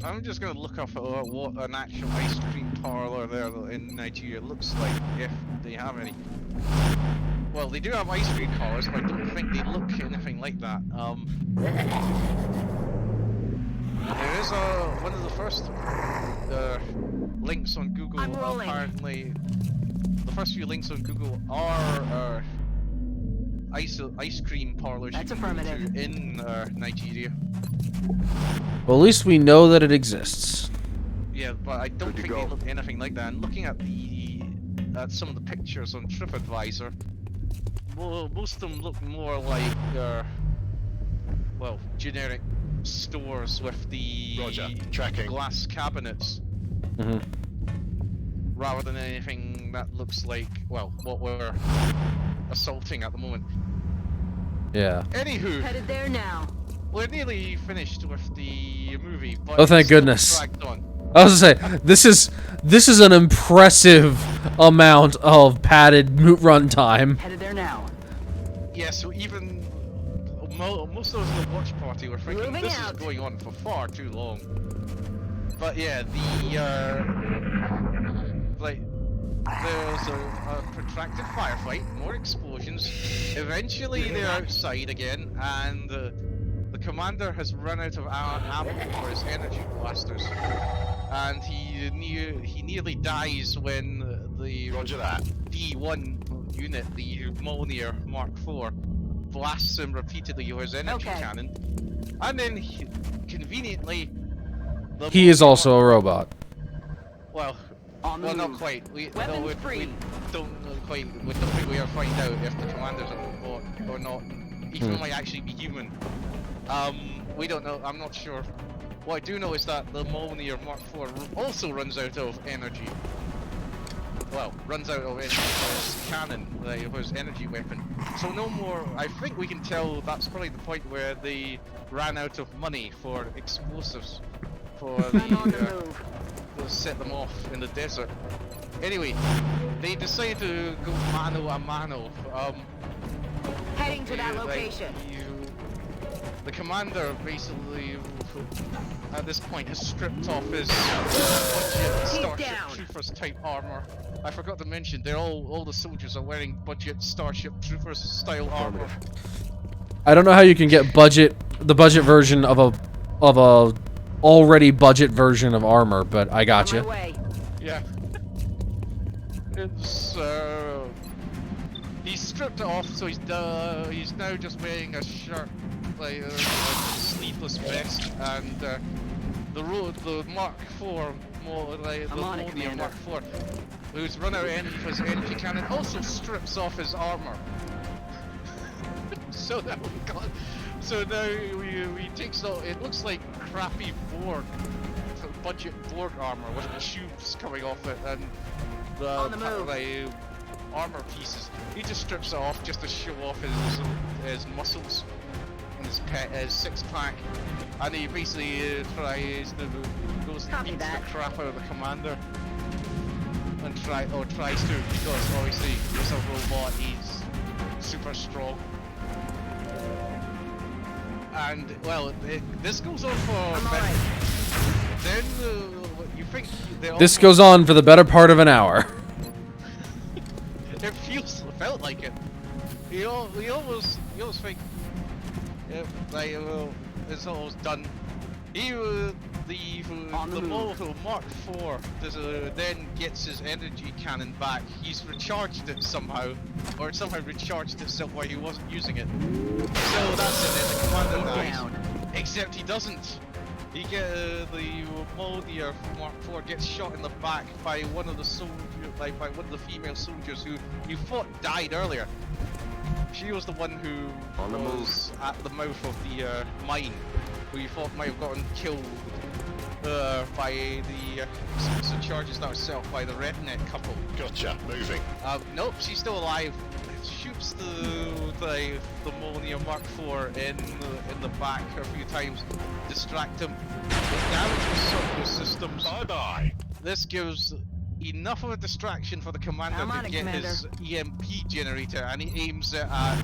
I'm just gonna look up at what an actual ice cream parlor there in Nigeria looks like, if they have any. Well, they do have ice cream parlors, but I don't think they look anything like that. There is one of the first links on Google. I'm rolling. Apparently, the first few links on Google are ice cream parlors That's you can go affirmative. to in Nigeria. Well, at least we know that it exists. Yeah, but I don't Good to think they go. look anything like that. And looking at some of the pictures on TripAdvisor, well, most of them look more like well, generic stores with the Roger, tracking. glass cabinets, Hmm. rather than anything that looks like, well, what we're assaulting at the moment. Yeah. Anywho, Headed there now. we're nearly finished with the movie, but Oh, thank it's still goodness. dragged on. I was gonna say this is an impressive amount of padded run time. Headed there now. yeah, so even most of us in the watch party were thinking Moving this out. is going on for far too long. But yeah, like there's a protracted firefight, more explosions. Eventually they're outside again, and the commander has run out of ammo for his energy blasters, and he nearly dies when the Roger that. D1 unit, the Mjolnir Mark IV, blasts him repeatedly with his energy Okay. cannon, and then conveniently, the He is Mjolnir also a robot. well, On the well, not move. quite. We Weapons we free. don't quite. We don't think we ever find out if the commander's a robot or not. He might actually be human. We don't know. I'm not sure. What I do know is that the Mjolnir Mark IV also runs out of energy. Well, runs out of energy for his cannon, for his energy weapon. So no more. I think we can tell that's probably the point where they ran out of money for explosives for I'm on the the. move. To set them off in the desert. Anyway, they decided to go mano a mano. Heading to that like, location. the commander basically, at this point, has stripped off his budget Starship down. Troopers type armor. I forgot to mention, all the soldiers are wearing budget Starship Troopers style armor. I don't know how you can get the budget version of a already budget version of armor, but I On gotcha. my way. Yeah. It's he's stripped it off, so he's now just wearing a shirt, like a sleeveless vest, and the Mark IV, more like the I'm on it, Mjolnir Commander. Mark IV, who's run out of energy for his energy cannon, also strips off his armor. So now we takes out. It looks like crappy Borg, budget Borg armor with the tubes coming off it and On the move. like armor pieces. He just strips it off just to show off his muscles and his six pack, and he basically tries to beats Copy that. the crap out of the commander and tries to, because obviously he's a robot. He's super strong. And well, this goes on for. I'm alright. Then you think This goes on for the better part of an hour. It felt like it. You almost think, like, well, it's almost done. The Molotov Mark IV then gets his energy cannon back. He's recharged it somehow, or it somehow recharged itself while he wasn't using it. So that's it. Then the commander dies. Down. Except he doesn't. The Mjolnir Mark IV gets shot in the back by one of the soldiers, by one of the female soldiers who you thought died earlier. She was the one who was at the mouth of the mine, who you thought might have gotten killed by the explosive charges that were set off by the redneck couple. Gotcha. Moving. Nope, she's still alive. Shoots the Mjolnir Mark IV in the back a few times, distract him. It damages circular systems. Bye bye. This gives enough of a distraction for the commander I'm on to it, get Commander. his EMP generator, and he aims it at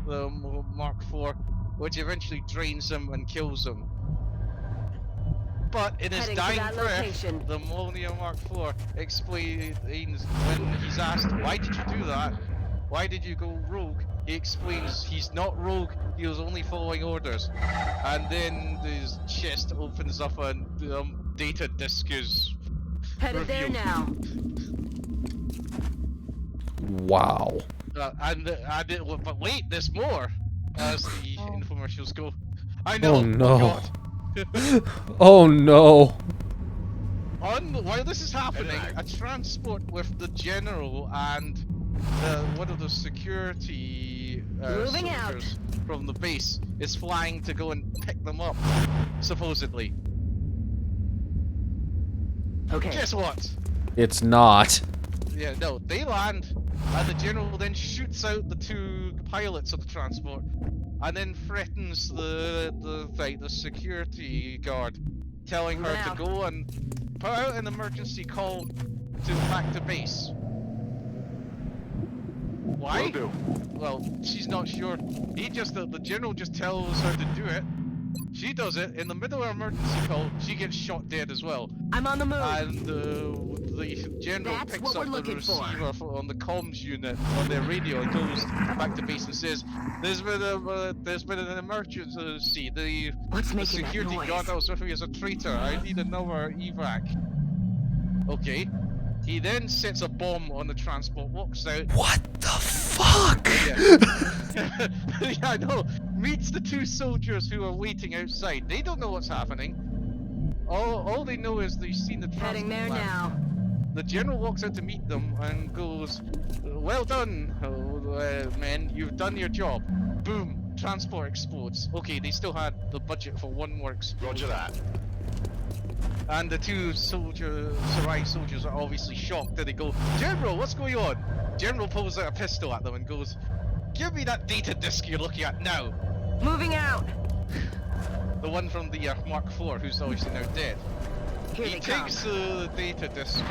the Mark IV, which eventually drains him and kills him. But in his Heading to dying that breath, location. the Mjolnir Mark IV explains when he's asked, "Why did you do that? Why did you go rogue?" He explains he's not rogue, he was only following orders. And then his chest opens up and data disk is Headed there revealed. now. Wow. But wait, there's more! As the infomercials go. I know! Oh no. God. Oh no. While this is happening, a transport with the general and one of the security Moving out. soldiers from the base is flying to go and pick them up, supposedly. Okay. Guess what? It's not. Yeah, no, they land, and the general then shoots out the two pilots of the transport, and then threatens the security guard, telling her Moving to out. go and put out an emergency call back to base. Why? Will do. Well, she's not sure. The general just tells her to do it. She does it. In the middle of an emergency call, she gets shot dead as well. I'm on the move. And the general That's picks what we're up the looking for. receiver on the comms unit on their radio and goes back to base and says, there's been an emergency. The What's making that security noise? guard that was with me is a traitor. I need another evac. Okay. He then sets a bomb on the transport, walks out. What the fuck? Yeah. Yeah, I know. Meets the two soldiers who are waiting outside. They don't know what's happening. All they know is they've seen the transport Heading there land. now. The general walks out to meet them and goes, "Well done, men. You've done your job." Boom. Transport explodes. Okay, they still had the budget for one more explosion. Roger that. And the two Sarai soldiers are obviously shocked. And they go, "General, what's going on?" General pulls out a pistol at them and goes, "Give me that data disk you're looking at now." Moving out. The one from the Mark IV, who's obviously now dead. Here He they come. takes the data disk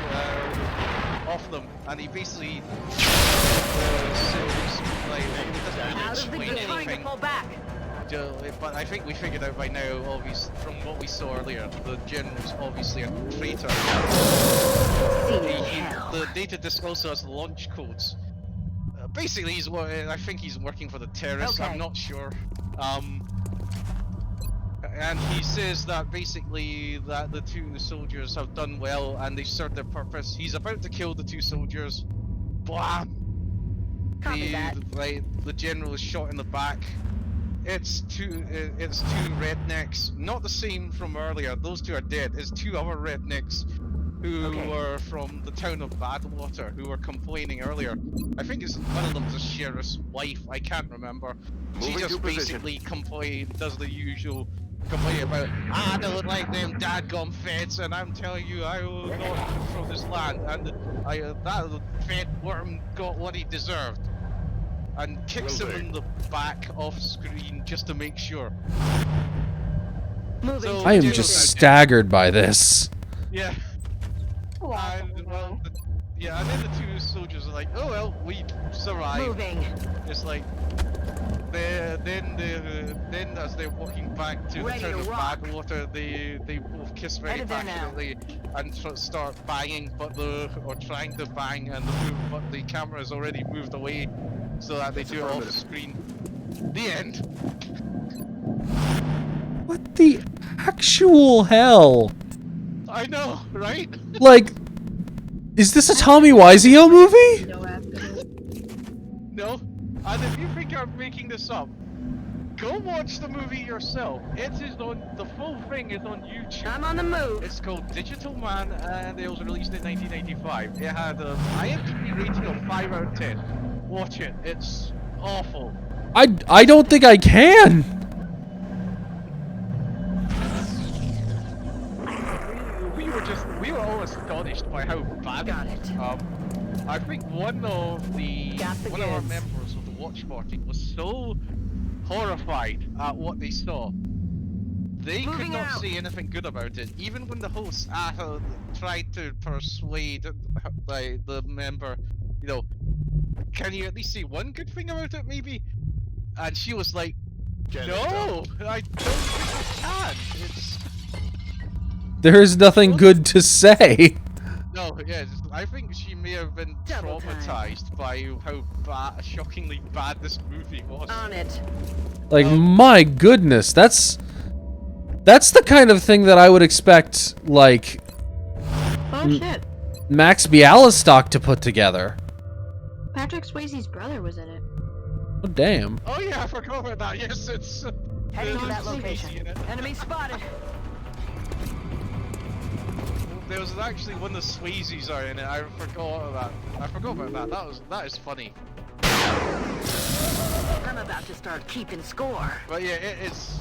off them, and he basically says, like, he doesn't really Out of the explain game. Trying to anything. pull back. But I think we figured out by now, obviously, from what we saw earlier, the general's obviously a traitor. The data disk also has launch codes. Basically, I think he's working for the terrorists. Okay. I'm not sure. And he says that basically that the two soldiers have done well and they've served their purpose. He's about to kill the two soldiers. Blam! Copy that. The general is shot in the back. It's two rednecks, not the same from earlier. Those two are dead. It's two other rednecks who were from the town of Badwater, who were complaining earlier. I think one of them's a sheriff's wife. I can't remember. She Moving just to position. basically does the usual complaint about, I don't like them dadgum feds, and I'm telling you, I will not control this land. And that fed worm got what he deserved. And kicks him in the back off screen just to make sure. Moving. So- I am General just said- staggered by this. Yeah. Wow. And and then the two soldiers are like, "Oh well, we survived." Moving. It's like, then as they're walking back to Ready the town to of rock. Badwater, they both kiss very Headed there now. passionately and start banging, or trying to bang, and but the camera has already moved away, so that they do it off screen. The end. What the actual hell? I know, right? Like, is this a Tommy Wiseau movie? No after. No. And if you think I'm making this up, go watch the movie yourself. It is on, the full thing is on YouTube. I'm on the move. It's called Digital Man, and it was released in 1995. It had an IMDb rating of 5 out of 10. Watch it. It's awful. I don't think I can. We were all astonished by how bad. Got it. I think one of our goods. members of the watch party was so horrified at what they saw. They could Moving not out. say anything good about it, even when the host tried to persuade the member, can you at least say one good thing about it, maybe? And she was like, "No, I don't think I can. It's There is nothing good to say. no, yeah. I think she may have been Double time. traumatized by how shockingly bad this movie was." On it. Like, my goodness, that's the kind of thing that I would expect, like, Oh shit. Max Bialystock to put together. Patrick Swayze's brother was in it. Oh, damn. Oh yeah, I forgot about that. Yes, it's Heading to there's that Swayze location. in it. Enemy spotted. There was actually one of the Swayzes are in it. I forgot about that. That is funny. I'm about to start keeping score. But yeah, it is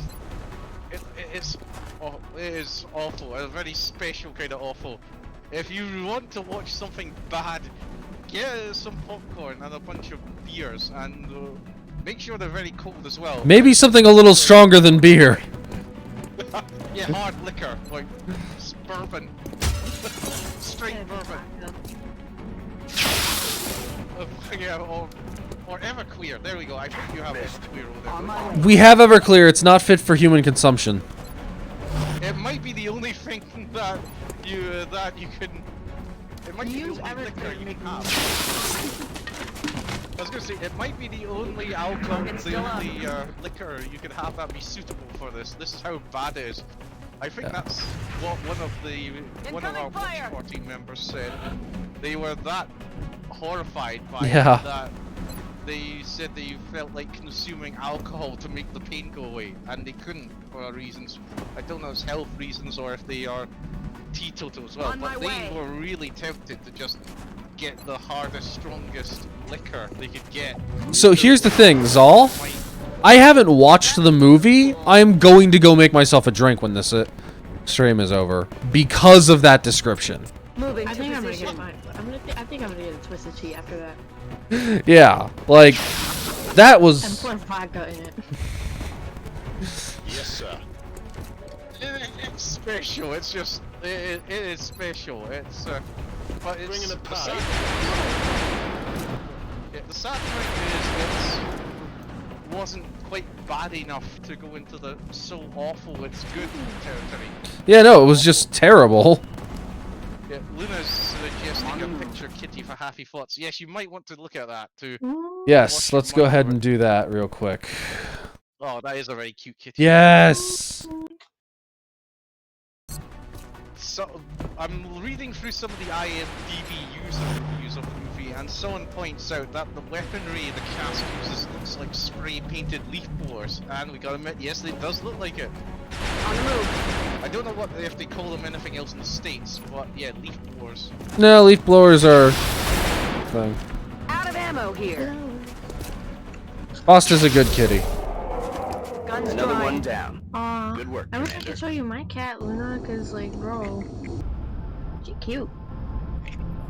awful. A very special kind of awful. If you want to watch something bad, get some popcorn and a bunch of beers, and make sure they're very cold as well. Maybe something a little stronger than beer. Yeah, hard liquor, like bourbon. Straight bourbon. Yeah, or Or Everclear. There we go. I think you have Everclear over there. We have Everclear. It's not fit for human consumption. It might be the only thing that you can. It might be the only liquor you can have. I was gonna say it might be the only alcohol, the only liquor you can have that be suitable for this. This is how bad it is. I think that's what one of our watch party members said. They were that horrified by it that they said they felt like consuming alcohol to make the pain go away, and they couldn't for reasons. I don't know if it's health reasons or if they are teetotal as well, but they were really tempted to just get the hardest, strongest liquor they could get. So here's the thing, Xale. I haven't watched the movie. I'm going to go make myself a drink when this stream is over because of that description. I think I'm gonna get mine. I think I'm gonna get a twisted tea after that. Yeah, like that was. And pour vodka in it. Yes, sir. It's special. It's just it is special. It's but it's Bringing a pie. The sad thing is it wasn't quite bad enough to go into the so awful it's good territory. Yeah, no, it was just terrible. Yeah, Luna's suggesting a picture kitty for Happy Thoughts. Yes, you might want to look at that too. Yes, let's go ahead and do that real quick. Oh, that is a very cute kitty. Yes. So, I'm reading through some of the IMDb user reviews of the movie, and someone points out that the weaponry the cast uses looks like spray-painted leaf blowers, and we gotta admit, yes, it does look like it. On the move. I don't know if they call them anything else in the States, but yeah, leaf blowers. No, leaf blowers are thing. Out of ammo here. Foster's a good kitty. Guns Another dry. one down. Aw. Good work, I wish I Commander. could show you my cat, Luna, cause like, bro, she cute.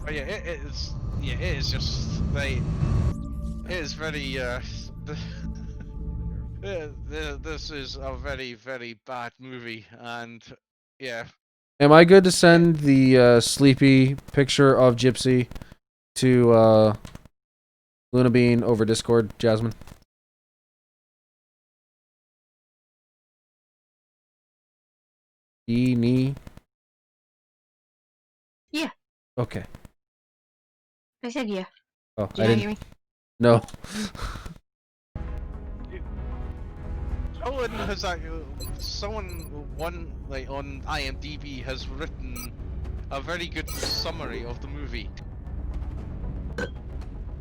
But yeah, it is. Yeah, it is just like it is very. This is a very, very bad movie, and yeah. Am I good to send the sleepy picture of Gypsy to Luna Bean over Discord, Jasmine? Knee. Yeah. Okay. I said yeah. Oh, Did I you not didn't. hear me? No. Someone has someone like on IMDb has written a very good summary of the movie.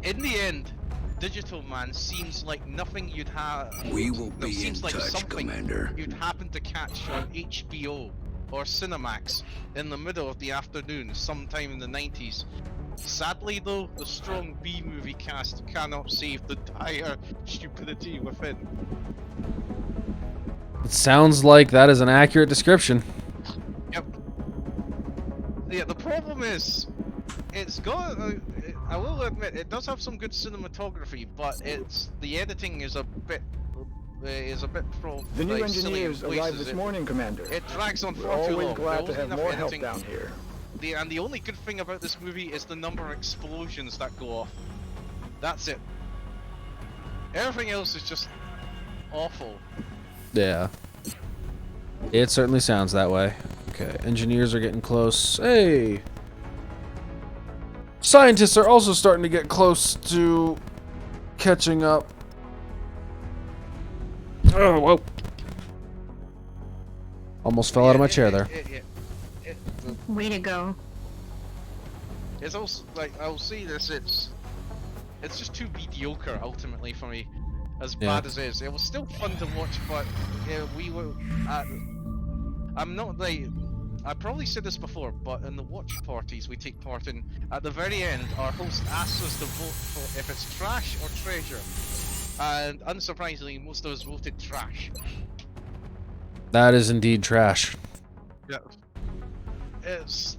In the end, Digital Man seems like nothing you'd have. We will be in seems like touch, something Commander. you'd happen to catch on HBO or Cinemax in the middle of the afternoon, sometime in the 90s. Sadly, though, the strong B-movie cast cannot save the dire stupidity within. It sounds like that is an accurate description. Yep. Yeah, the problem is, it's got. I will admit, it does have some good cinematography, but the editing is a bit. The new engineers arrived this morning, Commander. It drags on We're far too always long. glad to There have wasn't more enough help editing. down here. And the only good thing about this movie is the number of explosions that go off. That's it. Everything else is just awful. Yeah. It certainly sounds that way. Okay, engineers are getting close. Hey! Scientists are also starting to get close to catching up. Oh, whoa. Almost fell out of my chair there. Way to go. It's also like I'll say this, it's just too mediocre ultimately for me. As bad as it is, it was still fun to watch, but yeah, we were. I'm not like I probably said this before, but in the watch parties we take part in, at the very end, our host asks us to vote for if it's trash or treasure, and unsurprisingly, most of us voted trash. That is indeed trash. Yeah. It's.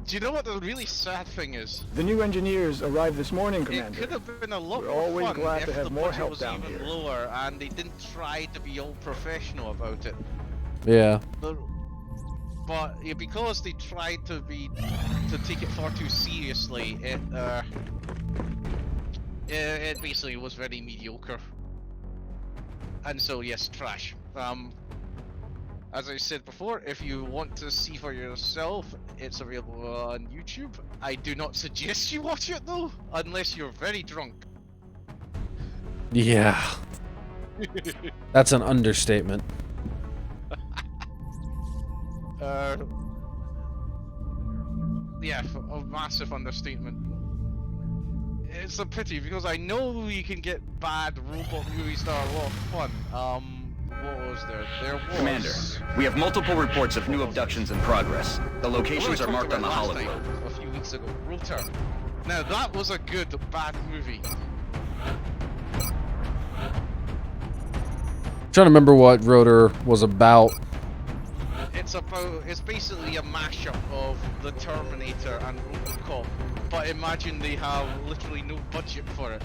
Do you know what the really sad thing is? The new engineers arrived this morning, It Commander. could have been a lot We're more always fun glad if to have the more budget help was down even here. lower and they didn't try to be all professional about it. Yeah. But yeah, because they tried to take it far too seriously, It basically was very mediocre. And so, yes, trash. As I said before, if you want to see for yourself, it's available on YouTube. I do not suggest you watch it though, unless you're very drunk. Yeah. That's an understatement. Yeah, a massive understatement. It's a pity because I know you can get bad robot movies that are a lot of fun. What was there? There was... Commander, we have multiple reports of new abductions in progress. The locations are marked on the hologlobe. A few weeks ago, Rotor. Now that was a good, bad movie. Trying to remember what Rotor was about. It's basically a mashup of the Terminator and RoboCop, but imagine they have literally no budget for it.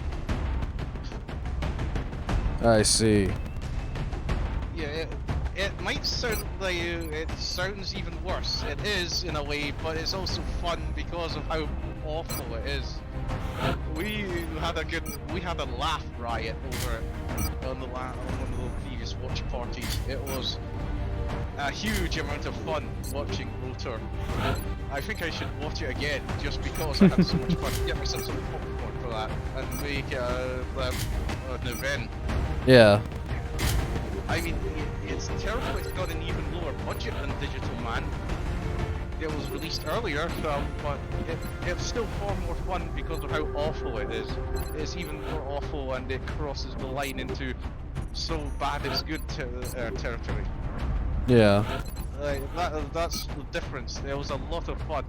I see. Yeah, it might sound like it sounds even worse. It is in a way, but it's also fun because of how awful it is. We had a laugh riot over it on one of the previous watch parties. It was a huge amount of fun watching Rotor. I think I should watch it again just because I had so much fun. Get myself some popcorn for that and make an event. Yeah. I mean, it's terrible it's got an even lower budget than Digital Man. It was released earlier, but it's still far more fun because of how awful it is. It's even more awful and it crosses the line into so bad it's good territory. Yeah. That's the difference. There was a lot of fun.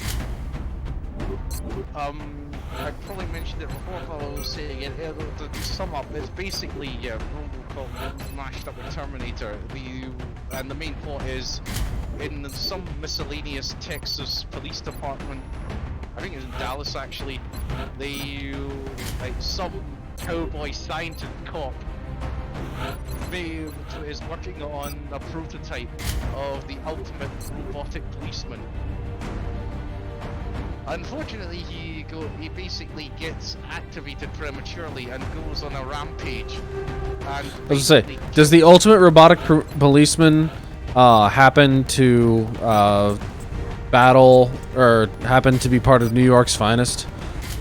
I probably mentioned it before, but I was saying it. To sum up, it's basically RoboCop mashed up with Terminator. And the main plot is in some miscellaneous Texas police department. I think it's in Dallas actually. Some cowboy scientist cop is working on a prototype of the ultimate robotic policeman. Unfortunately, he basically gets activated prematurely and goes on a rampage. And I was gonna say, does the ultimate robotic policeman happen to battle or happen to be part of New York's finest?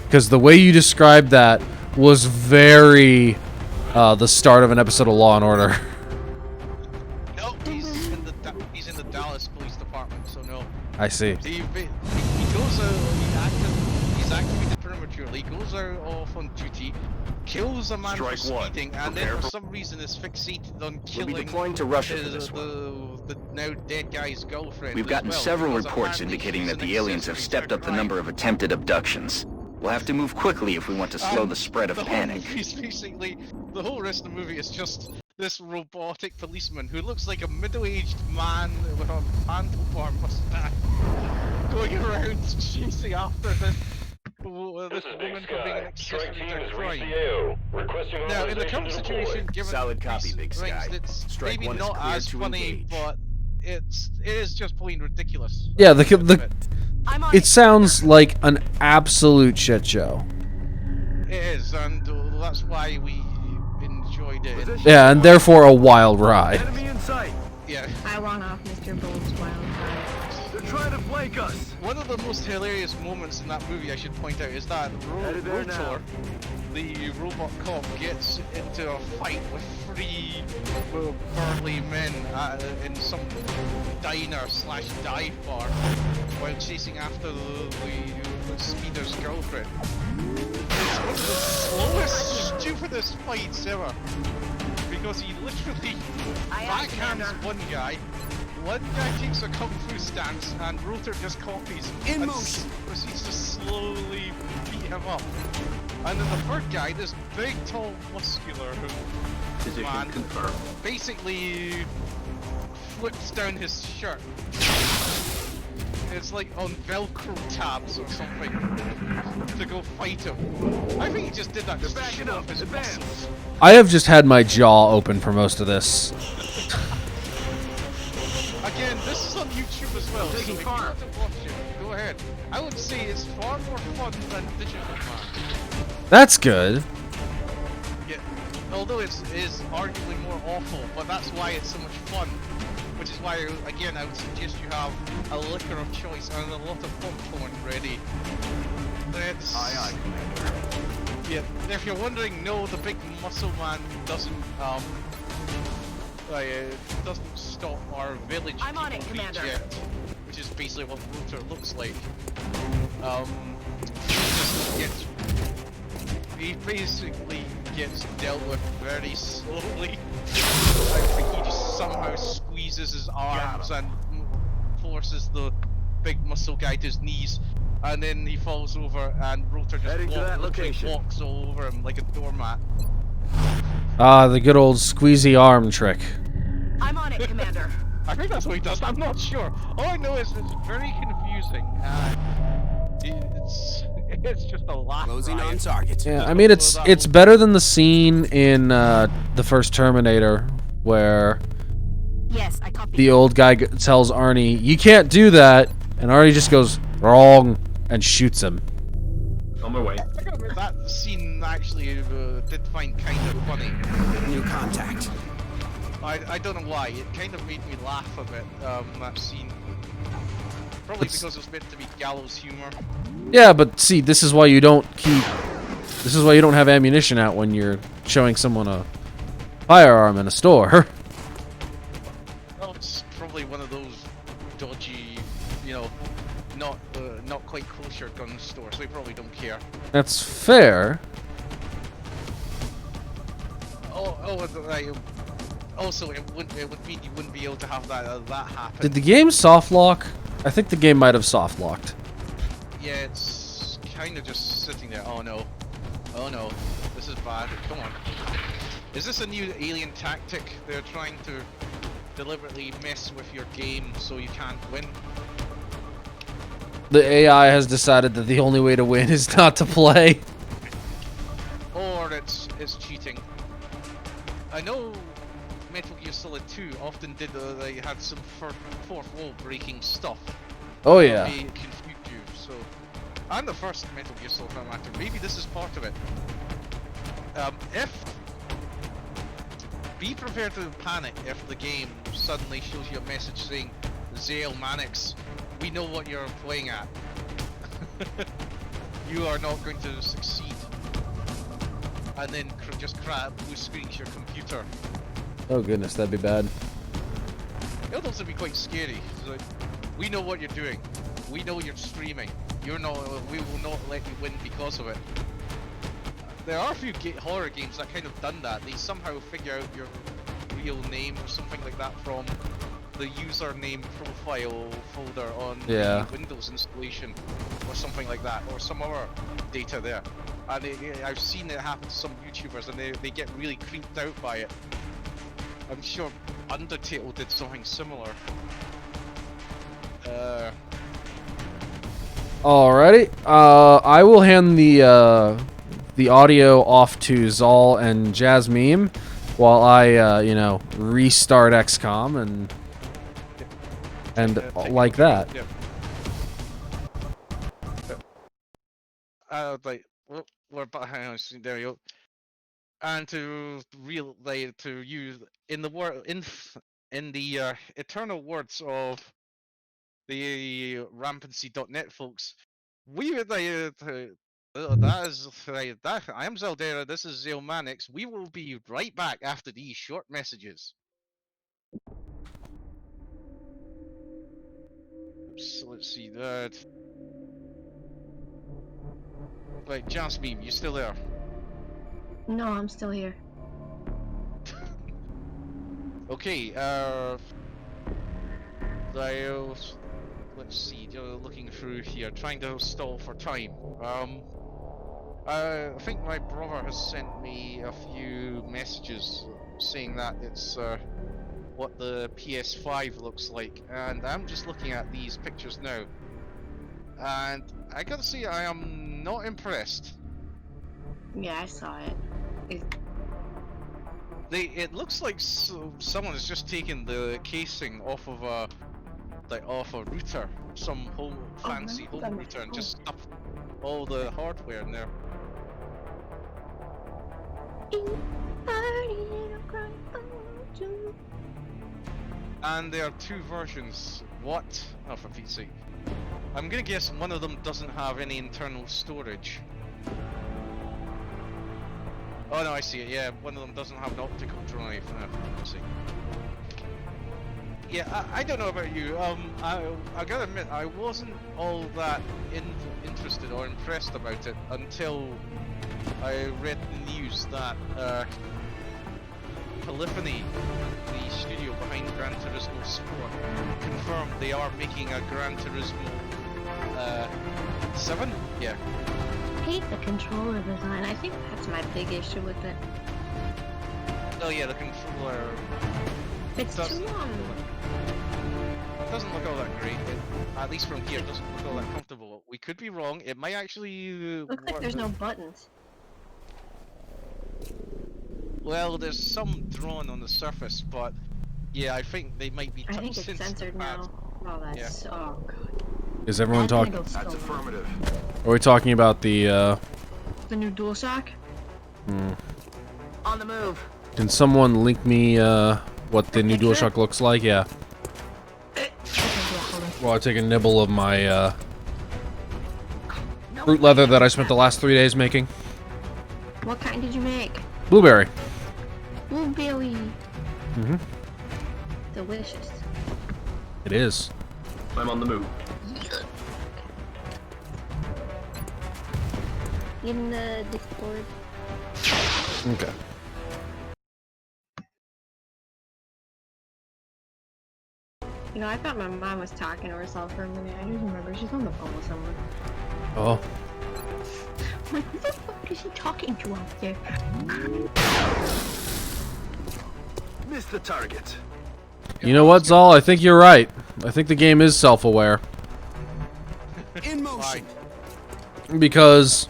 Because the way you described that was very the start of an episode of Law and Order. No, he's in the Dallas Police Department, so no. I see. He goes out, he's activated prematurely, goes out off on duty, kills a man for speeding, and then for some reason is fixated on killing We'll be deploying to Russia for this the now dead guy's girlfriend. We've gotten several reports indicating that the aliens have stepped up the number of attempted abductions. We'll have to move quickly if we want to slow the spread of panic. Basically, the whole rest of the movie is just this robotic policeman who looks like a middle-aged man with a handlebar mustache going around chasing after this woman for being an accessory to crime. Now, in the current situation, given Solid copy, recent Big Sky. things, it's Strike maybe one is not clear as to funny, engage. but it is just plain ridiculous. Yeah, it sounds like an absolute shit show. It is, and that's why we enjoyed it. Yeah, and therefore a wild ride. Enemy in sight. Yeah. I want off Mr. Bold's wild ride. They're trying to flank us. One of the most hilarious moments in that movie, I should point out, is that Rotor, the robot cop, gets into a fight with three burly men in some diner/dive bar while chasing after the speeder's girlfriend. It's one of the slowest, stupidest fights ever. Because he literally backhands one guy takes a kung fu stance, and Rotor just copies and proceeds to slowly beat him up. And then the third guy, this big, tall, muscular man, basically flips down his shirt. It's like on Velcro tabs or something to go fight him. I think he just did that just to show off his muscles. I have just had my jaw open for most of this. Again, this is on YouTube as well, so if you want to watch it, go ahead. I would say it's far more fun than Digital Man. That's good. although it is arguably more awful, but that's why it's so much fun. Which is why, again, I would suggest you have a liquor of choice and a lot of popcorn ready. It's... Aye, Commander. Yeah, if you're wondering, no, the big muscle man doesn't stop our village I'm on it, people Commander. yet, which is basically what Rotor looks like. He basically gets dealt with very slowly. I think he just somehow squeezes his arms and forces the big muscle guy to his knees, and then he falls over, and Rotor just walks all over him like a doormat. Ah, the good old squeezy arm trick. I'm on it, Commander. I think that's what he does. I'm not sure. All I know is it's very confusing. It's just a laugh. Closing on target. Yeah, I mean it's better than the scene in the first Terminator where Yes, I copy. the old guy tells Arnie, "You can't do that," and Arnie just goes wrong and shoots him. On my way. That scene actually did find kind of funny. New contact. I don't know why. It kind of made me laugh a bit. That scene. Probably because it was meant to be gallows humor. Yeah, but see, this is why you don't have ammunition out when you're showing someone a firearm in a store. Well, it's probably one of those dodgy, not quite kosher gun stores. They probably don't care. That's fair. Also, it would mean you wouldn't be able to have that happen. Did the game soft lock? I think the game might have soft locked. Yeah, it's kind of just sitting there. Oh no, this is bad. Come on. Is this a new alien tactic? They're trying to deliberately mess with your game so you can't win. The AI has decided that the only way to win is not to play. Or it's cheating. I know Metal Gear Solid 2 often did they had some fourth wall breaking stuff. Oh yeah. It confused you. So, and the first Metal Gear Solid for that matter. Maybe this is part of it. Be prepared to panic if the game suddenly shows you a message saying, "Xale Mannix, we know what you're playing at. You are not going to succeed." And then just blue screens your computer. Oh goodness, that'd be bad. It would also be quite scary. It's like, we know what you're doing. We know you're streaming. You're not. We will not let you win because of it. There are a few horror games that kind of done that. They somehow figure out your real name or something like that from the username profile folder on the Windows installation or something like that, or some other data there. And I've seen it happen to some YouTubers, and they get really creeped out by it. I'm sure Undertale did something similar. Alrighty. I will hand the audio off to Xale and Jasmine while I restart XCOM and like that. Yeah. We're behind. There you go. And to use in the eternal words of the rampancy.net folks, we would I am Zeldera, this is Xale Mannix. We will be right back after these short messages. Oops, let's see that. Right, Jasmine, you still there? No, I'm still here. Okay, let's see, looking through here, trying to stall for time. I think my brother has sent me a few messages saying that it's what the PS5 looks like, and I'm just looking at these pictures now, and I gotta say I am not impressed. Yeah, I saw it. It looks like someone has just taken the casing off of a router, some fancy home router, and just stuffed all the hardware in there. And there are two versions. What? Oh, for Pete's sake. I'm gonna guess one of them doesn't have any internal storage. Oh no, I see it. Yeah, one of them doesn't have an optical drive. Oh, for Pete's sake. Yeah, I don't know about you. I gotta admit, I wasn't all that interested or impressed about it until I read the news that Polyphony, the studio behind Gran Turismo Sport, confirmed they are making a Gran Turismo 7? Yeah. I hate the controller design. I think that's my big issue with it. Oh yeah, the controller... It's too long. It doesn't look all that great. At least from here, it doesn't look all that comfortable. We could be wrong. It might actually... Looks like there's no buttons. Well, there's some drawn on the surface, but yeah, I think they might be. I think it's censored now. Oh, that's oh god. Is everyone talking? That's affirmative. Are we talking about the new DualShock? On the move. Can someone link me what the new DualShock looks like? Yeah. While I take a nibble of my fruit leather that I spent the last 3 days making. What kind did you make? Blueberry. Blueberry. Mm-hmm. Delicious. It is. I'm on the move. In the Discord. Okay. You know, I thought my mom was talking to herself for a minute. I just remember she's on the phone with someone. Oh. I'm like, who the fuck is she talking to out there? Missed the target. You know what, Zal? I think you're right. I think the game is self-aware. In motion. Because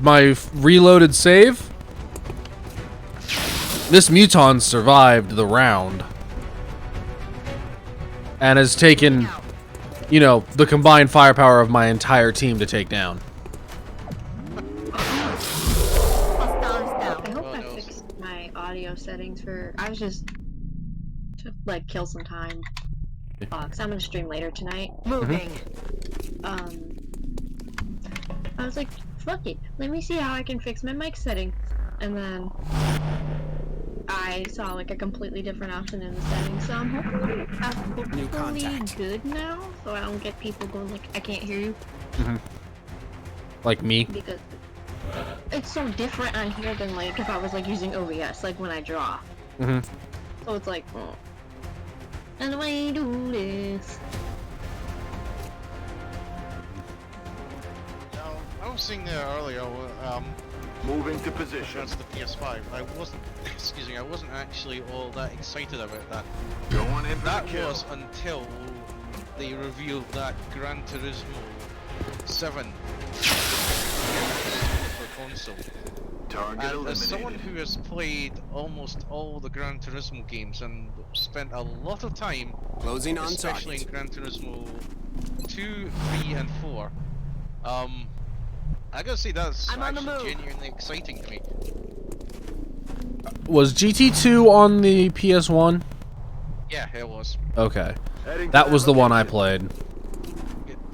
my reloaded save, this Muton survived the round and has taken, you know, the combined firepower of my entire team to take down. I hope I fixed my audio settings for. I was just to like kill some time. Cause I'm gonna stream later tonight. Moving. I was like, fuck it. Let me see how I can fix my mic settings. And then I saw like a completely different option in the settings. So I'm hopefully good now, so I don't get people going like, I can't hear you. Like me. Because it's so different on here than like if I was like using OBS, like when I draw. So it's like, oh. And the way you do this. I was saying there earlier, Moving to position. that's the PS5. I wasn't, excuse me, I wasn't actually all that excited about that. Going in for That the kill. was until they revealed that Gran Turismo 7 for console. Target And eliminated. as someone who has played almost all the Gran Turismo games and spent a lot of time, Closing on especially in Gran Turismo 2, 3, and 4, I gotta say that's actually genuinely exciting to me. Was GT2 on the PS1? Yeah, it was. Okay. Heading That to was the one I location. played.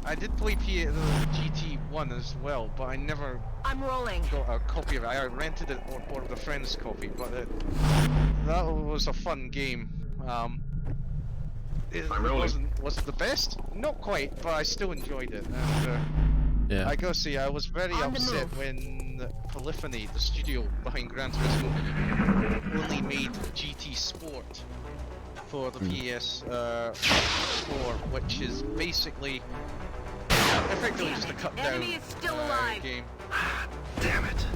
I did play the GT1 as well, but I never I'm rolling. got a copy of it. I rented it or borrowed a friend's copy, but that was a fun game. It wasn't the best, not quite, but I still enjoyed it. And Yeah. I gotta say, I was very upset when Polyphony, the studio behind Gran Turismo, only made GT Sport for the PS4, which is basically effectively just a cut down Enemy is still alive. game. Damn it.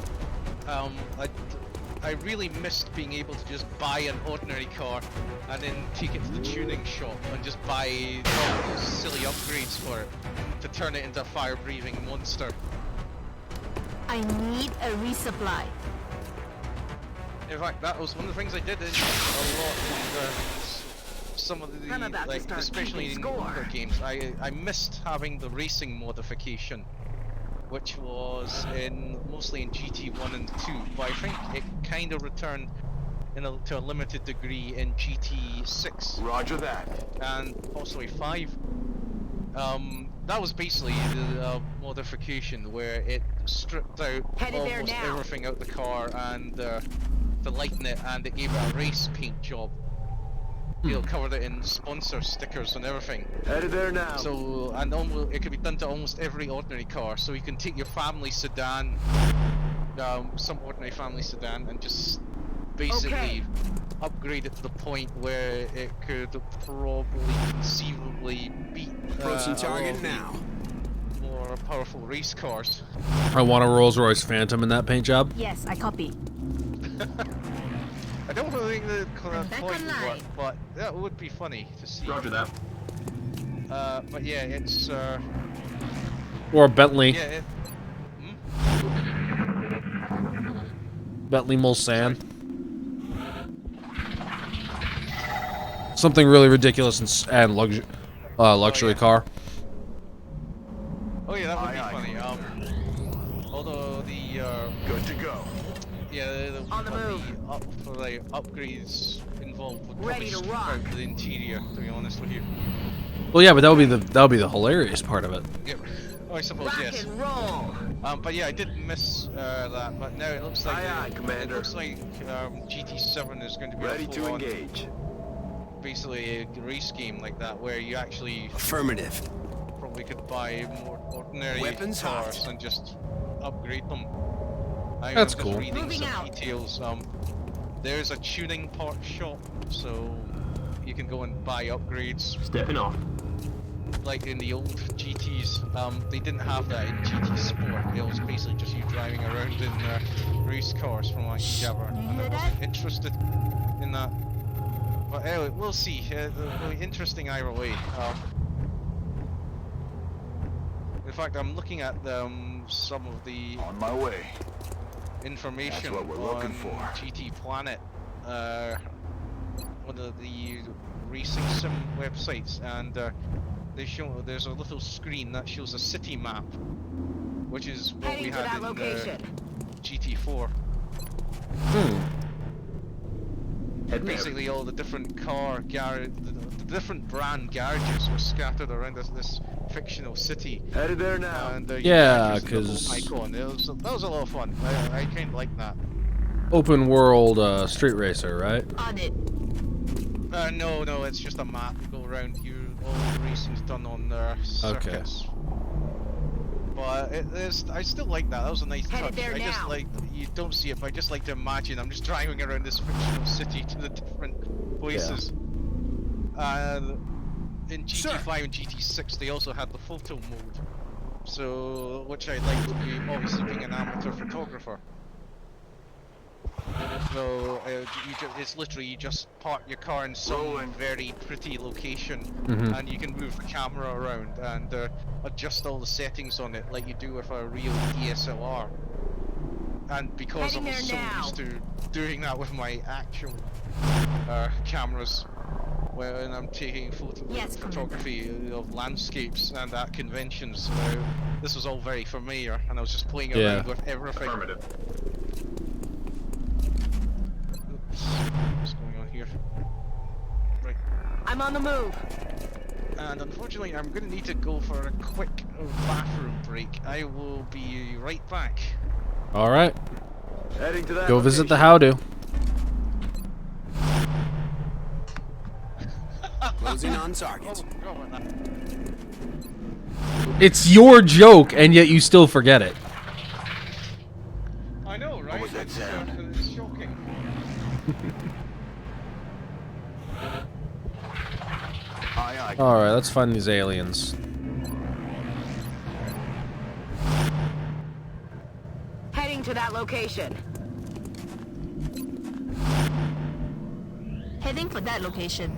I really missed being able to just buy an ordinary car and then take it to the tuning shop and just buy all those silly upgrades for it to turn it into a fire-breathing monster. I need a resupply. In fact, that was one of the things I did in a lot of some of the, I'm about to like, start especially keeping in score. older games. I missed having the racing modification, which was mostly in GT1 and 2, but I think it kind of returned to a limited degree in GT6 Roger that. and possibly 5. That was basically the modification where it stripped out almost everything out the car and to lighten it, and it gave it a race paint job. You know, covered it in sponsor stickers and everything. Headed there now. So, and it could be done to almost every ordinary car. So you can take your family sedan, some ordinary family sedan, and just basically upgrade it to the point where it could probably conceivably beat target now. more powerful race cars. I want a Rolls-Royce Phantom in that paint job. Yes, I copy. I don't really think the point would work, but that would be funny to see. Roger that. But yeah, it's Or a Bentley. yeah. Bentley Mulsanne. Something really ridiculous and luxury car. Oh yeah, that would be funny. Although the Good to go. yeah, On the move. For the upgrades involved would probably strip out the interior. To be honest with you. Well, yeah, but that would be the hilarious part of it. Yep. Oh, I suppose yes. But yeah, I did miss that. But now it looks like it looks like GT7 is going to be Ready a to full-on, engage. basically a race game like that, where you actually Affirmative. probably could buy more ordinary Weapons cars hot. and just upgrade them. That's I'm cool. just reading Moving some out. details. There's a tuning part shop, so you can go and buy upgrades. Stepping off. Like in the old GTs, they didn't have that in GT Sport. It was basically just you driving around in race cars from what I can gather, and I wasn't interested in that. But anyway, we'll see. It'll be interesting either way. In fact, I'm looking at some of the On my way. information That's what we're on looking for. GT Planet, one of the racing sim websites, and there's a little screen that shows a city map, which is what we had in GT4. Basically, all the different the different brand garages were scattered around this fictional city. Headed there now. And Yeah, using the home 'cause- icon. That was a lot of fun. I kind of like that. Open world street racer, right? On it. No, it's just a map. You go around. All the racing's done on circuits. But I still like that. That was a nice touch. I just like, you don't see it, but I just like to imagine I'm just driving around this fictional city to the different places. In GT5 and GT6 they also had the photo mode, so which I liked, obviously being an amateur photographer. So it's literally you just park your car in some very pretty location, and you can move the camera around and adjust all the settings on it like you do with a real DSLR. And because I was so used to doing that with my actual cameras, when I'm taking photography of landscapes and at conventions, this was all very familiar, and I was just playing around with everything. What's going on here? Right. I'm on the move. And unfortunately, I'm going to need to go for a quick bathroom break. I will be right back. All right. Heading to that Go visit the location. how-do. Closing on target. It's your joke, and yet you still forget it. I know, right? What was that sound? It's shocking. Aye, aye. All right, let's find these aliens. Heading to that location. Heading for that location.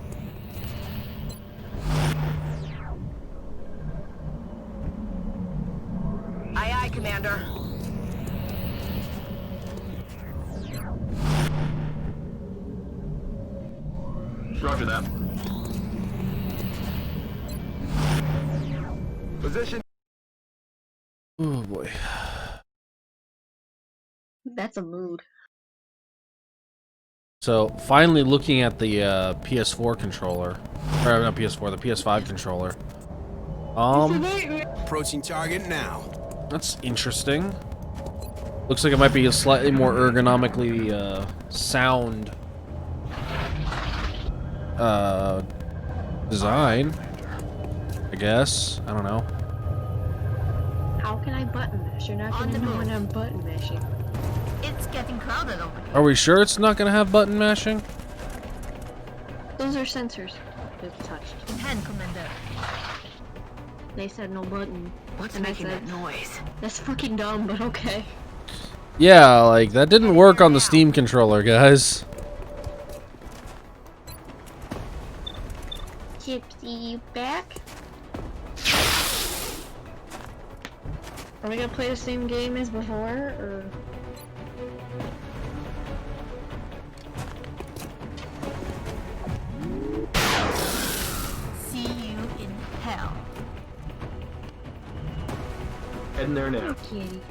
Aye, aye, Commander. Roger that. Position. Oh boy. That's a mood. So, finally looking at the PS4 controller. Or not PS4, the PS5 controller. Approaching target now. That's interesting. Looks like it might be a slightly more ergonomically sound design, I guess. I don't know. How can I button mash? You're not gonna know when I'm button mashing. It's getting crowded over here. Are we sure it's not gonna have button mashing? Those are sensors. They've touched. Hand, Commander. They said no button. What's And I making said, that noise? That's fucking dumb, but okay. Yeah, like, that didn't work on the Steam controller, guys. Gypsy, back? Are we gonna play the same game as before, or...? See you in hell. Heading there now. Kitty.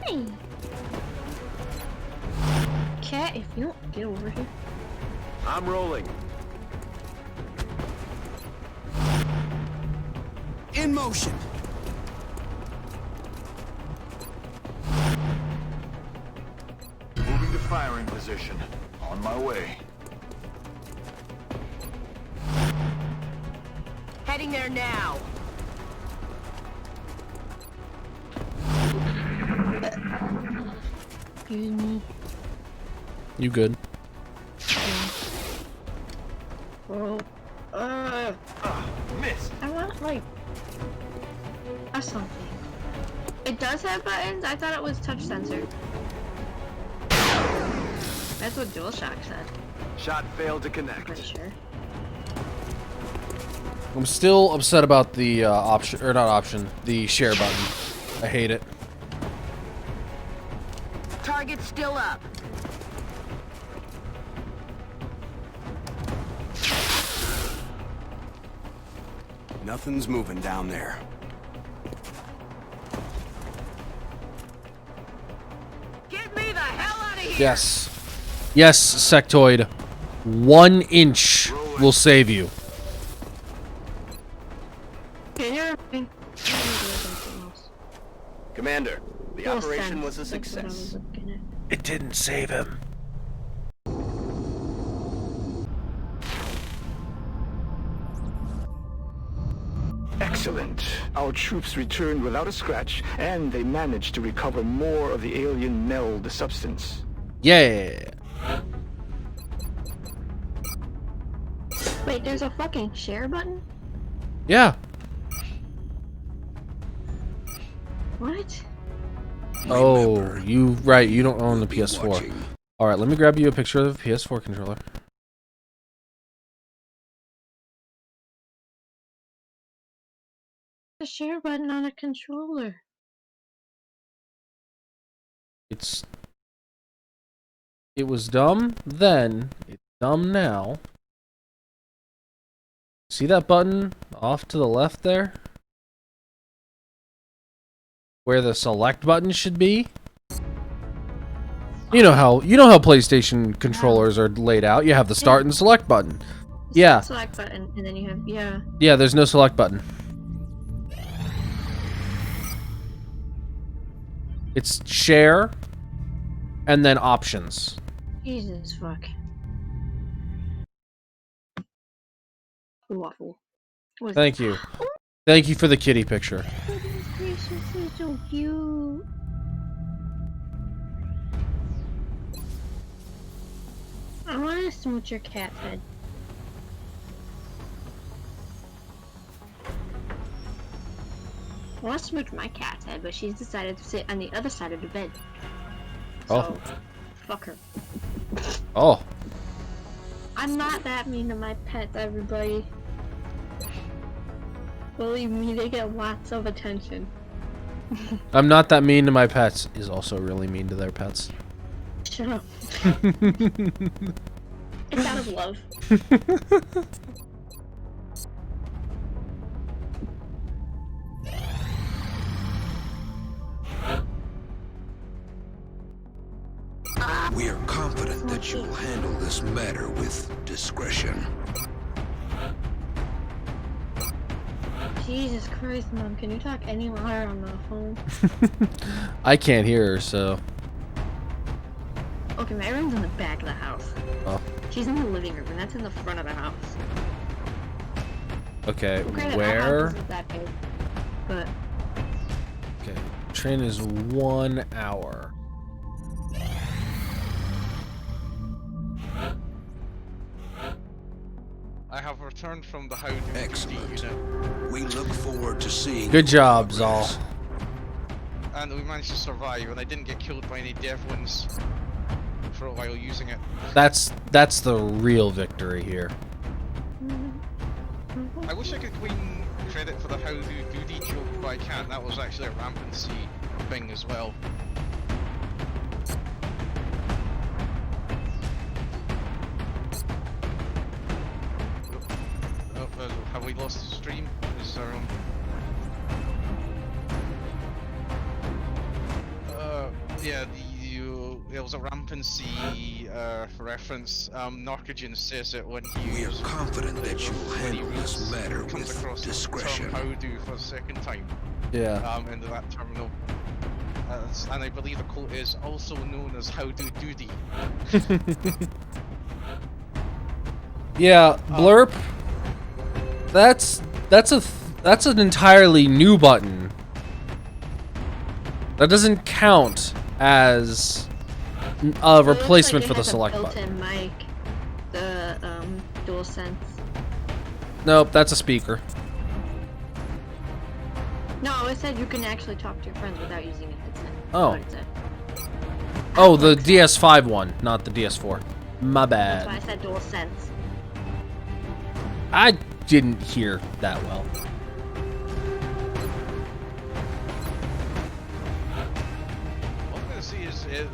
Hey! Cat, if you don't get over here. I'm rolling. In motion. Moving to firing position. On my way. Heading there now. Excuse me. You good? Bro. Miss. I want, like... something. It does have buttons? I thought it was touch sensor. That's what DualShock said. Shot failed to connect. Pretty sure. I'm still upset about the option, or not option, the share button. I hate it. Target's still up. Nothing's moving down there. Get me the hell out of here! Yes. Yes, Sectoid. 1 inch will save you. Can you hear me? Commander, the Full operation sense. was a That's what I success. was looking at. It didn't save him. Excellent. Our troops returned without a scratch, and they managed to recover more of the alien meld substance. Yeah. Wait, there's a fucking share button? Yeah. What? Oh, you right. You don't own the PS4. All right, let me grab you a picture of the PS4 controller. The share button on a controller. It was dumb then. It's dumb now. See that button off to the left there? Where the select button should be? You know how PlayStation controllers are laid out. You have the start and select button. Yeah. Select button, and then you have, yeah. Yeah, there's no select button. It's share and then options. Jesus fuck. Waffle. Thank you. Thank you for the kitty picture. Goodness gracious, it's so cute. I want to smooch your cat's head. I want to smooch my cat's head, but she's decided to sit on the other side of the bed. So, fuck her. Oh. I'm not that mean to my pets, everybody. Believe me, they get lots of attention. I'm not that mean to my pets is also really mean to their pets. Shut up. It's out of love. We are confident that you will handle this matter with discretion. Jesus Christ, Mom, can you talk any louder on the phone? I can't hear her, so. Okay, my room's in the back of the house. Oh. She's in the living room, and that's in the front of the house. Okay, Granted, our where? house isn't that big, but Okay, train is 1 hour. I have returned from the How Do Excellent. unit. We look forward to seeing. Good job, progress. Xale. And we managed to survive, and I didn't get killed by any devlins for a while using it. That's the real victory here. I wish I could claim credit for the How Do Duty joke, but I can't. That was actually a rampancy thing as well. Have we lost the stream? Is there yeah, there was a rampancy reference. Narcogen says it when he We are confident that you will when he handle this matter comes with across discretion. the term How Do for the second time. Yeah. Into that terminal. And I believe the quote is also known as How Do Duty. Yeah, blurp. That's an entirely new button. That doesn't count as a replacement for the select button. Built-in mic, the DualSense. Nope, that's a speaker. No, it said you can actually talk to your friends without using a headset. Oh. That's what it said. Oh, the DS5 one, not the DS4. My That's why I bad. said DualSense. I didn't hear that well. All I'm gonna see is the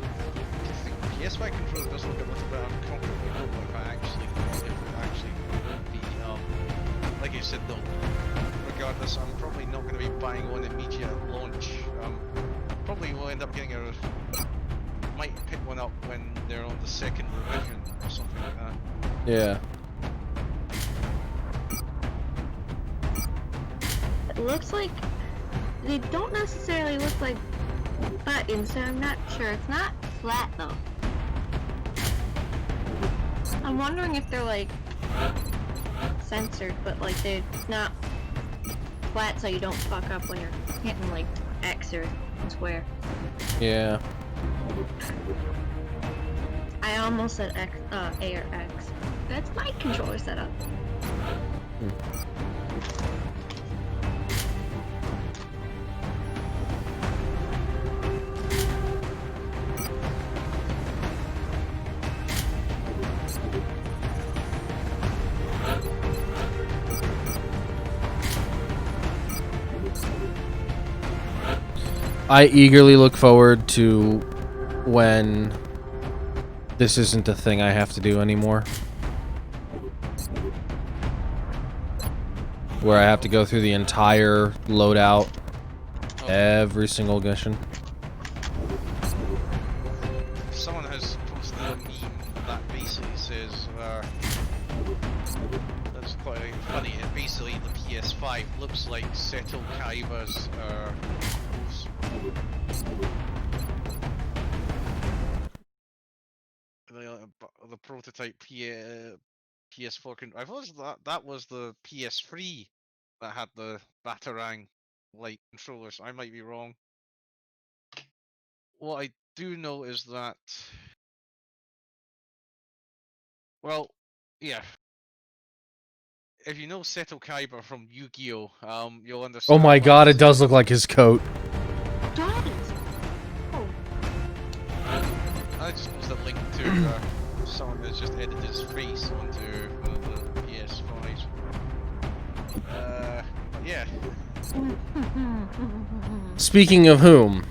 PS5 controller does look a little bit uncomfortable if it actually would be like I said though. Regardless, I'm probably not going to be buying one immediate launch. Probably will end up getting might pick one up when they're on the second revision or something like that. Yeah. It looks like they don't necessarily look like buttons, so I'm not sure. It's not flat though. I'm wondering if they're like censored, but like they're not flat, so you don't fuck up when you're hitting like X or square. Yeah. I almost said X, A or X. That's my controller setup. I eagerly look forward to when this isn't a thing I have to do anymore. Where I have to go through the entire loadout, every single mission. Someone has posted a meme that basically says, that's quite funny, and basically the PS5 looks like Seto Kaiba's the prototype PS4 I thought that was the PS3 that had the Batarang light controllers. I might be wrong. What I do know is that, well, yeah. If you know Seto Kaiba from Yu-Gi-Oh, you'll understand. Oh my why god, this it does look like his coat. I just posted a link to someone that's just edited his face onto one of the PS5s. Yeah. Speaking of whom,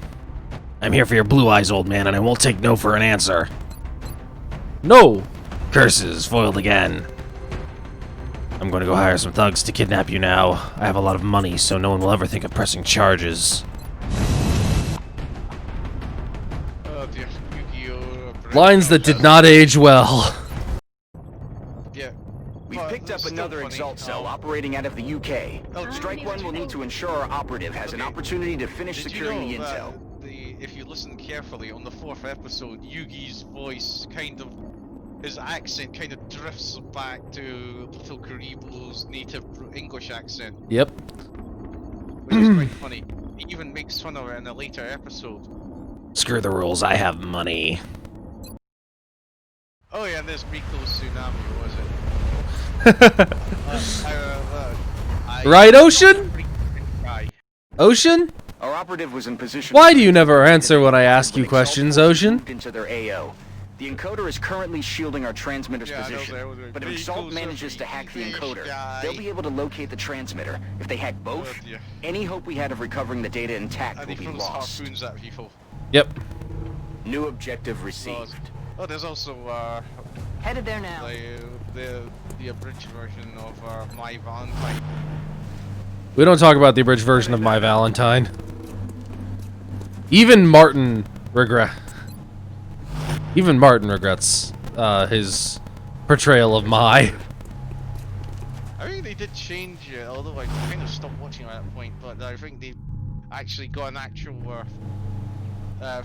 I'm here for your blue eyes, old man, and I won't take no for an answer. No! Curses, foiled again. I'm going to go hire some thugs to kidnap you now. I have a lot of money, so no one will ever think of pressing charges. Oh dear, Yu-Gi-Oh! Yu-Gi-Oh! Lines that did not age well. Yeah. We've But picked up it's another still funny. Exalt cell operating out of the UK. Oh, Strike One will need to ensure our operative has an opportunity to finish Did securing you the know intel. that if you listen carefully, on the 4th episode, Yugi's voice his accent kind of drifts back to Little Karibo's native English accent, Yep. which is quite funny. He even makes fun of it in a later episode. Screw the rules, I have money. Oh yeah, and there's Miko's tsunami, was it? Right, Ocean? Ocean? Our operative was in position. Why do you never answer when I ask you questions, Ocean? Into their AO. The encoder is currently shielding our transmitter's Yeah, I know position. that. But if Exalt manages to hack the encoder, they'll be able to locate the transmitter. If they hack both, dear. any hope we had of recovering the data intact And will he be throws lost. harpoons at people. Yep. New objective received. Oh, there's also Headed there now. the abridged version of My Valentine. We don't talk about the abridged version of My Valentine. Even Martin regrets his portrayal of My. I think they did change it, although I kind of stopped watching at that point. But I think they actually got an actual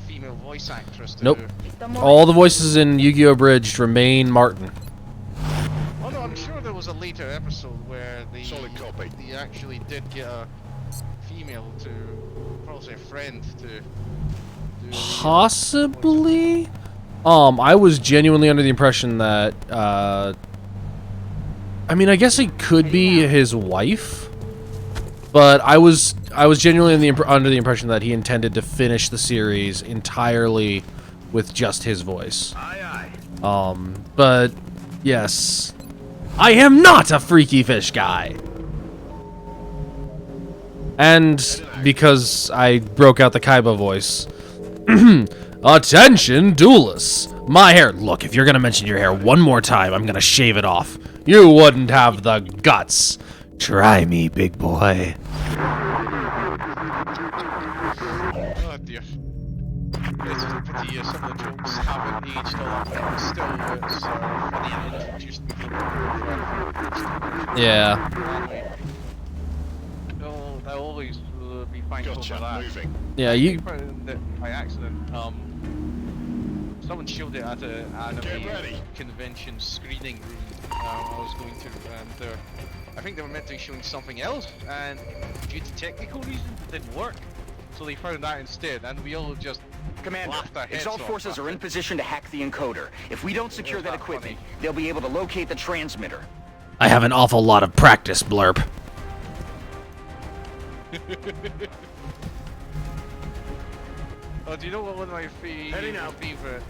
female voice actress to Nope. All the voices in Yu-Gi-Oh! Abridged remain Martin. Oh no, I'm sure there was a later episode where they actually did get a female to, probably a friend to do Possibly? I was genuinely under the impression that, I mean, I guess it could be his wife, but I was genuinely under the impression that he intended to finish the series entirely with just his voice. But yes, I am not a freaky fish guy. And because I broke out the Kaiba voice. Attention, duelists! My hair. Look, if you're gonna mention your hair one more time, I'm gonna shave it off. You wouldn't have the guts. Try me, big boy. Oh dear. It's a pity some of the jokes haven't aged all that well. Still, it's funny and introduced me to Yeah. I'll always be thankful for that. Yeah, you. By accident, someone showed it at an anime convention screening room I was going to, and I think they were meant to be showing something else, and due to technical reasons, it didn't work. So they found that instead, and we all just Commander, laughed our heads Exalt off forces at are in it. position to hack the encoder. If we don't secure that equipment, they'll be able to locate the transmitter. I have an awful lot of practice, Blurp. Oh, do you know what one of my favorite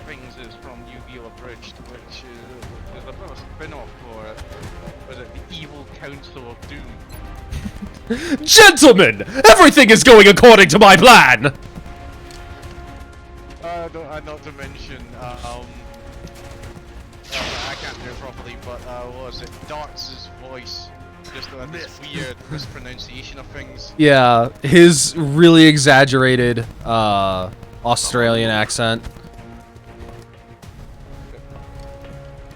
things is from Yu-Gi-Oh! Abridged, which is a bit of a spin-off for it. Was it the Evil Council of Doom? Gentlemen, everything is going according to my plan. Not to mention, I can't do it properly, but what was it? Darts' voice. Just this weird mispronunciation of things. Yeah, his really exaggerated Australian accent.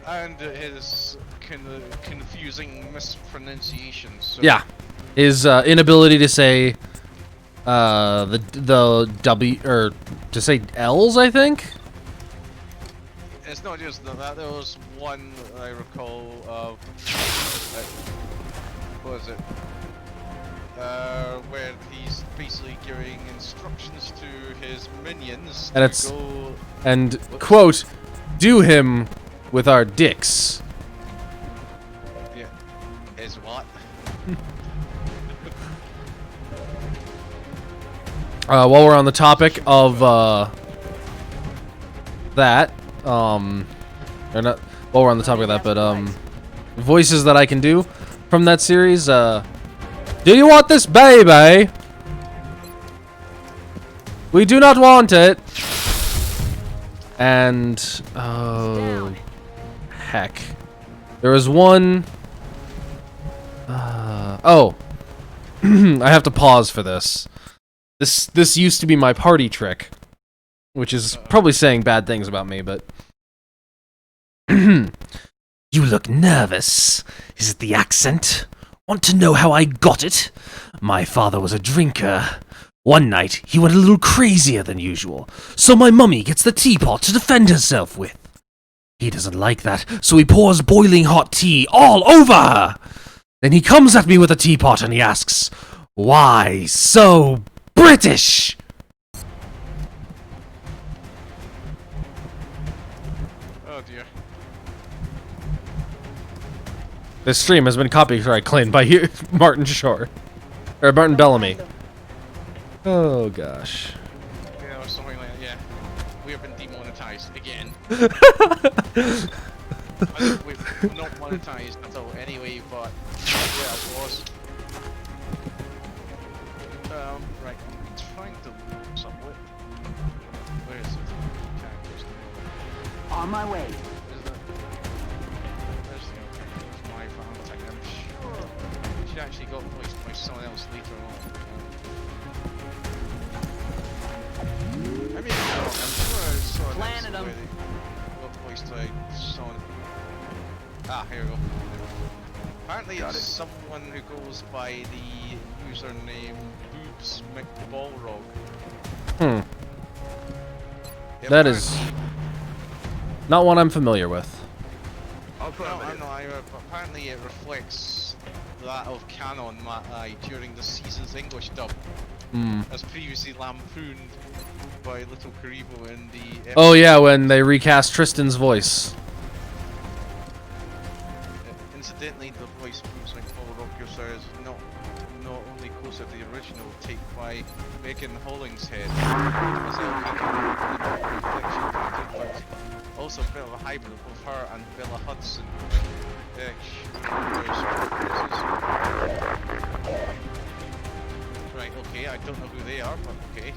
And his confusing mispronunciations. So Yeah, his inability to say the W or to say L's, I think. It's not just that. There was one I recall of. What was it? Where he's basically giving instructions to his minions And to it's go. and quote, do him with our dicks. Yeah. Is what? While we're on the topic of that, or not. While we're on the topic of that, but voices that I can do from that series. Do you want this baby? We do not want it. And oh heck, there was one. Oh, I have to pause for this. This used to be my party trick. Which is probably saying bad things about me, but... You look nervous. Is it the accent? Want to know how I got it? My father was a drinker. One night, he went a little crazier than usual, so my mummy gets the teapot to defend herself with. He doesn't like that, so he pours boiling hot tea all over her. Then he comes at me with a teapot and he asks, "Why so British?" Oh dear. This stream has been copyright claimed by you, Martin Short. Or Martin Bellamy. Oh gosh. Yeah, or something like that, yeah. We have been demonetized again. We're not monetized at all anyway, but yeah, of course. Right, I'm trying to look somewhere. Where is it? Characters. On my way. Where's the my Valentine? I'm sure she actually got voiced by someone else later on. I mean, I'm sure I saw an episode where they got voiced by someone. Ah, here we go. Apparently it's someone who goes by the username Boobs McBallrog. Hmm. Yeah, That is not one I'm familiar with. No, I'm not either, but apparently it reflects that of canon during the season's English dub. As previously lampooned by Little Karibo in the... Oh yeah, when they recast Tristan's voice. Incidentally, the voice Boobs McBallrog is not only close to the original take by Megan Hollingshead, but also a bit of a hybrid of her and Bella Hudson. Right, okay, I don't know who they are, but okay.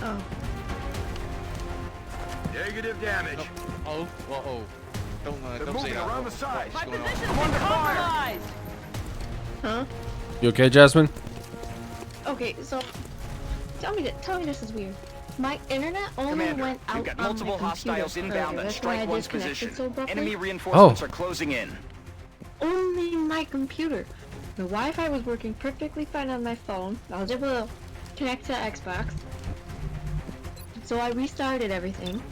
Oh. Negative damage. Oh, uh-oh. Don't say that. Around the side. What's going on? I'm under fire. Huh? You okay, Jasmine? Okay, so tell me this is weird. My internet only Commander, went out we've got on multiple my computer hostiles inbound earlier. on That's why I Strike One's disconnected position. so abruptly. Enemy reinforcements are closing in. Only my computer. The Wi-Fi was working perfectly fine on my phone. I was able to connect to Xbox. So I restarted everything.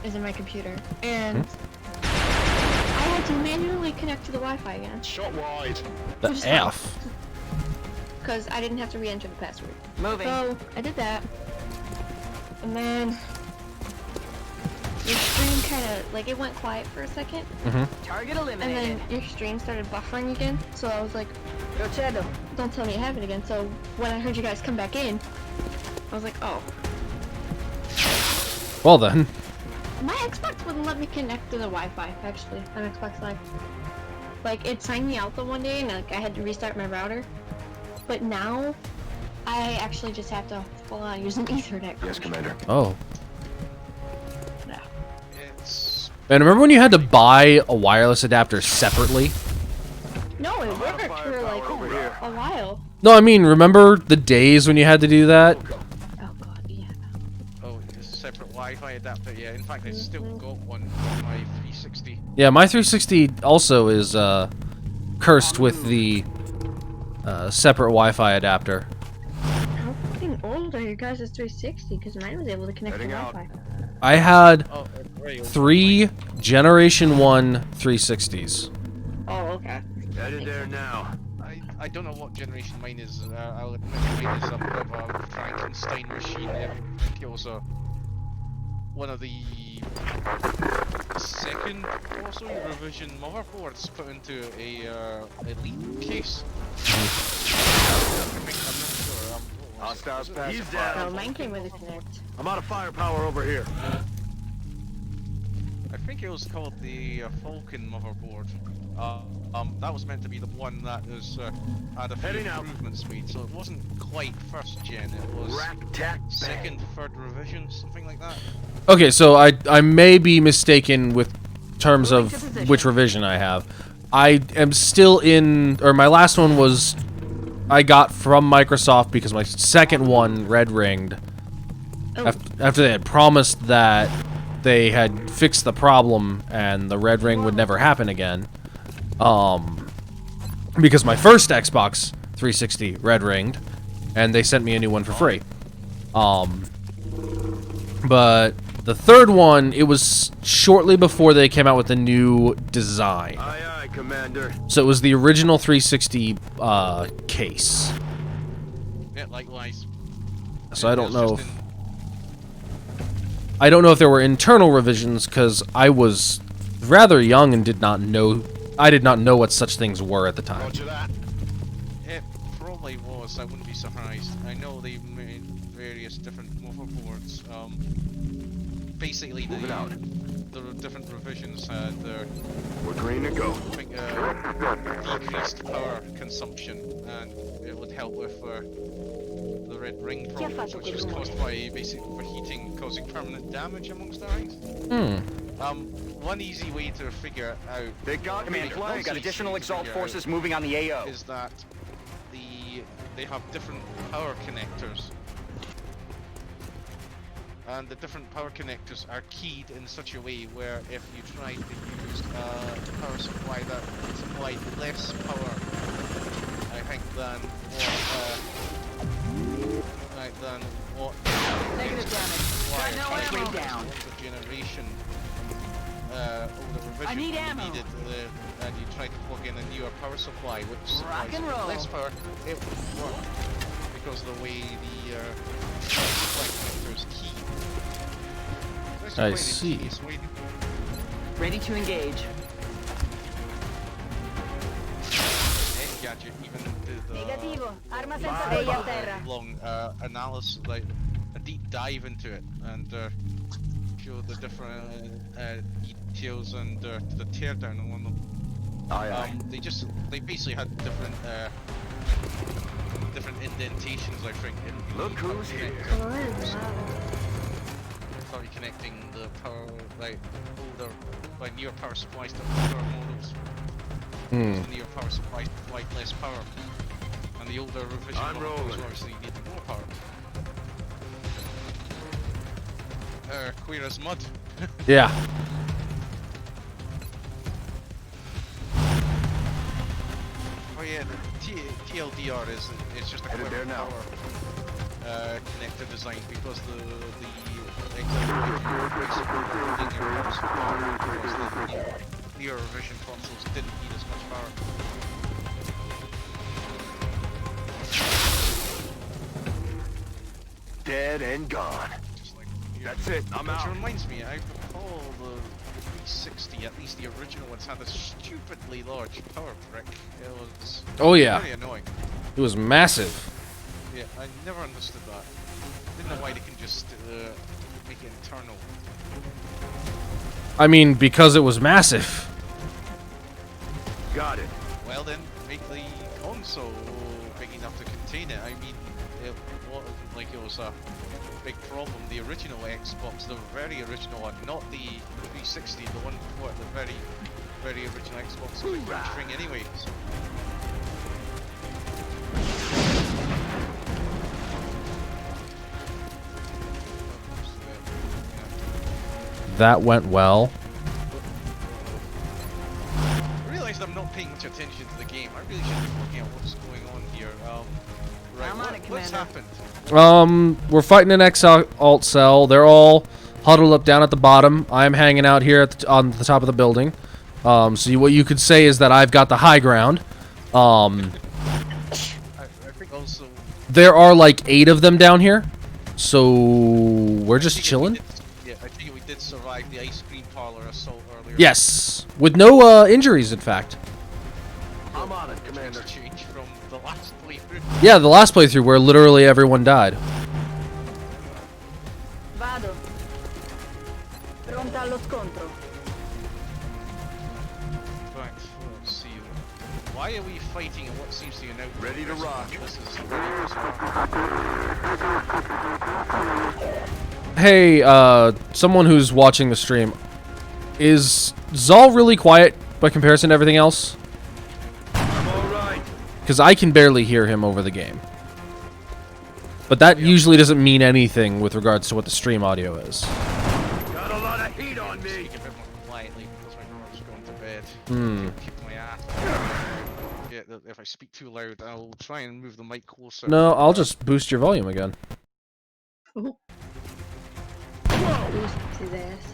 Is in my computer. And I had to manually connect to the Wi-Fi again. Shot wide. The F. Because I didn't have to re-enter the password. Moving. So I did that. And then your stream kind of, like, it went quiet for a second. Target And eliminated. then your stream started buffering again. So I was like, don't tell me it happened again. So when I heard you guys come back in, I was like, oh. Well then. My Xbox wouldn't let me connect to the Wi-Fi, actually, on Xbox Live. Like, it signed me out the one day and like, I had to restart my router. But now, I actually just have to full on use an Ethernet. Yes, Commander. Oh. Yeah. It's... Man, remember when you had to buy a wireless adapter separately? No, it worked for like a while. No, I mean, remember the days when you had to do that? Oh god, yeah. Oh, it's a separate Wi-Fi adapter, yeah. In fact, I still got one on my 360. Yeah, my 360 also is cursed with the separate Wi-Fi adapter. How fucking old are your guys' 360? Because mine was able to connect to Wi-Fi. I had Oh, right, 3 Generation 1 360s. Oh, okay. Headed there now. I don't know what generation mine is. I'll admit mine is a bit of a Frankenstein machine. I think it was one of the second also revision motherboards put into a elite case. I'm not sure. Hostiles Oh, pacified. mine came with a Connect. I'm out of firepower over here. I think it was called the Falcon motherboard. That was meant to be the one that was had a few Heading out. improvements made, so it wasn't quite first gen. It was second, third revision, something like that. Okay, so I may be mistaken with terms of which revision I have. I am still in, or my last one was, I got from Microsoft because my second one red ringed. Oh. After they had promised that they had fixed the problem and the red ring would never happen again. Because my first Xbox 360 red ringed, and they sent me a new one for free. But the third one, it was shortly before they came out with the new design. Aye, aye, Commander. So it was the original 360 case. Yeah, likewise. So I don't know if... I don't know if there were internal revisions, because I was rather young and did not know... I did not know what such things were at the time. Roger that. It probably was, I wouldn't be surprised. I know they made various different motherboards. Basically, the different revisions had their... We're green to go. Decreased power consumption, and it would help with the red ring problems, which was caused by basic overheating causing permanent damage amongst our rings. One easy way to figure it out... They got me. Got additional Xale forces moving on the AO. ...is that they have different power connectors. And the different power connectors are keyed in such a way where if you tried to use a power supply that supplied less power, I think, than what Negative damage. required down. Generation or the revision needed, and you tried to plug in a newer power supply which supplies less power, it would work because of the way the supply connector is keyed. I see. Ready to engage. Gadget even did Negativo. Arma senza dei a terra. long analysis, like a deep dive into it, and showed the different details and the teardown on one of them. They basically had different indentations, I think. Look who's here. Started connecting the power, like older, like newer power supplies to older models. The newer power supplies provide less power, and the older revision models obviously need more power. Queer as mud. Yeah. Oh yeah, the TLDR is just a clever power connector design because the newer revision consoles didn't need as much power. Dead and gone. That's it, I'm out. Which reminds me, I recall the 360, at least the original ones, had a stupidly large power brick. It was very annoying. It was massive. Yeah, I never understood that. Didn't know why they can just make it internal. I mean, because it was massive. Got it. Well then, make the console big enough to contain it. I mean, it wasn't like it was a big problem. The original Xbox, the very original one, not the 360, the one before it, the very, very original Xbox was a huge thing anyway. So. That went well. I realized I'm not paying much attention to the game. I really should be looking at what's going on here. What's happened? We're fighting an alt cell. They're all huddled up down at the bottom. I'm hanging out here at on the top of the building. So what you could say is that I've got the high ground. I think also there are like 8 of them down here. So we're just chilling. Yeah, I think we did survive the ice cream parlor assault earlier. Yes, with no injuries, in fact. I'm on it, Commander. Change from the last playthrough. Yeah, the last playthrough where literally everyone died. Vado. Pronta allo scontro. Right, let's see. Why are we fighting in what seems to be an outbreak? Ready to rock. This is very bizarre. Hey, someone who's watching the stream, is Xale really quiet by comparison to everything else? because I can barely hear him over the game. But that usually doesn't mean anything with regards to what the stream audio is. Got a lot of heat on me. Speak a bit more quietly because my brother's going to bed. Keep my ass. Yeah, if I speak too loud, I'll try and move the mic closer. No, I'll just boost your volume again. Boost his ass.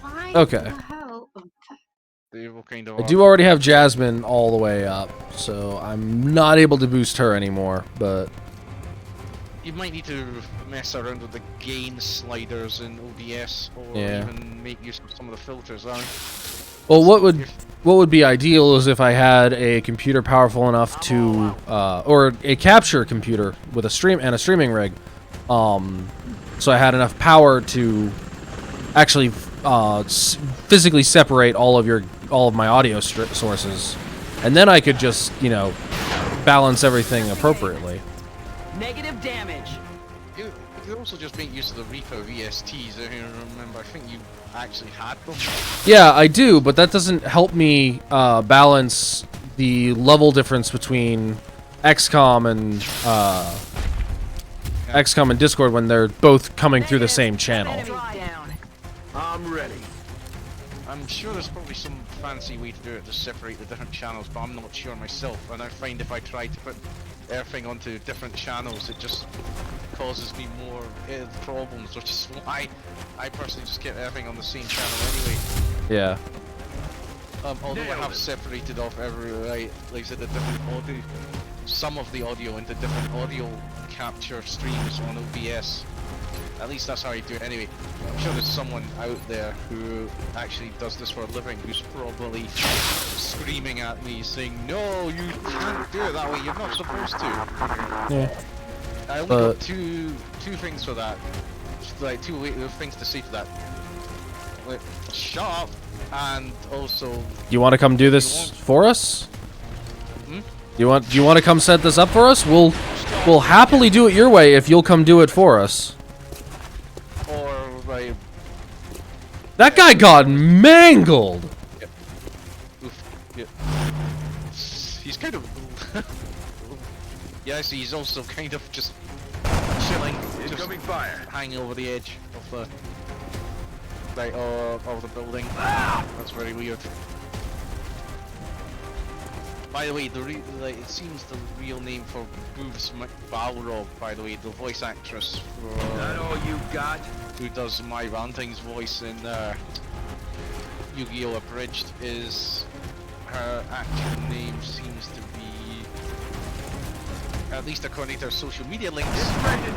Why Okay. the hell? They will kind of I do already have Jasmine all the way up, so I'm not able to boost her anymore, but... You might need to mess around with the gain sliders in OBS, or even make use of some of the filters. Well, what would be ideal is if I had a computer powerful enough to, or a capture computer with a streaming rig, so I had enough power to actually physically separate all of my audio sources, and then I could just, you know, balance everything appropriately. Negative damage. You could also just make use of the Reaper VSTs. I remember, I think you actually had them. Yeah, I do, but that doesn't help me balance the level difference between XCOM and Discord when they're both coming through the same channel. I'm ready. I'm sure there's probably some fancy way to do it to separate the different channels, but I'm not sure myself. And I find if I try to put everything onto different channels, it just causes me more problems, which is why I personally just get everything on the same channel anyway. Yeah. Although I have separated off like I said, the different audio, some of the audio into different audio capture streams on OBS. At least that's how I do it anyway. I'm sure there's someone out there who actually does this for a living who's probably screaming at me saying, "No, you can't do it that way, you're not supposed to." Yeah. I only got two things for that. Like, two things to say for that. Like, shut up, and also... You want to come do this for us? Do you want to come set this up for us? We'll happily do it your way if you'll come do it for us. Or like... That guy got mangled! Yep. Oof. Yep. He's kind of... Yes, he's also kind of just chilling, Incoming fire. hanging over the edge of the... Like, of the building. That's very weird. By the way, it seems the real name for Booth's Balrog, by the way, the voice actress for, That all you got? who does my Ranting's voice in Yu-Gi-Oh! Abridged, is her actual name seems to be, at least according to her social media links,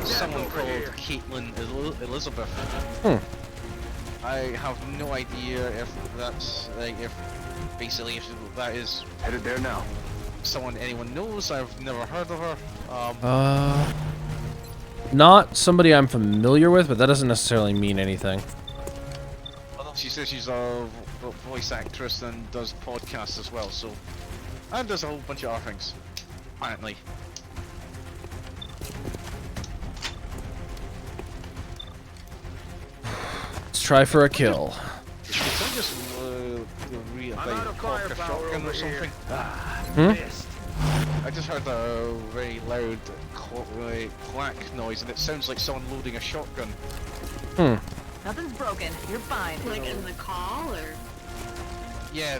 someone called Caitlin Elizabeth. I have no idea if that's like if that is headed there now. Someone anyone knows. I've never heard of her. Not somebody I'm familiar with, but that doesn't necessarily mean anything. She says she's a voice actress and does podcasts as well. So, and does a whole bunch of other things, apparently. Let's try for a kill. Did I just pop a shotgun or something? I just heard a very loud clack noise, and it sounds like someone loading a shotgun. Nothing's broken. You're fine. Like in the call, or? Yeah,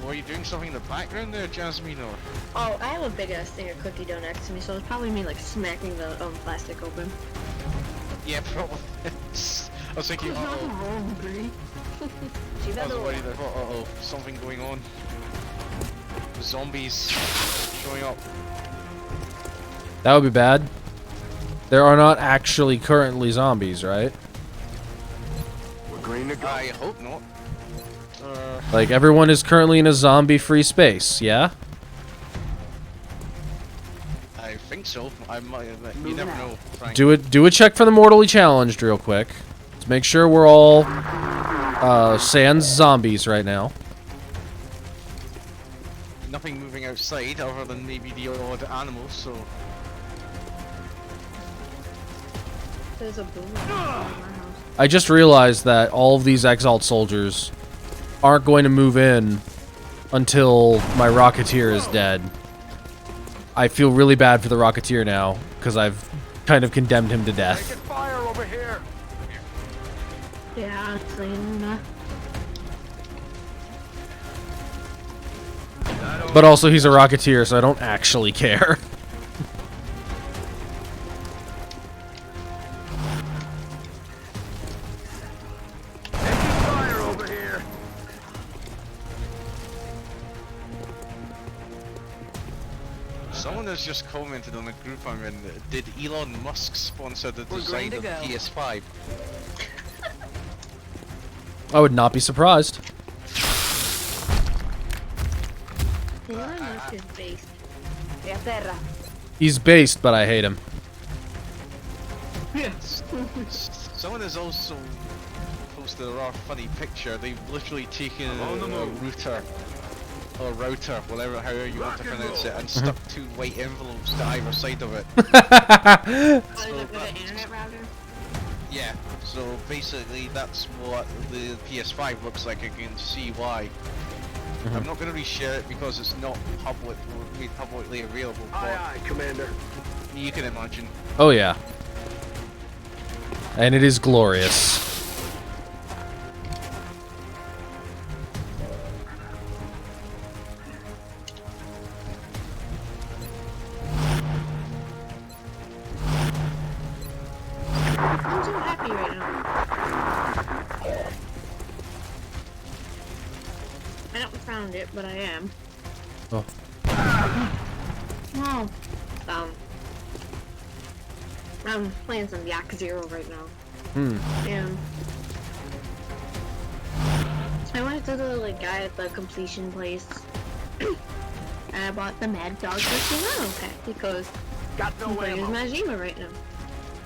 were you doing something in the background there, Jasmine, or? Oh, I have a big ass thing of cookie dough next to me, so it's probably me like smacking the plastic open. Yeah, probably. I was thinking, She's I was worried, I thought, something going on. Zombies showing up. That would be bad. There are not actually currently zombies, right? We're green to go. I hope not. Like, everyone is currently in a zombie-free space, yeah? I think so. I might. You never know, Frank. Do a check for the mortally challenged real quick. To make sure we're all sans zombies right now. Nothing moving outside other than maybe the odd animals, so... There's a boom in my house. I just realized that all of these Exalt soldiers aren't going to move in until my Rocketeer is dead. I feel really bad for the Rocketeer now, because I've kind of condemned him to death. Fire over here. Yeah, honestly, Luna. But also, he's a Rocketeer, so I don't actually care. Fire over here. Someone has just commented on the group I'm in. Did Elon Musk sponsor the design of the PS5? I would not be surprised. Elon Musk is based. He's based, but I hate him. Yes. Someone has also posted a rather funny picture. They've literally taken a router, whatever, however you want to pronounce it, and stuck 2 white envelopes to either side of it. Internet router? Yeah, so basically that's what the PS5 looks like. I can see why. I'm not going to reshare it because it's not made publicly available, but Aye, Commander. you can imagine. Oh yeah. And it is glorious. I'm so happy right now. I haven't found it, but I am. Oh. Oh. I'm playing some Xale right now. And I went to the guy at the completion place. And I bought the Mad Dog Cristiano pack because Got I'm playing as Majima right now.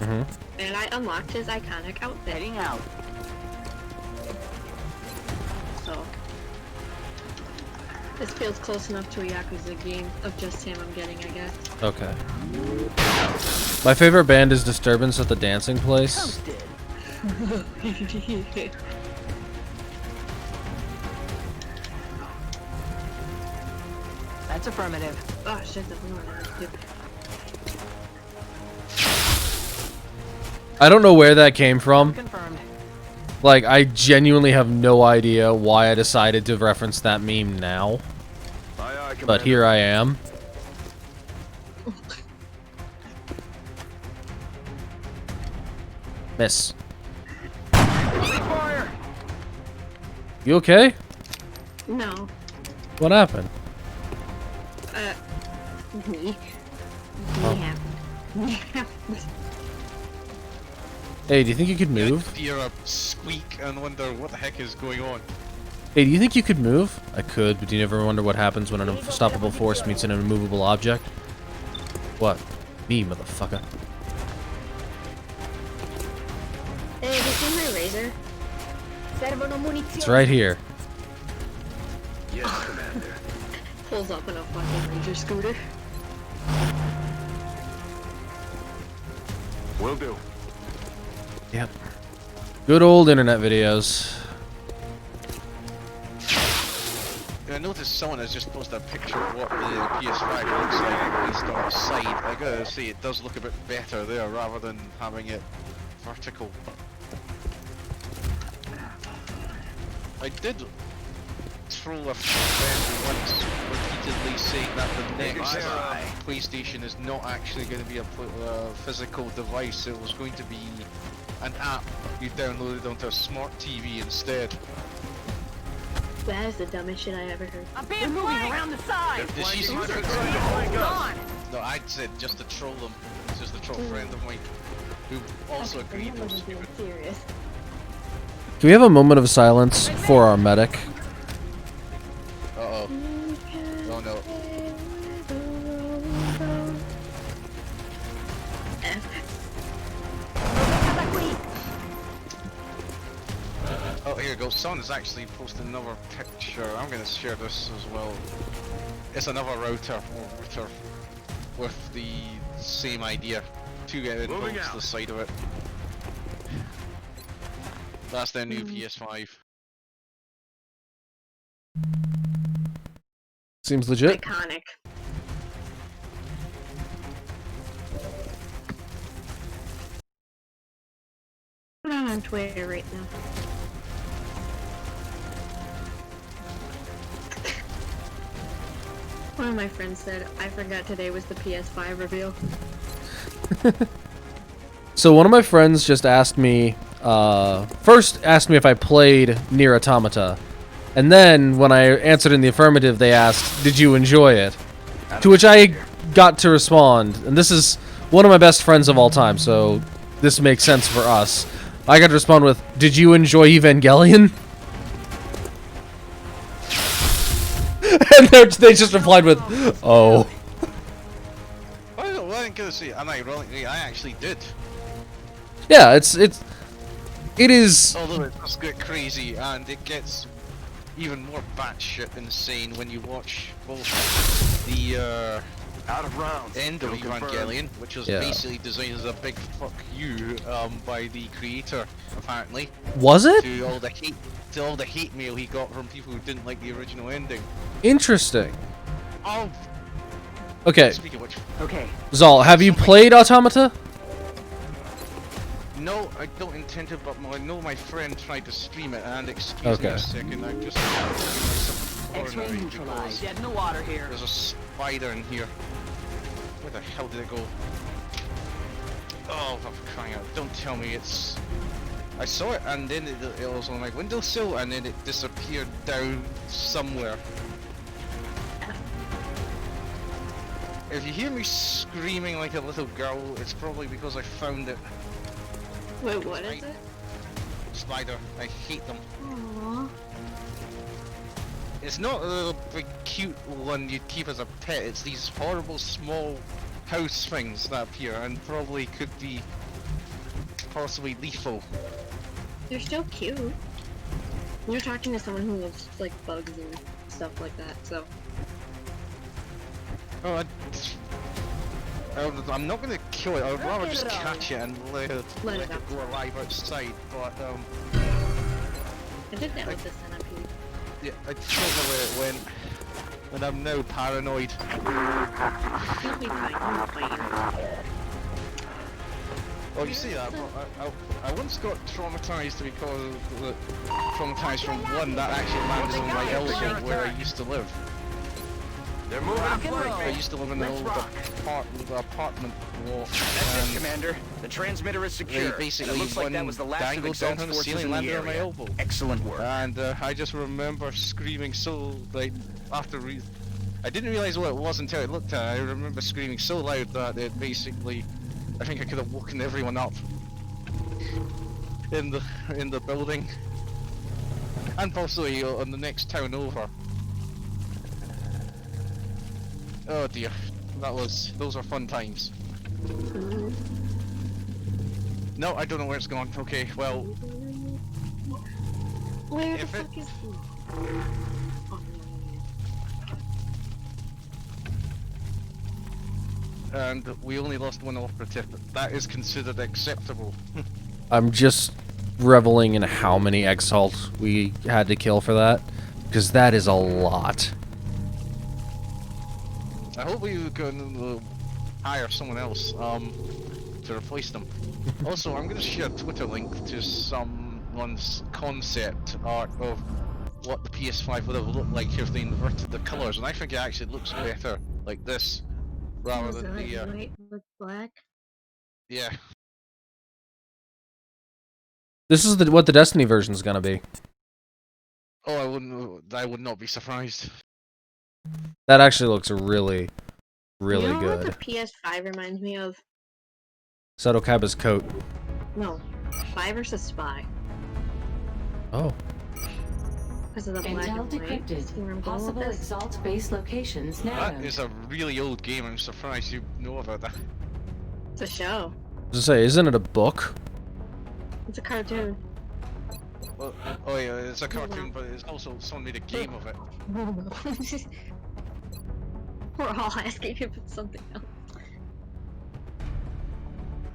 Mm-hmm. And I unlocked his iconic outfit. Heading out. So this feels close enough to a Yakuza game of just him I'm getting, I guess. Okay. My favorite band is Disturbance at the Dancing Place. That's affirmative. Oh shit, that's not I don't know where that came from. Confirmed. Like, I genuinely have no idea why I decided to reference that meme now. But here I am. Miss. Fire. You okay? No. What happened? Me. Oh. Yeah. Hey, do you think you could move? Hear a squeak and wonder what the heck is going on. Hey, do you think you could move? I could, but do you ever wonder what happens when an unstoppable force meets an immovable object? What? Me, motherfucker. Hey, have you seen my razor? It's right here. Yes, Commander. Pulls up in a fucking ranger scooter. Will do. Yep. Good old internet videos. I noticed someone has just posted a picture of what the PS5 looks like, at least on the side. I gotta say, it does look a bit better there, rather than having it vertical. I did troll a friend once, repeatedly saying that the next PlayStation is not actually going to be a physical device. It was going to be an app you downloaded onto a smart TV instead. That is the dumbest shit I ever heard. I'm being moving around the side. Did she see Gone. No, I said just to troll them. It's just a troll friend of mine who also agreed it was stupid. Serious. Can we have a moment of silence for our medic? Uh-oh. Oh no. Oh, here we go. Someone has actually posted another picture. I'm going to share this as well. It's another router with the same idea. 2 inputs to the side of it. That's their new PS5. Seems legit. Iconic. I'm not on Twitter right now. One of my friends said, I forgot today was the PS5 reveal. So one of my friends just asked me, first asked me if I played Nier Automata, and then when I answered in the affirmative, they asked, "Did you enjoy it?" To which I got to respond, and this is one of my best friends of all time, so this makes sense for us. I got to respond with, "Did you enjoy Evangelion?" And they just replied with, "Oh." I didn't get to see it, and ironically, I actually did. Yeah, it is. Although it does get crazy, and it gets even more batshit insane when you watch both the Out of rounds. end of Still confirmed. Evangelion, which was Yeah. basically designed as a big fuck you by the creator, apparently. Was it? To all the hate mail he got from people who didn't like the original ending. Interesting. Oh, Okay, speaking of which, Okay. Xale, have you played Automata? no, I don't intend to, but I know my friend tried to stream it, and excuse me Okay. a second, I'm just X-ray ordinary neutralized. because Dead in the water here. there's a spider in here. Where the hell did it go? Oh, for crying out! Don't tell me it's. I saw it, and then it was on my windowsill, and then it disappeared down somewhere. If you hear me screaming like a little girl, it's probably because I found it. Wait, what is it? Spider. I hate them. Aww. It's not a little big cute one you'd keep as a pet, it's these horrible small house things that appear and probably could be possibly lethal. They're still cute. You're talking to someone who loves like bugs and stuff like that, so. Oh, I'm not gonna kill it, I would rather Get just it out. catch it and let it Let it go alive outside, but I did that with the centipede. yeah, I don't know where it went, and I'm now paranoid. You'll be fine. You'll be fine. Oh, you see that? I once got traumatized because traumatized from one that actually landed on my elbow where I used to live. They're moving Rock and roll. I used to live in an Let's old rock. apartment block. That's it, Commander. The transmitter is secure. They and basically it looks like that one was the last of dangled down Exalt's from the forces ceiling in and the landed on my area. elbow. Excellent work. And I just remember screaming so like after I didn't realize what it was until I looked at it. I remember screaming so loud that it basically, I think I could have woken everyone up in the building, and possibly on the next town over. Oh dear, those are fun times. No, I don't know where it's gone. Okay, well, Where the If it- fuck is he? and we only lost one operative, but that is considered acceptable. I'm just reveling in how many Xale we had to kill for that, because that is a lot. I hope we can hire someone else to replace them. Also, I'm going to share a Twitter link to someone's concept art of what the PS5 would have looked like if they inverted the colours, and I think it actually looks better like this rather Is it than like the white with black? yeah. This is what the Destiny version is gonna be. Oh, I would not be surprised. That actually looks really, really You know good. what the PS5 reminds me of? Seto Kaba's coat. No. Spy versus Spy. Oh. Because of the black Intel and white. decrypted. See where I'm going Possible with this? Exalt base locations That narrowed. is a really old game. I'm surprised you know about that. It's a show. I was gonna say, isn't it a book? It's a cartoon. Well, oh yeah, it's a cartoon, but it's also someone made a game of it. We're all asking if it's something else.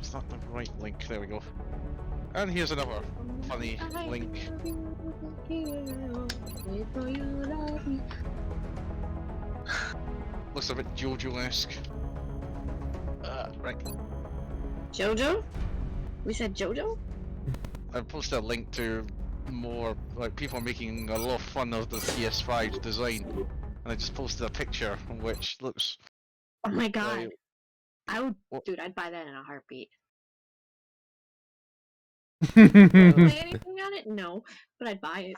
Is that the right link? There we go. And here's another funny link. Looks a bit JoJo-esque. Right. Jojo? We said Jojo? I posted a link to more, like, people making a lot of fun of the PS5's design. And I just posted a picture, which looks... Oh my god. I would, What? dude, I'd buy that in a heartbeat. Hmm. Play anything on it? No, but I'd buy it.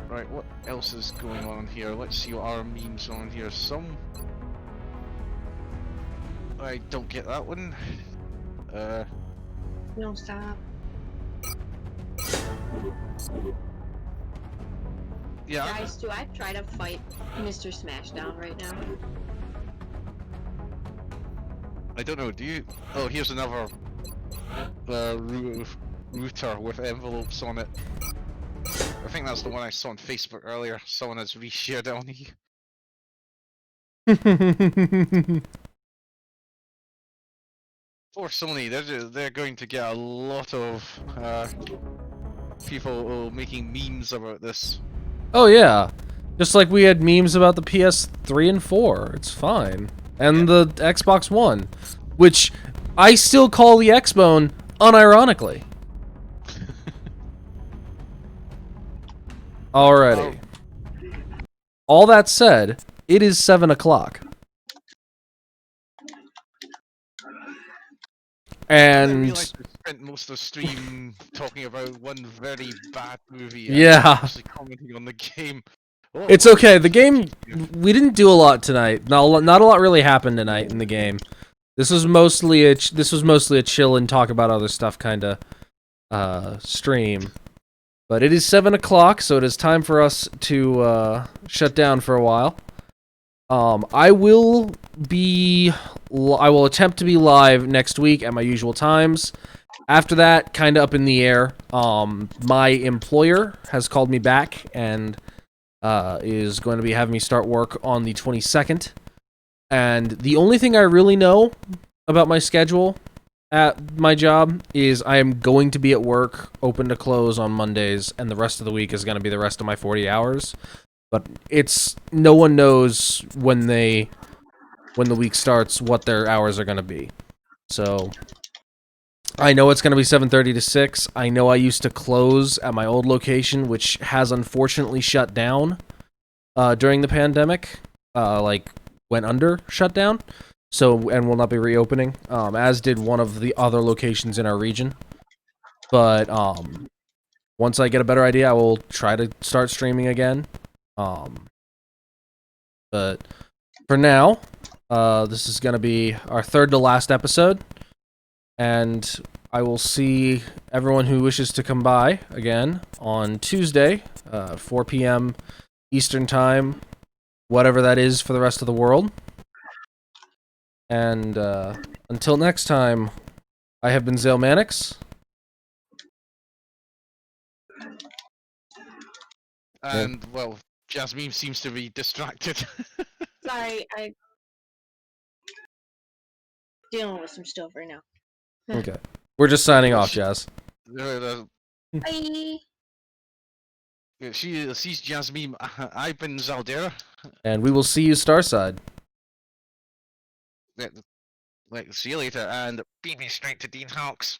Right, what else is going on here? Let's see what our memes are on here. Some... I don't get that one. No, stop. Yeah. Guys, do I try to fight Mr. Smashdown right now? I don't know, do you... Oh, here's another... router with envelopes on it. I think that's the one I saw on Facebook earlier. Someone has reshared it on here. Poor Sony, they're going to get a lot of people making memes about this. Oh yeah, just like we had memes about the PS3 and 4. It's fine, and the Xbox One, which I still call the Xbone unironically. Alrighty. All that said, it is 7 o'clock. I And realized we spent most of the stream talking about one very bad movie. Yeah. Actually commenting on the game. Oh, it's okay. The game, we didn't do a lot tonight. Not a lot really happened tonight in the game. This was mostly a chill and talk about other stuff kind of stream. But it is 7 o'clock, so it is time for us to shut down for a while. I will attempt to be live next week at my usual times. After that, kind of up in the air. My employer has called me back and is going to be having me start work on the 22nd. And the only thing I really know about my schedule at my job is I am going to be at work, open to close on Mondays, and the rest of the week is going to be the rest of my 40 hours. But no one knows when the week starts what their hours are going to be. So I know it's going to be 7:30 to 6. I know I used to close at my old location, which has unfortunately shut down during the pandemic. Went under shutdown. So, and will not be reopening, as did one of the other locations in our region. But once I get a better idea, I will try to start streaming again. But for now, this is going to be our third to last episode, and I will see everyone who wishes to come by again on Tuesday, 4 p.m. Eastern Time, whatever that is for the rest of the world. And until next time, I have been Xale Mannix. And, well, Jasmine seems to be distracted. Sorry, I dealing with some stuff right now. Okay. We're just signing off, Jazz. Bye. She's Jasmine. I've been Zaldera. And we will see you Starside. See you later, and beat me straight to Dean Hawks.